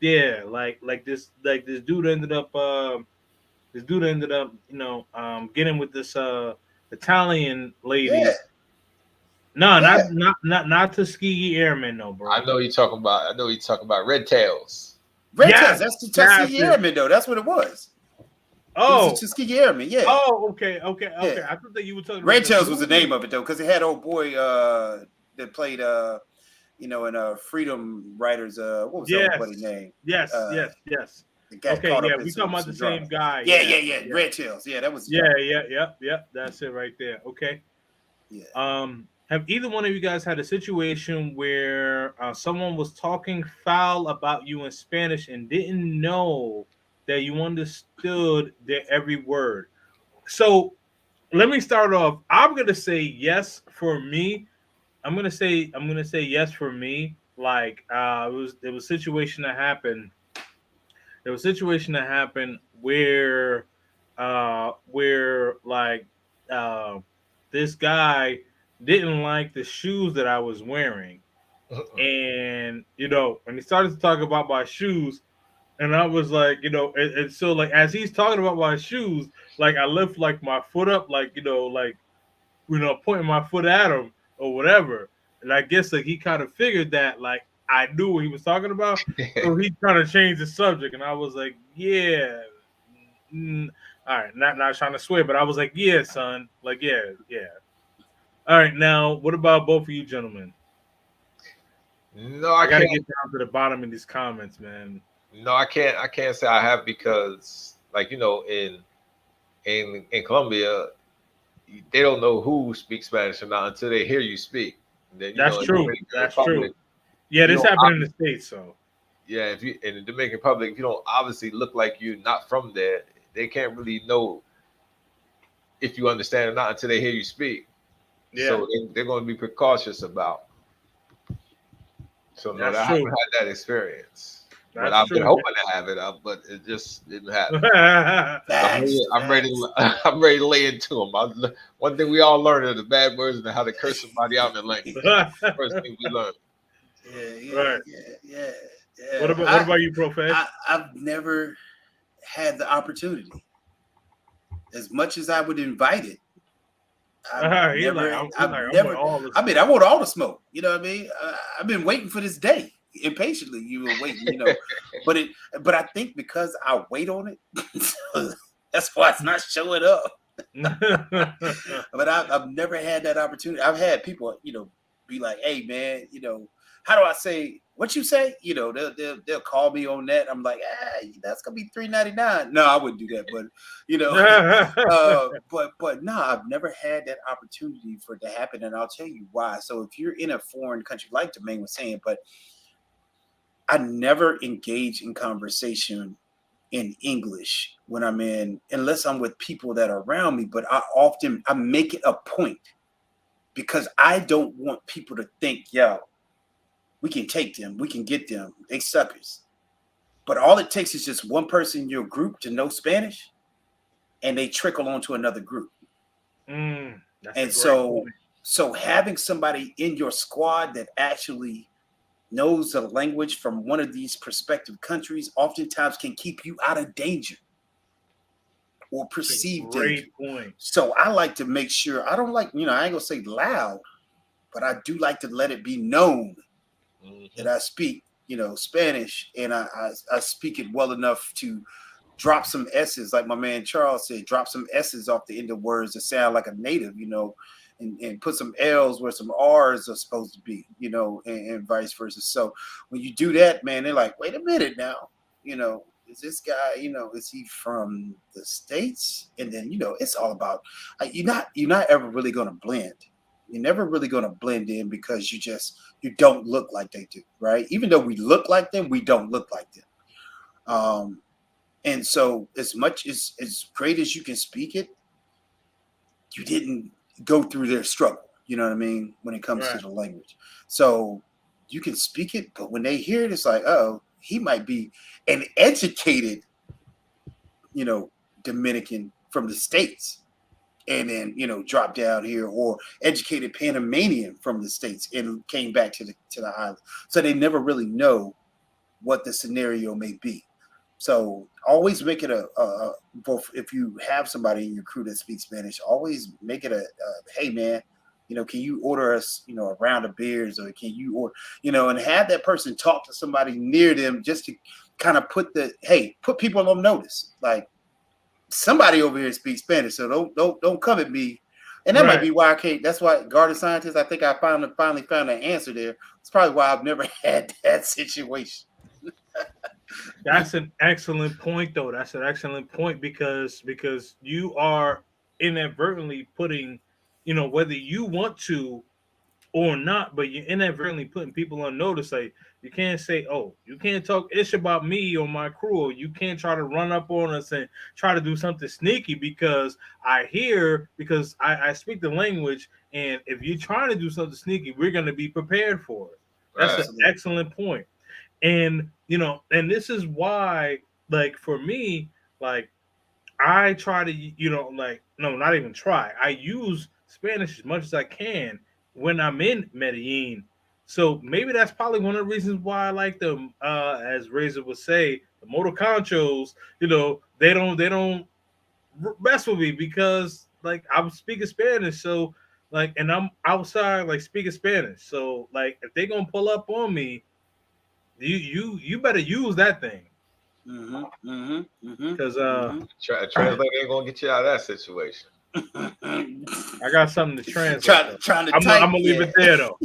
yeah, like this dude ended up getting with this Italian Yeah, lady. No, yeah. not Tuskegee Airmen, no, bro. I know you're talking about. I know you're talking about Red Tails. Red Tails. Yes, That's the that's Tuskegee it. Airmen, though. That's what it was. It was the Oh, Tuskegee Airmen. Yeah, okay. yeah. I thought that you were talking about Red the Tails was the movie. name of it though, because it had old boy that played in Freedom Riders. What was that old buddy Yes, name? yes. The guy Okay, caught yeah, up in we talking about the some same drama. guy. Yeah. Red Tails. Yeah, that was the guy. Yep. That's it right there. Okay. Yeah. Have either one of you guys had a situation where someone was talking foul about you in Spanish and didn't know that you understood their every word? So let me start off. I'm gonna say yes for me. I'm gonna say yes for me. Like it was a situation that happened. There was a situation that happened where like uh this guy didn't like the shoes that I was wearing. And when he started to talk about my shoes, and I was like, and so like as he's talking about my shoes, like I lift like my foot up, like pointing my foot at him or whatever. And I guess like he kind of figured that like I knew what he was talking about, so he kind of changed the subject, and I was like, yeah, mm, all right, not trying to swear, but I was like, yeah, son, like yeah. All right, now what about both of you gentlemen? No, I I got to can't. get down to the bottom of these comments, man. No, I can't. I can't say I have because, like in Colombia, they don't know who speaks Spanish or not until they hear you speak. And then That's in the true. Dominican That's Republic, true. Yeah, if you this don't, happened in the States, so yeah, if you in the Dominican Republic, if you don't obviously look like you're not from there, they can't really know if you understand or not until they hear you speak. yeah, So they're going to be precautious about. So no, I that's haven't true. had that experience, but That's I've been true. hoping to have it, but it just didn't happen. So Facts. I'm ready. Facts. I'm ready to lay into them. One thing we all learned are the bad words and how to curse somebody out in the language. First thing we learned. Right. Yeah. What about you, Profesh? I've never had the opportunity. As much as I would invite it, He's like, I've I'm with never. all this. I mean, I want all the smoke. You know what I mean? I've been waiting for this day impatiently. You were waiting, but I think because I wait on it, that's why it's not showing up. But I've never had that opportunity. I've had people, be like, "Hey, man, how do I say what you say?" They'll call me on that. I'm like, that's gonna be $3.99. No, I wouldn't do that, but but no, I've never had that opportunity for it to happen, and I'll tell you why. So if you're in a foreign country, like Jermaine was saying, but I never engage in conversation in English when I'm unless I'm with people that are around me, but I make it a point because I don't want people to think, yo, we can take them, we can get them, they suckers. But all it takes is just one person in your group to know Spanish and they trickle onto another group. And so having somebody in your squad that actually knows the language from one of these prospective countries oftentimes can keep you out of danger or perceived danger. Point. So I like to make sure, I don't like, I ain't gonna say loud, but I do like to let it be known that I speak, Spanish, and I speak it well enough to drop some S's, like my man Charles said, drop some S's off the end of words that sound like a native, and put some L's where some R's are supposed to be, and vice versa. So when you do that, man, they're like, wait a minute now, is this guy, is he from the States? And then, it's all about, you're not ever really going to blend. You're never really going to blend in because you don't look like they do, right? Even though we look like them, we don't look like them. And so as much as great as you can speak it, you didn't go through their struggle. You know what I mean? When it comes to Right. the language. So you can speak it, but when they hear it, it's like, oh, he might be an educated, Dominican from the States. And then, drop down here, or educated Panamanian from the States and came back to the island. So they never really know what the scenario may be. So always make it if you have somebody in your crew that speaks Spanish, always make it hey man, can you order us, a round of beers, or can you order, and have that person talk to somebody near them just to kind of put people on notice. Like, somebody over here speaks Spanish, so don't come at me. And that might be why I can't. That's why Garden Scientist, I think I finally found an answer there. It's probably why I've never had that situation. That's an excellent point, though. That's an excellent point because you are inadvertently putting, whether you want to or not, but you're inadvertently putting people on notice. Like, you can't say, "Oh, you can't talk ish about me or my crew," or you can't try to run up on us and try to do something sneaky because I speak the language, and if you're trying to do something sneaky, we're going to be prepared for it. That's Right. an excellent point. And and this is why, like, for me, like, I try to, like, no, not even try. I use Spanish as much as I can when I'm in Medellin. So maybe that's probably one of the reasons why I like them. As Razor would say, the motor conchos, they don't mess with me because, like, I'm speaking Spanish. So, like, and I'm outside, like, speaking Spanish. So, like, if they gonna pull up on me, you better use that thing. Because Translator ain't gonna get you out of that situation. I got something to translate. Trying to I'm type. gonna leave it there though.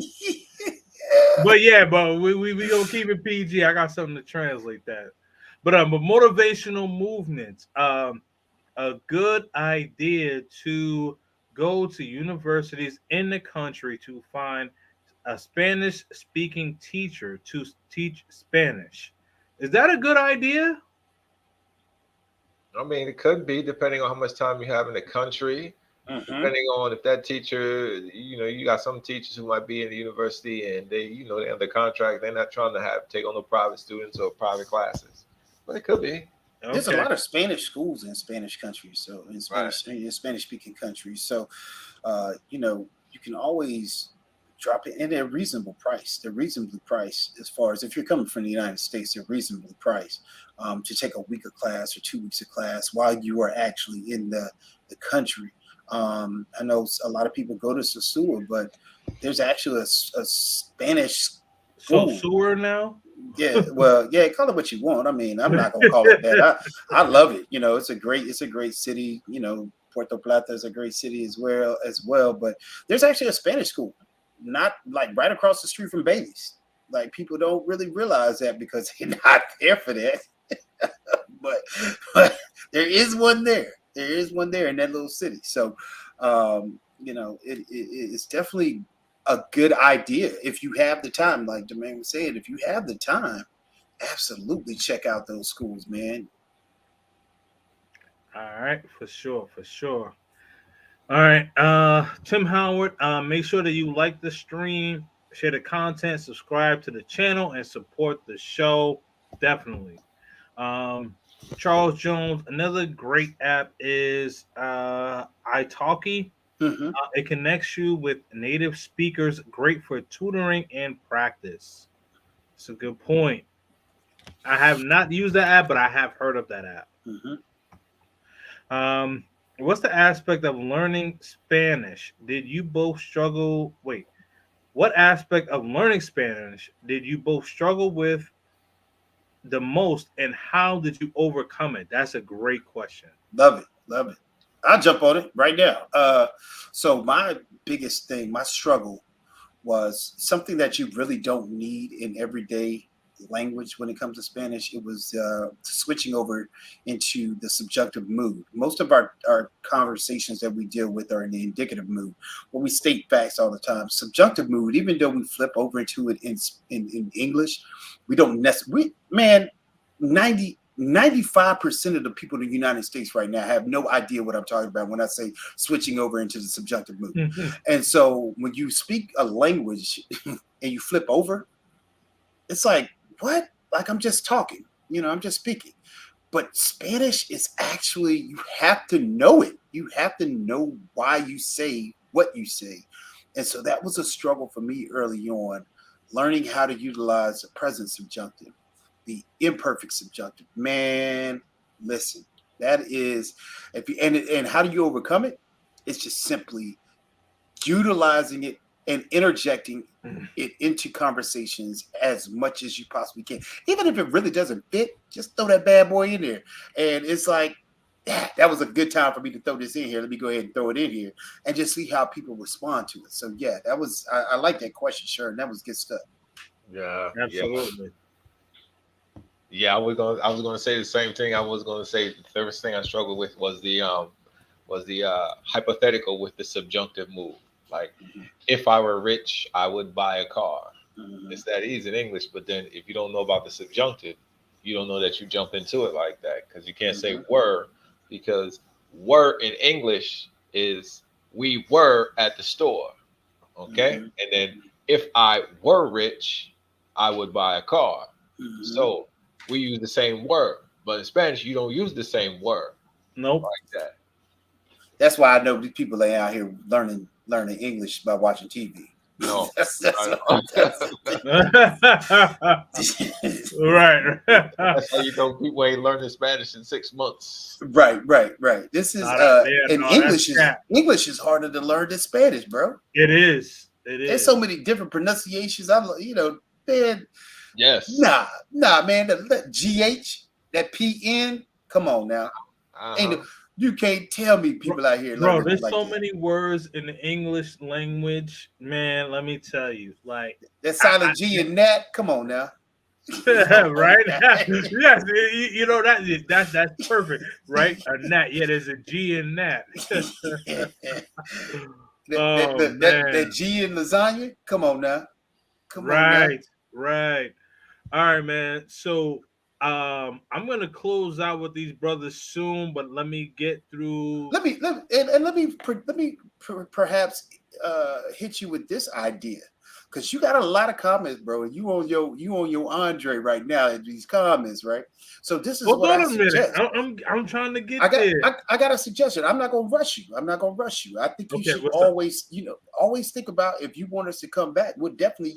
But we gonna keep it PG. I got something to translate that. But motivational movements. A good idea to go to universities in the country to find a Spanish speaking teacher to teach Spanish. Is that a good idea? I mean, it could be depending on how much time you have in the country. Depending on if that teacher, you got some teachers who might be in the university and they're under contract. They're not trying to take on no private students or private classes, but it could be. There's a lot of Spanish schools in Spanish countries, so in Spanish speaking countries. So, you can always drop it, and they're reasonable price. They're reasonably priced as far as if you're coming from the United States. They're reasonably priced to take a week of class or 2 weeks of class while you are actually in the country. I know a lot of people go to Sosua, but there's actually a Spanish school. Sosua now? Yeah, well, yeah, call it what you want. I mean, I'm not gonna call it that. I love it. It's a great city. Puerto Plata is a great city as well. But there's actually a Spanish school, not like right across the street from Bailey's. Like, people don't really realize that because they're not there for that. but there is one there. There is one there in that little city. So, it's definitely a good idea if you have the time. Like Jermaine was saying, if you have the time, absolutely check out those schools, man. All right, for sure. All right, Tim Howard, make sure that you like the stream, share the content, subscribe to the channel, and support the show. Definitely. Charles Jones, another great app is italki. It connects you with native speakers, great for tutoring and practice. It's a good point. I have not used that app, but I have heard of that app. What's the aspect of learning Spanish? Did you both struggle? Wait, what aspect of learning Spanish did you both struggle with the most, and how did you overcome it? That's a great question. Love it. I'll jump on it right now. So my biggest thing, my struggle, was something that you really don't need in everyday language when it comes to Spanish. It was switching over into the subjunctive mood. Most of our conversations that we deal with are in the indicative mood, where we state facts all the time. Subjunctive mood, even though we flip over into it in English, we don't necessarily, 95% of the people in the United States right now have no idea what I'm talking about when I say switching over into the subjunctive mood. And so when you speak a language and you flip over, it's like, what? Like, I'm just talking, I'm just speaking. But Spanish is actually, you have to know it. You have to know why you say what you say. And so that was a struggle for me early on, learning how to utilize the present subjunctive, the imperfect subjunctive. Man, listen, that is, and how do you overcome it? It's just simply utilizing it and interjecting it into conversations as much as you possibly can. Even if it really doesn't fit, just throw that bad boy in there. And it's like, yeah, that was a good time for me to throw this in here. Let me go ahead and throw it in here and just see how people respond to it. So yeah, that was, I like that question, Sharon. That was good stuff. Yeah, Absolutely. Yeah, I was gonna say the same thing. I was gonna say the first thing I struggled with was the hypothetical with the subjunctive move. Like, if I were rich, I would buy a car. It's that easy in English, but then if you don't know about the subjunctive, you don't know that you jump into it like that, because you can't say were, because were in English is we were at the store. Okay. And then if I were rich, I would buy a car. So we use the same word, but in Spanish you don't use the same word. Nope. Like that. That's why I know these people are out here learning English by watching TV. No. Right. That's how you know people ain't learning Spanish in 6 months. Right. This is English is harder to learn than Spanish, bro. It is. There's so many different pronunciations. Man. Yes. Nah, man. That GH, that PN. Come on now. You can't tell me people out here. Bro, there's like so many words in the English language, man. Let me tell you, like that silent G and that. Come on now. Right? Yes, that's perfect, right? A gnat, yeah, there's a G in that. That G in lasagna. Come on now. Right. All right, man. So I'm gonna close out with these brothers soon, but let me get through. Let me perhaps hit you with this idea, because you got a lot of comments, bro, and you on your Andre right now in these comments, right? So this is what I suggest. I'm trying to get there. I got a suggestion. I'm not gonna rush you. I think you should always, always think about, if you want us to come back, we'll definitely,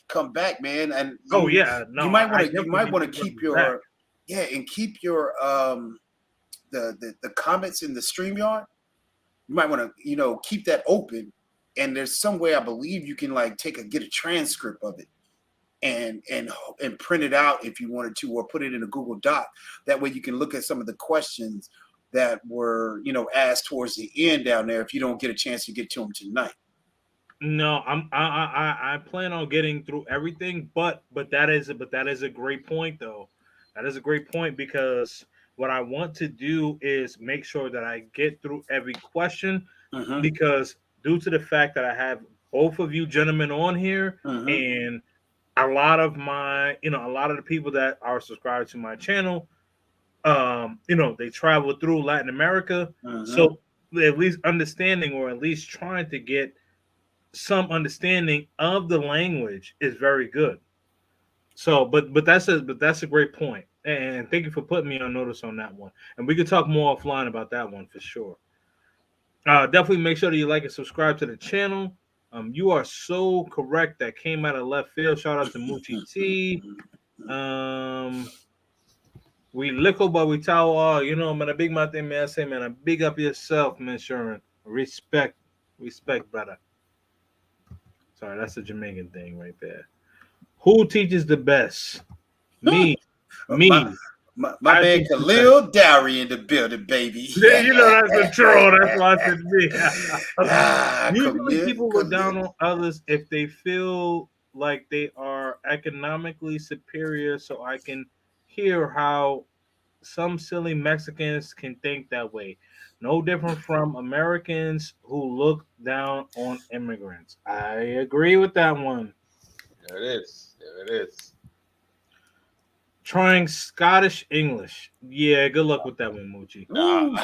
come back, man. And you might want to keep your keep your the comments in the StreamYard. You might want to, keep that open. And there's some way I believe you can get a transcript of it and print it out if you wanted to, or put it in a Google Doc. That way you can look at some of the questions that were, asked towards the end down there, if you don't get a chance to get to them tonight. No, I plan on getting through everything, but that is a great point, though. That is a great point, because what I want to do is make sure that I get through every question, because due to the fact that I have both of you gentlemen on here, and a lot of the people that are subscribed to my channel, they travel through Latin America, so at least understanding, or at least trying to get some understanding of the language, is very good. So, but that's a great point, and thank you for putting me on notice on that one. And we could talk more offline about that one for sure. Definitely make sure that you like and subscribe to the channel. You are so correct. That came out of left field. Shout out to Muchi T. We lickle, but we towel. Man, a big man thing, man. I say, man, big up yourself, man, Sharon. Respect, brother. Sorry, that's a Jamaican thing right there. Who teaches the best? Me. My man Khalil Dowry in the building, baby. That's a troll. That's why I said me. Usually people look down on others if they feel like they are economically superior, so I can hear how some silly Mexicans can think that way. No different from Americans who look down on immigrants. I agree with that one. There it is. Trying Scottish English. Yeah, good luck with that one, Moochie. Ooh.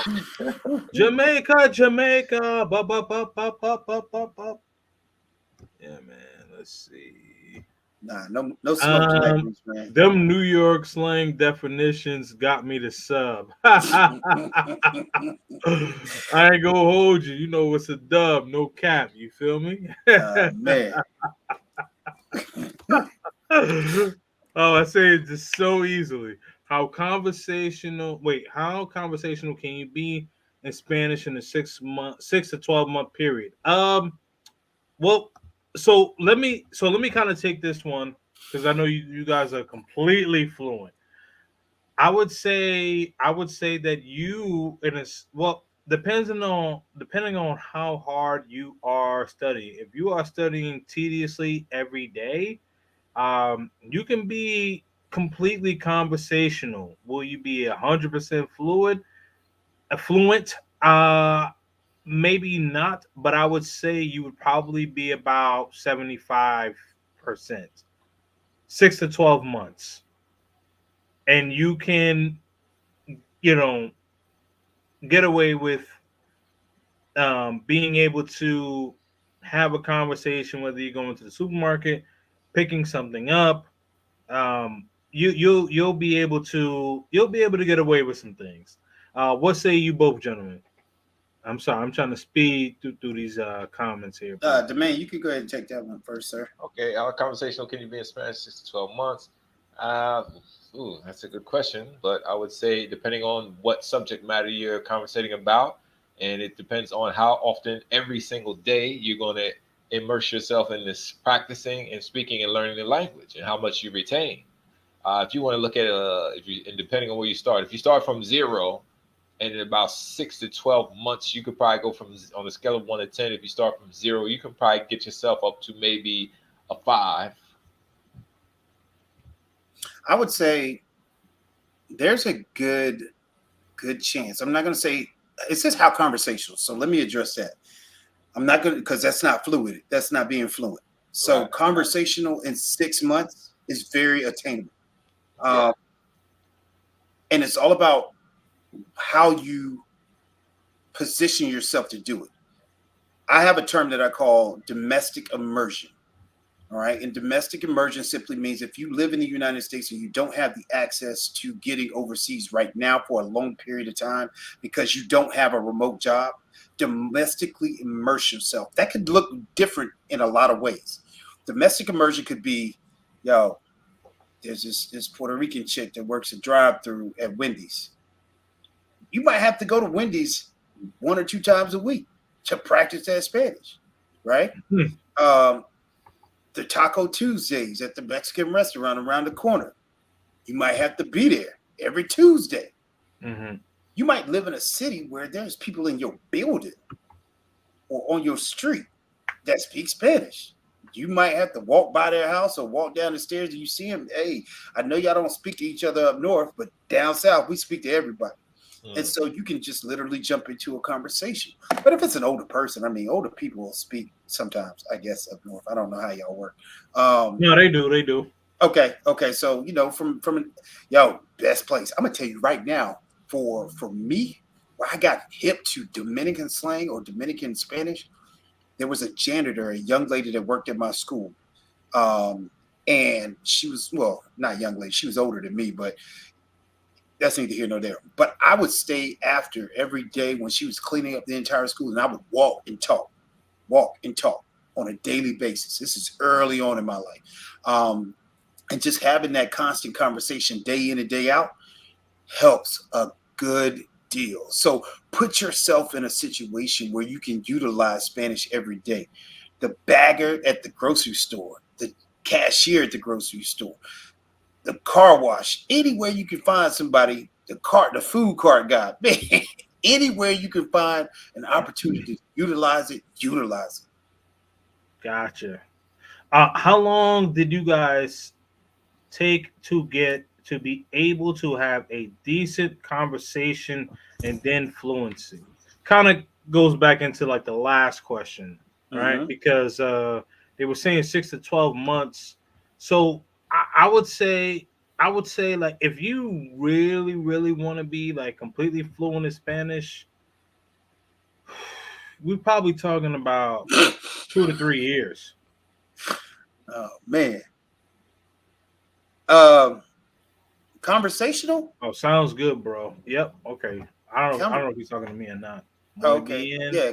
Jamaica, Jamaica. Bup, bup, bup, bup, bup, bup, bup, bup. Yeah, man. Let's see. Nah, no smoking language, man. Them New York slang definitions got me to sub. I ain't gonna hold you. You know what's a dub, no cap. You feel me? Man. Oh, I say it just so easily. How conversational can you be in Spanish in a 6 to 12 month period? Well, so let me kind of take this one because I know you guys are completely fluent. I would say that you in well, depending on how hard you are studying. If you are studying tediously every day, you can be completely conversational. Will you be 100% fluent? Maybe not, but I would say you would probably be about 75%, 6 to 12 months, and you can, you know, get away with being able to have a conversation, whether you're going to the supermarket, picking something up. You'll be able to get away with some things. What say you both, gentlemen? I'm sorry, I'm trying to speed through these comments here, bro. Domain, you can go ahead and take that one first, sir. Okay, our conversational, can you be in Spanish 6 to 12 months? Uh, that's a good question, but I would say depending on what subject matter you're conversating about, and it depends on how often every single day you're going to immerse yourself in this practicing and speaking and learning the language and how much you retain. If you want to look at if you and depending on where you start, if you start from zero, and in about 6 to 12 months, you could probably go from on a scale of 1 to 10. If you start from zero, you can probably get yourself up to maybe a 5. I would say there's a good chance. I'm not going to say it says how conversational. So let me address that. I'm not going to, because that's not fluid. That's not being fluent. So Right. conversational in 6 months is very attainable. Yeah. And it's all about how you position yourself to do it. I have a term that I call domestic immersion. All right. And domestic immersion simply means if you live in the United States and you don't have the access to getting overseas right now for a long period of time because you don't have a remote job, domestically immerse yourself. That could look different in a lot of ways. Domestic immersion could be, yo, there's this Puerto Rican chick that works a drive-through at Wendy's. You might have to go to Wendy's 1 or 2 times a week to practice that Spanish, right? The Taco Tuesdays at the Mexican restaurant around the corner. You might have to be there every Tuesday. Mm-hmm. You might live in a city where there's people in your building or on your street that speak Spanish. You might have to walk by their house or walk down the stairs and you see them. Hey, I know y'all don't speak to each other up north, but down south, we speak to everybody. And so you can just literally jump into a conversation. But if it's an older person, I mean, older people will speak sometimes, I guess, up north. I don't know how y'all work. No, they do. Okay. So, from best place. I'm gonna tell you right now, for me, where I got hip to Dominican slang or Dominican Spanish, there was a janitor, a young lady that worked at my school. And she was, well, not young lady, she was older than me, but that's neither here nor there. But I would stay after every day when she was cleaning up the entire school, and I would walk and talk on a daily basis. This is early on in my life. And just having that constant conversation day in and day out helps a good deal. So put yourself in a situation where you can utilize Spanish every day. The bagger at the grocery store, the cashier at the grocery store, the car wash, anywhere you can find somebody, the food cart guy, man, anywhere you can find an opportunity to utilize it, utilize it. Gotcha. How long did you guys take to get to be able to have a decent conversation and then fluency? Kind of goes back into like the last question, right? Mm-hmm. Because they were saying 6 to 12 months. So I would say I would say like if you really, really want to be like completely fluent in Spanish, we're probably talking about 2 to 3 years. Oh man. Um, conversational. Oh, sounds good, bro. Yep. Okay. I don't Conver- know if he's talking to me or not. Muy okay, bien. yeah,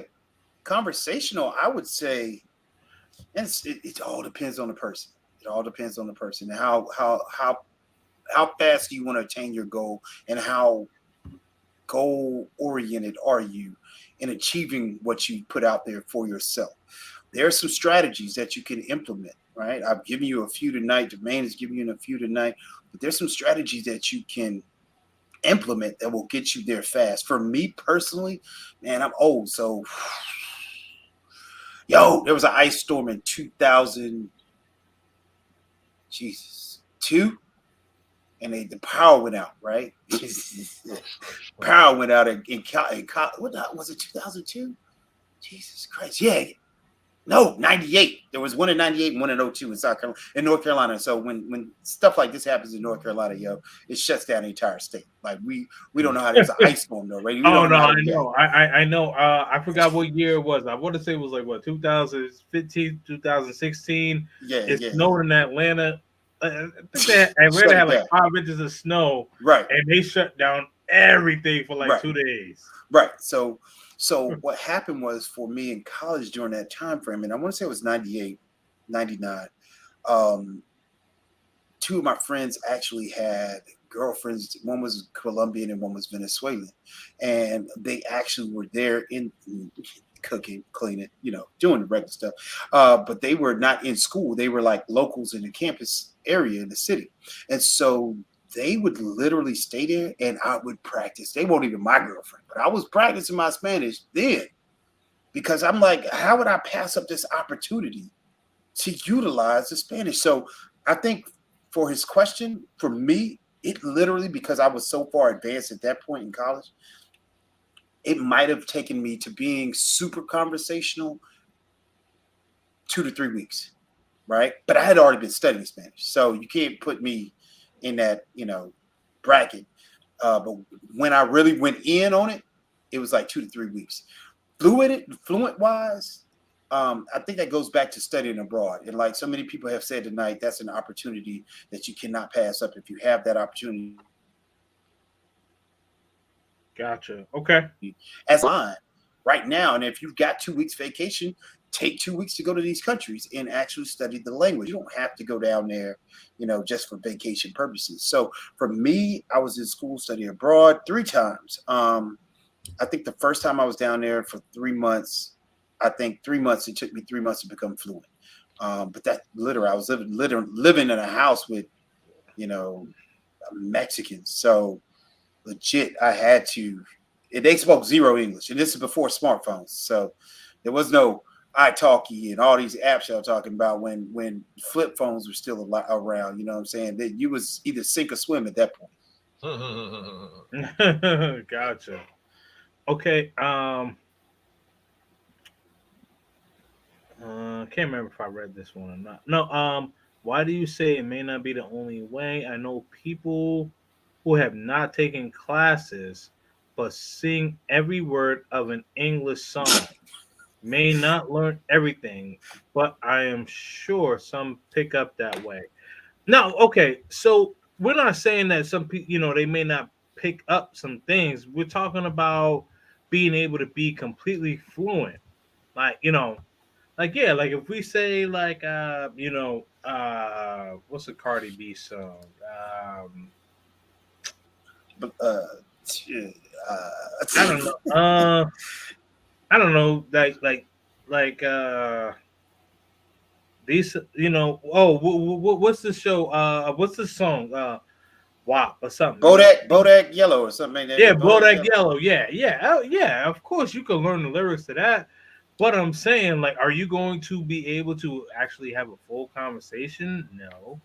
conversational. I would say, and it all depends on the person. It all depends on the person and how fast do you want to attain your goal, and how goal oriented are you in achieving what you put out there for yourself. There are some strategies that you can implement, right? I've given you a few tonight. Domain is giving you a few tonight, but there's some strategies that you can implement that will get you there fast. For me personally, man, I'm old, so yo, there was an ice storm in 2000, Jesus, two, and the power went out, right? Power went out what was it, 2002? Jesus Christ, yeah. No, 98. There was one in 98 and one in 02 in South Carolina, in North Carolina. So when stuff like this happens in North Carolina, yo, it shuts down the entire state. Like we don't know how there's an ice storm though, right? We Oh don't no, know how to I react. know. I know. I forgot what year it was. I want to say it was like what 2015, 2016. Yeah, It yeah. snowed in Atlanta. I think that Atlanta Shut it had like down. 5 inches of snow, Right, and they shut down everything for like right, 2 days. right. So what happened was for me in college during that time frame, and I want to say it was 98, 99. Um, two of my friends actually had girlfriends. One was Colombian and one was Venezuelan, and they actually were there in cooking, cleaning, doing the regular stuff. But they were not in school. They were like locals in the campus area in the city, and so they would literally stay there, and I would practice. They weren't even my girlfriend, but I was practicing my Spanish then because I'm like, how would I pass up this opportunity to utilize the Spanish? So I think for his question, for me, it literally, because I was so far advanced at that point in college, it might have taken me to being super conversational 2 to 3 weeks, right? But I had already been studying Spanish. So you can't put me in that, bracket. But when I really went in on it, it was like 2 to 3 weeks. Fluent wise, I think that goes back to studying abroad. And like so many people have said tonight, that's an opportunity that you cannot pass up if you have that opportunity Gotcha. Okay. as line right now. And if you've got 2 weeks vacation, take 2 weeks to go to these countries and actually study the language. You don't have to go down there, just for vacation purposes. So for me, I was in school studying abroad 3 times. I think the first time I was down there for 3 months, I think 3 months, it took me 3 months to become fluent. But that literally, I was living in a house with, Mexicans. So legit, I had to, they spoke zero English. And this is before smartphones. So there was no iTalki and all these apps y'all talking about when flip phones were still around. You know what I'm saying? That you was either sink or swim at that point. Gotcha. Okay. Can't remember if I read this one or not. No. Why do you say it may not be the only way? I know people who have not taken classes but sing every word of an English song. May not learn everything, but I am sure some pick up that way. Now, okay, so we're not saying that some people, they may not pick up some things. We're talking about being able to be completely fluent. Like, like yeah, like if we say like what's the Cardi B song? But I don't know. I don't know, like these, what's the show? What's the song? WAP or something. Bodak Yellow or something like Yeah, that. Bodak Bodak Yellow. Yellow. Yeah, yeah, yeah. Of course, you can learn the lyrics to that. But I'm saying, like, are you going to be able to actually have a full conversation? No.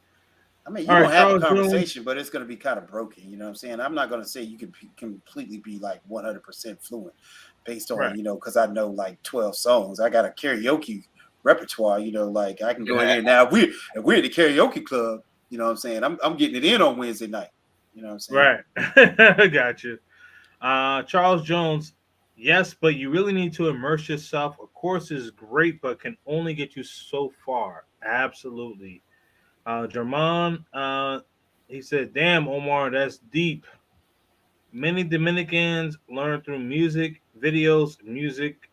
I mean, All you're right, gonna have a Charles Jones. conversation, but it's gonna be kind of broken. You know what I'm saying? I'm not gonna say you can completely be like 100% fluent based on, Right. because I know like 12 songs. I got a karaoke repertoire. Like I can go in there now. If we're at the karaoke club, You know what I'm saying? I'm getting it in on Wednesday night. You know what I'm saying? Right. Got you. Charles Jones. Yes, but you really need to immerse yourself. A course is great, but can only get you so far. Absolutely. German, he said, "Damn, Omar, that's deep. Many Dominicans learn through music, videos, He music.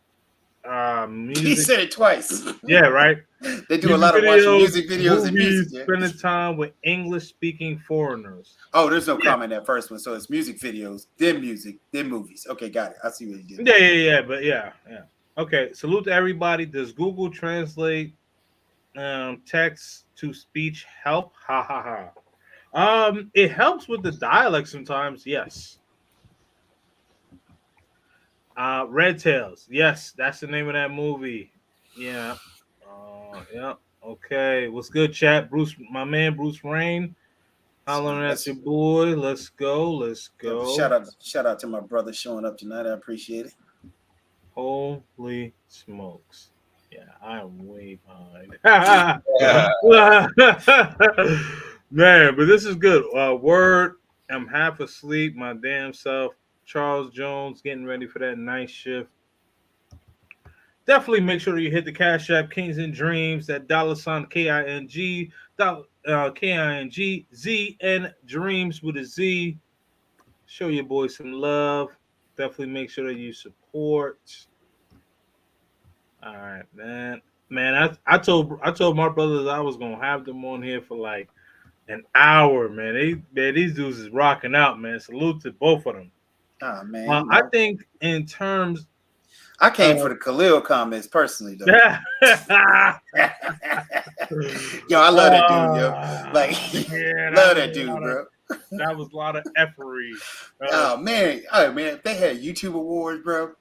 said it twice. Yeah, right. They do a Music lot of watching videos, music videos and music. movies, Yeah. spending time with English-speaking foreigners." Oh, there's no Yeah. comment that first one. So it's music videos, then music, then movies. Okay, got it. I see what you did. Yeah. But yeah. Okay. Salute to everybody. Does Google Translate text to speech help? Ha ha ha. It helps with the dialect sometimes. Yes. Red Tails. Yes, that's the name of that movie. Yeah. Yeah. Okay. What's good, chat? Bruce, my man, Bruce Rain. Hollering at your boy. Let's go. Let's go. Shout out to my brother showing up tonight. I appreciate it. Holy smokes. Yeah, I am way behind. Man, but this is good. Word, I'm half asleep, my damn self. Charles Jones getting ready for that night shift. Definitely make sure you hit the Cash App, Kings and Dreams, that $ KING, KING, ZN Dreams with a Z. Show your boy some love. Definitely make sure that you support. All right, man. Man, I told my brothers I was gonna have them on here for like an hour, man. These dudes is rocking out, man. Salute to both of them. Oh man, I think in terms, I came for the Khalil comments personally, though. yeah. Yo, I love that dude, yo. Like, love that dude, bro. That was a lot of effery. Oh man, if they had YouTube awards, bro.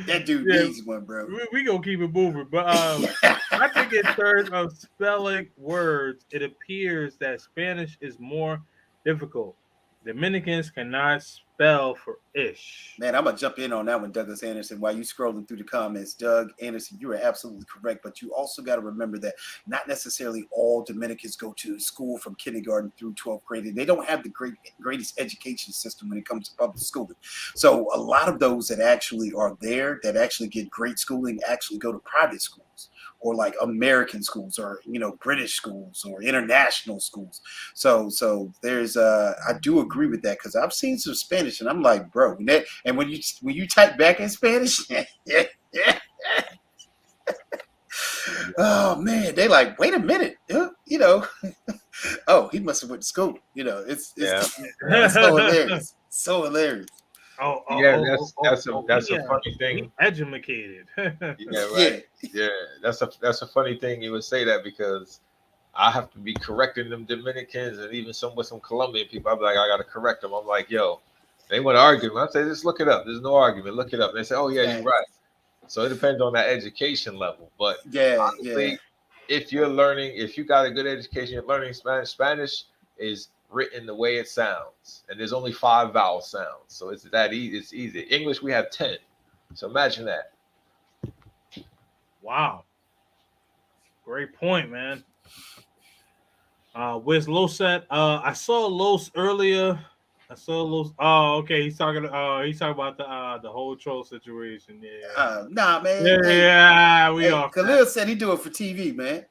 That dude needs one, bro. We gonna keep it moving, but I think in terms of spelling words, it appears that Spanish is more difficult. Dominicans cannot spell for ish. Man, I'm gonna jump in on that one, Douglas Anderson. While you scrolling through the comments, Doug Anderson, you are absolutely correct. But you also got to remember that not necessarily all Dominicans go to school from kindergarten through 12th grade. And they don't have the greatest education system when it comes to public schooling. So a lot of those that actually are there, that actually get great schooling, actually go to private schools, or like American schools, or British schools, or international schools. So there's I do agree with that, because I've seen some Spanish and I'm like, bro, and when you type back in Spanish, oh man, they like, wait a minute, oh, he must have went to school. It's so hilarious, so hilarious. That's a funny thing. Educated. Yeah, right. Yeah, that's a funny thing you would say that, because I have to be correcting them Dominicans and even some Colombian people. I'm like, I gotta correct them. I'm like, yo, they want to argue. I say, just look it up. There's no argument. Look it up. They say, oh yeah, you're right. So it depends on that education level. But honestly, if you got a good education, you're learning Spanish. Spanish is written the way it sounds, and there's only 5 vowel sounds, so it's that easy. It's easy. English, we have 10, so imagine that. Wow, great point, man. Where's Los at? I saw Los earlier. Oh, okay. He's talking about the whole troll situation. Yeah. Nah, man. We are. Khalil said he do it for TV, man.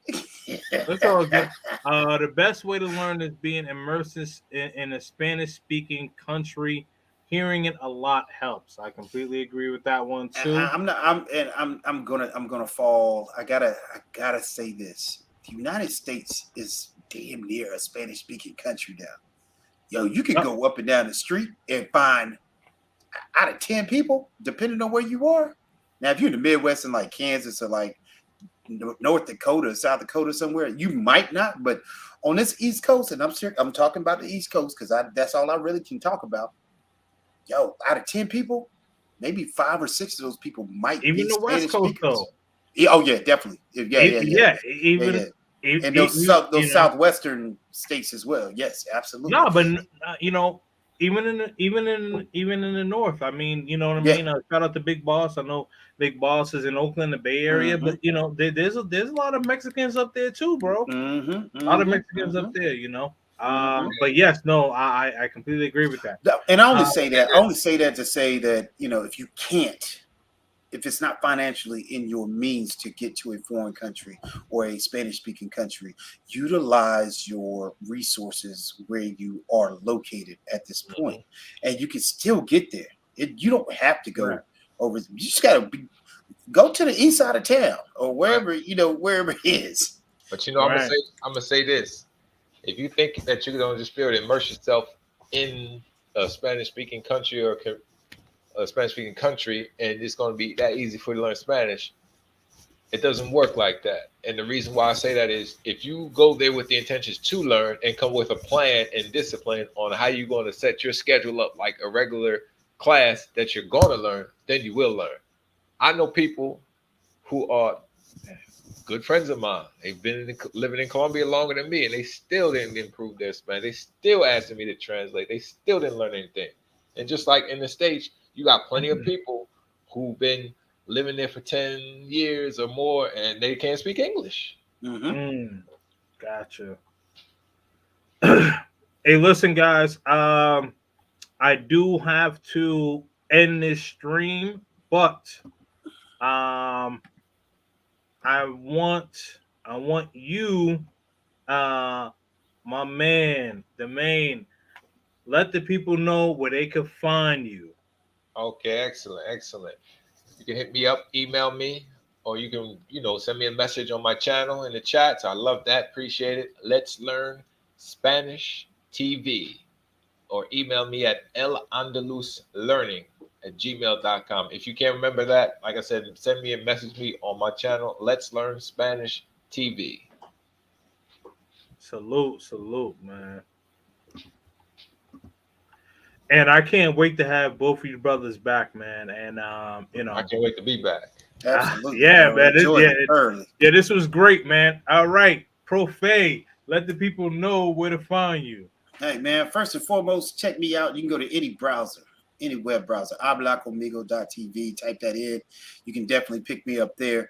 That's all good. The best way to learn is being immersed in a Spanish-speaking country. Hearing it a lot helps. I completely agree with that one too. I'm gonna fall. I gotta say this. The United States is damn near a Spanish-speaking country now. Yo, you can go up and down the street and find out of 10 people, depending on where you are. Now, if you're in the Midwest and like Kansas or like North Dakota, South Dakota, somewhere, you might not. But on this East Coast, and I'm talking about the East Coast, because that's all I really can talk about. Yo, out of 10 people, maybe 5 or 6 of those people might even be the West Coast speakers. Though. Yeah, oh yeah, definitely. Yeah. And those southwestern states as well. Yes, absolutely. No, but even in the north. I mean, you know what I Yeah. mean. Shout out to Big Boss. I know Big Boss is in Oakland, the Bay Area, Mm-hmm. but you know there's a lot of Mexicans up there too, bro. Mm-hmm. A lot of Mm-hmm. Mexicans up there, you know. Mm-hmm. But yes, no, I completely agree with that. And I only Uh, say that. I only say that to say that, if you can't, if it's not financially in your means to get to a foreign country or a Spanish speaking country, utilize your resources where you are located at this point, Mhm. and you can still get there. You don't have to right, go over. You just got to go to the east side of town or Right. wherever it is. But right, I'm gonna say this: if you think that you're gonna just be able to immerse yourself in a Spanish speaking country or a Spanish speaking country, and it's gonna be that easy for you to learn Spanish, it doesn't work like that. And the reason why I say that is if you go there with the intentions to learn and come with a plan and discipline on how you're going to set your schedule up like a regular class that you're going to learn, then you will learn. I know people who are good friends of mine. They've been living in Colombia longer than me, and they still didn't improve their Spanish. They still asking me to translate. They still didn't learn anything. And just like in the States, you got plenty of people who've been living there for 10 years or more, and they can't speak English. Mm-hmm. gotcha. Hey, listen, guys. I do have to end this stream, but um, I want you, uh, my man, the main. Let the people know where they can find you. Okay, excellent, excellent. You can hit me up, email me, or you can, send me a message on my channel in the chats. I love that. Appreciate it. Let's learn Spanish TV. Or email me at elandaluslearning@gmail.com. If you can't remember that, like I said, send me a message me on my channel. Let's Learn Spanish TV. Salute, salute, man. And I can't wait to have both of you brothers back, man. And I can't wait to be back. Absolutely, yeah, bro. man. Enjoyed it thoroughly. Yeah, this was great, man. All right, Profe, let the people know where to find you. Hey, man, first and foremost, check me out. You can go to any browser, any web browser, hablaconmigo.tv. Type that in. You can definitely pick me up there.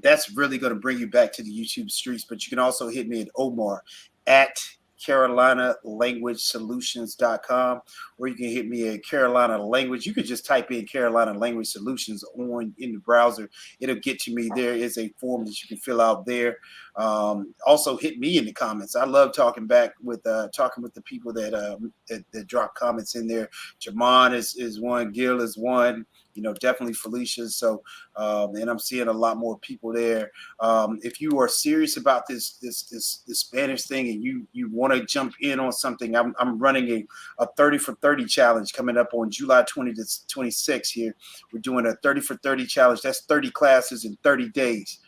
That's really going to bring you back to the YouTube streets, but you can also hit me at Omar at CarolinaLanguageSolutions.com, or you can hit me at Carolina Language. You could just type in Carolina Language Solutions in the browser. It'll get to me. There is a form that you can fill out there. Also hit me in the comments. I love talking back with the people that drop comments in there. Jamon is one, Gil is one, definitely Felicia. So and I'm seeing a lot more people there. If you are serious about this Spanish thing and you want to jump in on something, I'm running a 30 for 30 challenge coming up on July 20 to 26 here. We're doing a 30 for 30 challenge. That's 30 classes in 30 days.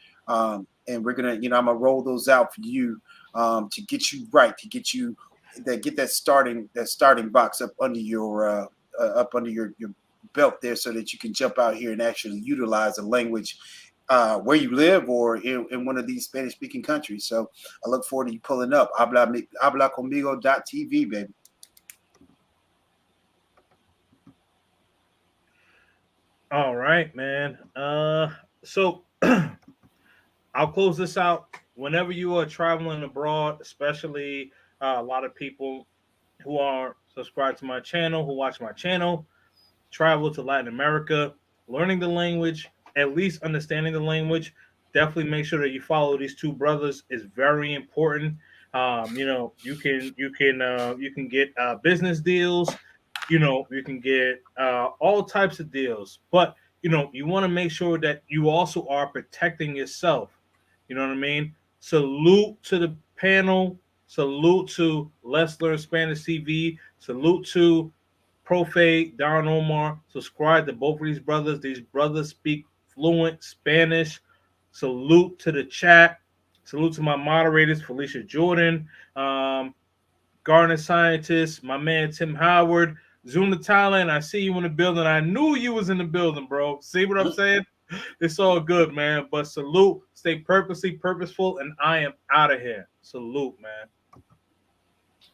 And we're gonna, I'm gonna roll those out for you to get you right, to get you get that starting box up under your belt there, so that you can jump out here and actually utilize a language where you live or in one of these Spanish speaking countries. So I look forward to you pulling up. Hablaconmigo.tv, baby. All right, man. So I'll close this out. Whenever you are traveling abroad, especially a lot of people who are subscribed to my channel, who watch my channel, travel to Latin America, learning the language, at least understanding the language. Definitely make sure that you follow these two brothers is very important. You can get business deals. You can get all types of deals, but you want to make sure that you also are protecting yourself. You know what I mean? Salute to the panel. Salute to Let's Learn Spanish TV. Salute to Profe, Don Omar. Subscribe to both of these brothers. These brothers speak fluent Spanish. Salute to the chat. Salute to my moderators, Felicia Jordan, Garnet Scientist, my man Tim Howard, Zuna Thailand. I see you in the building. I knew you was in the building, bro. See what I'm saying? It's all good, man. But salute, stay purposeful, and I am out of here. Salute, man.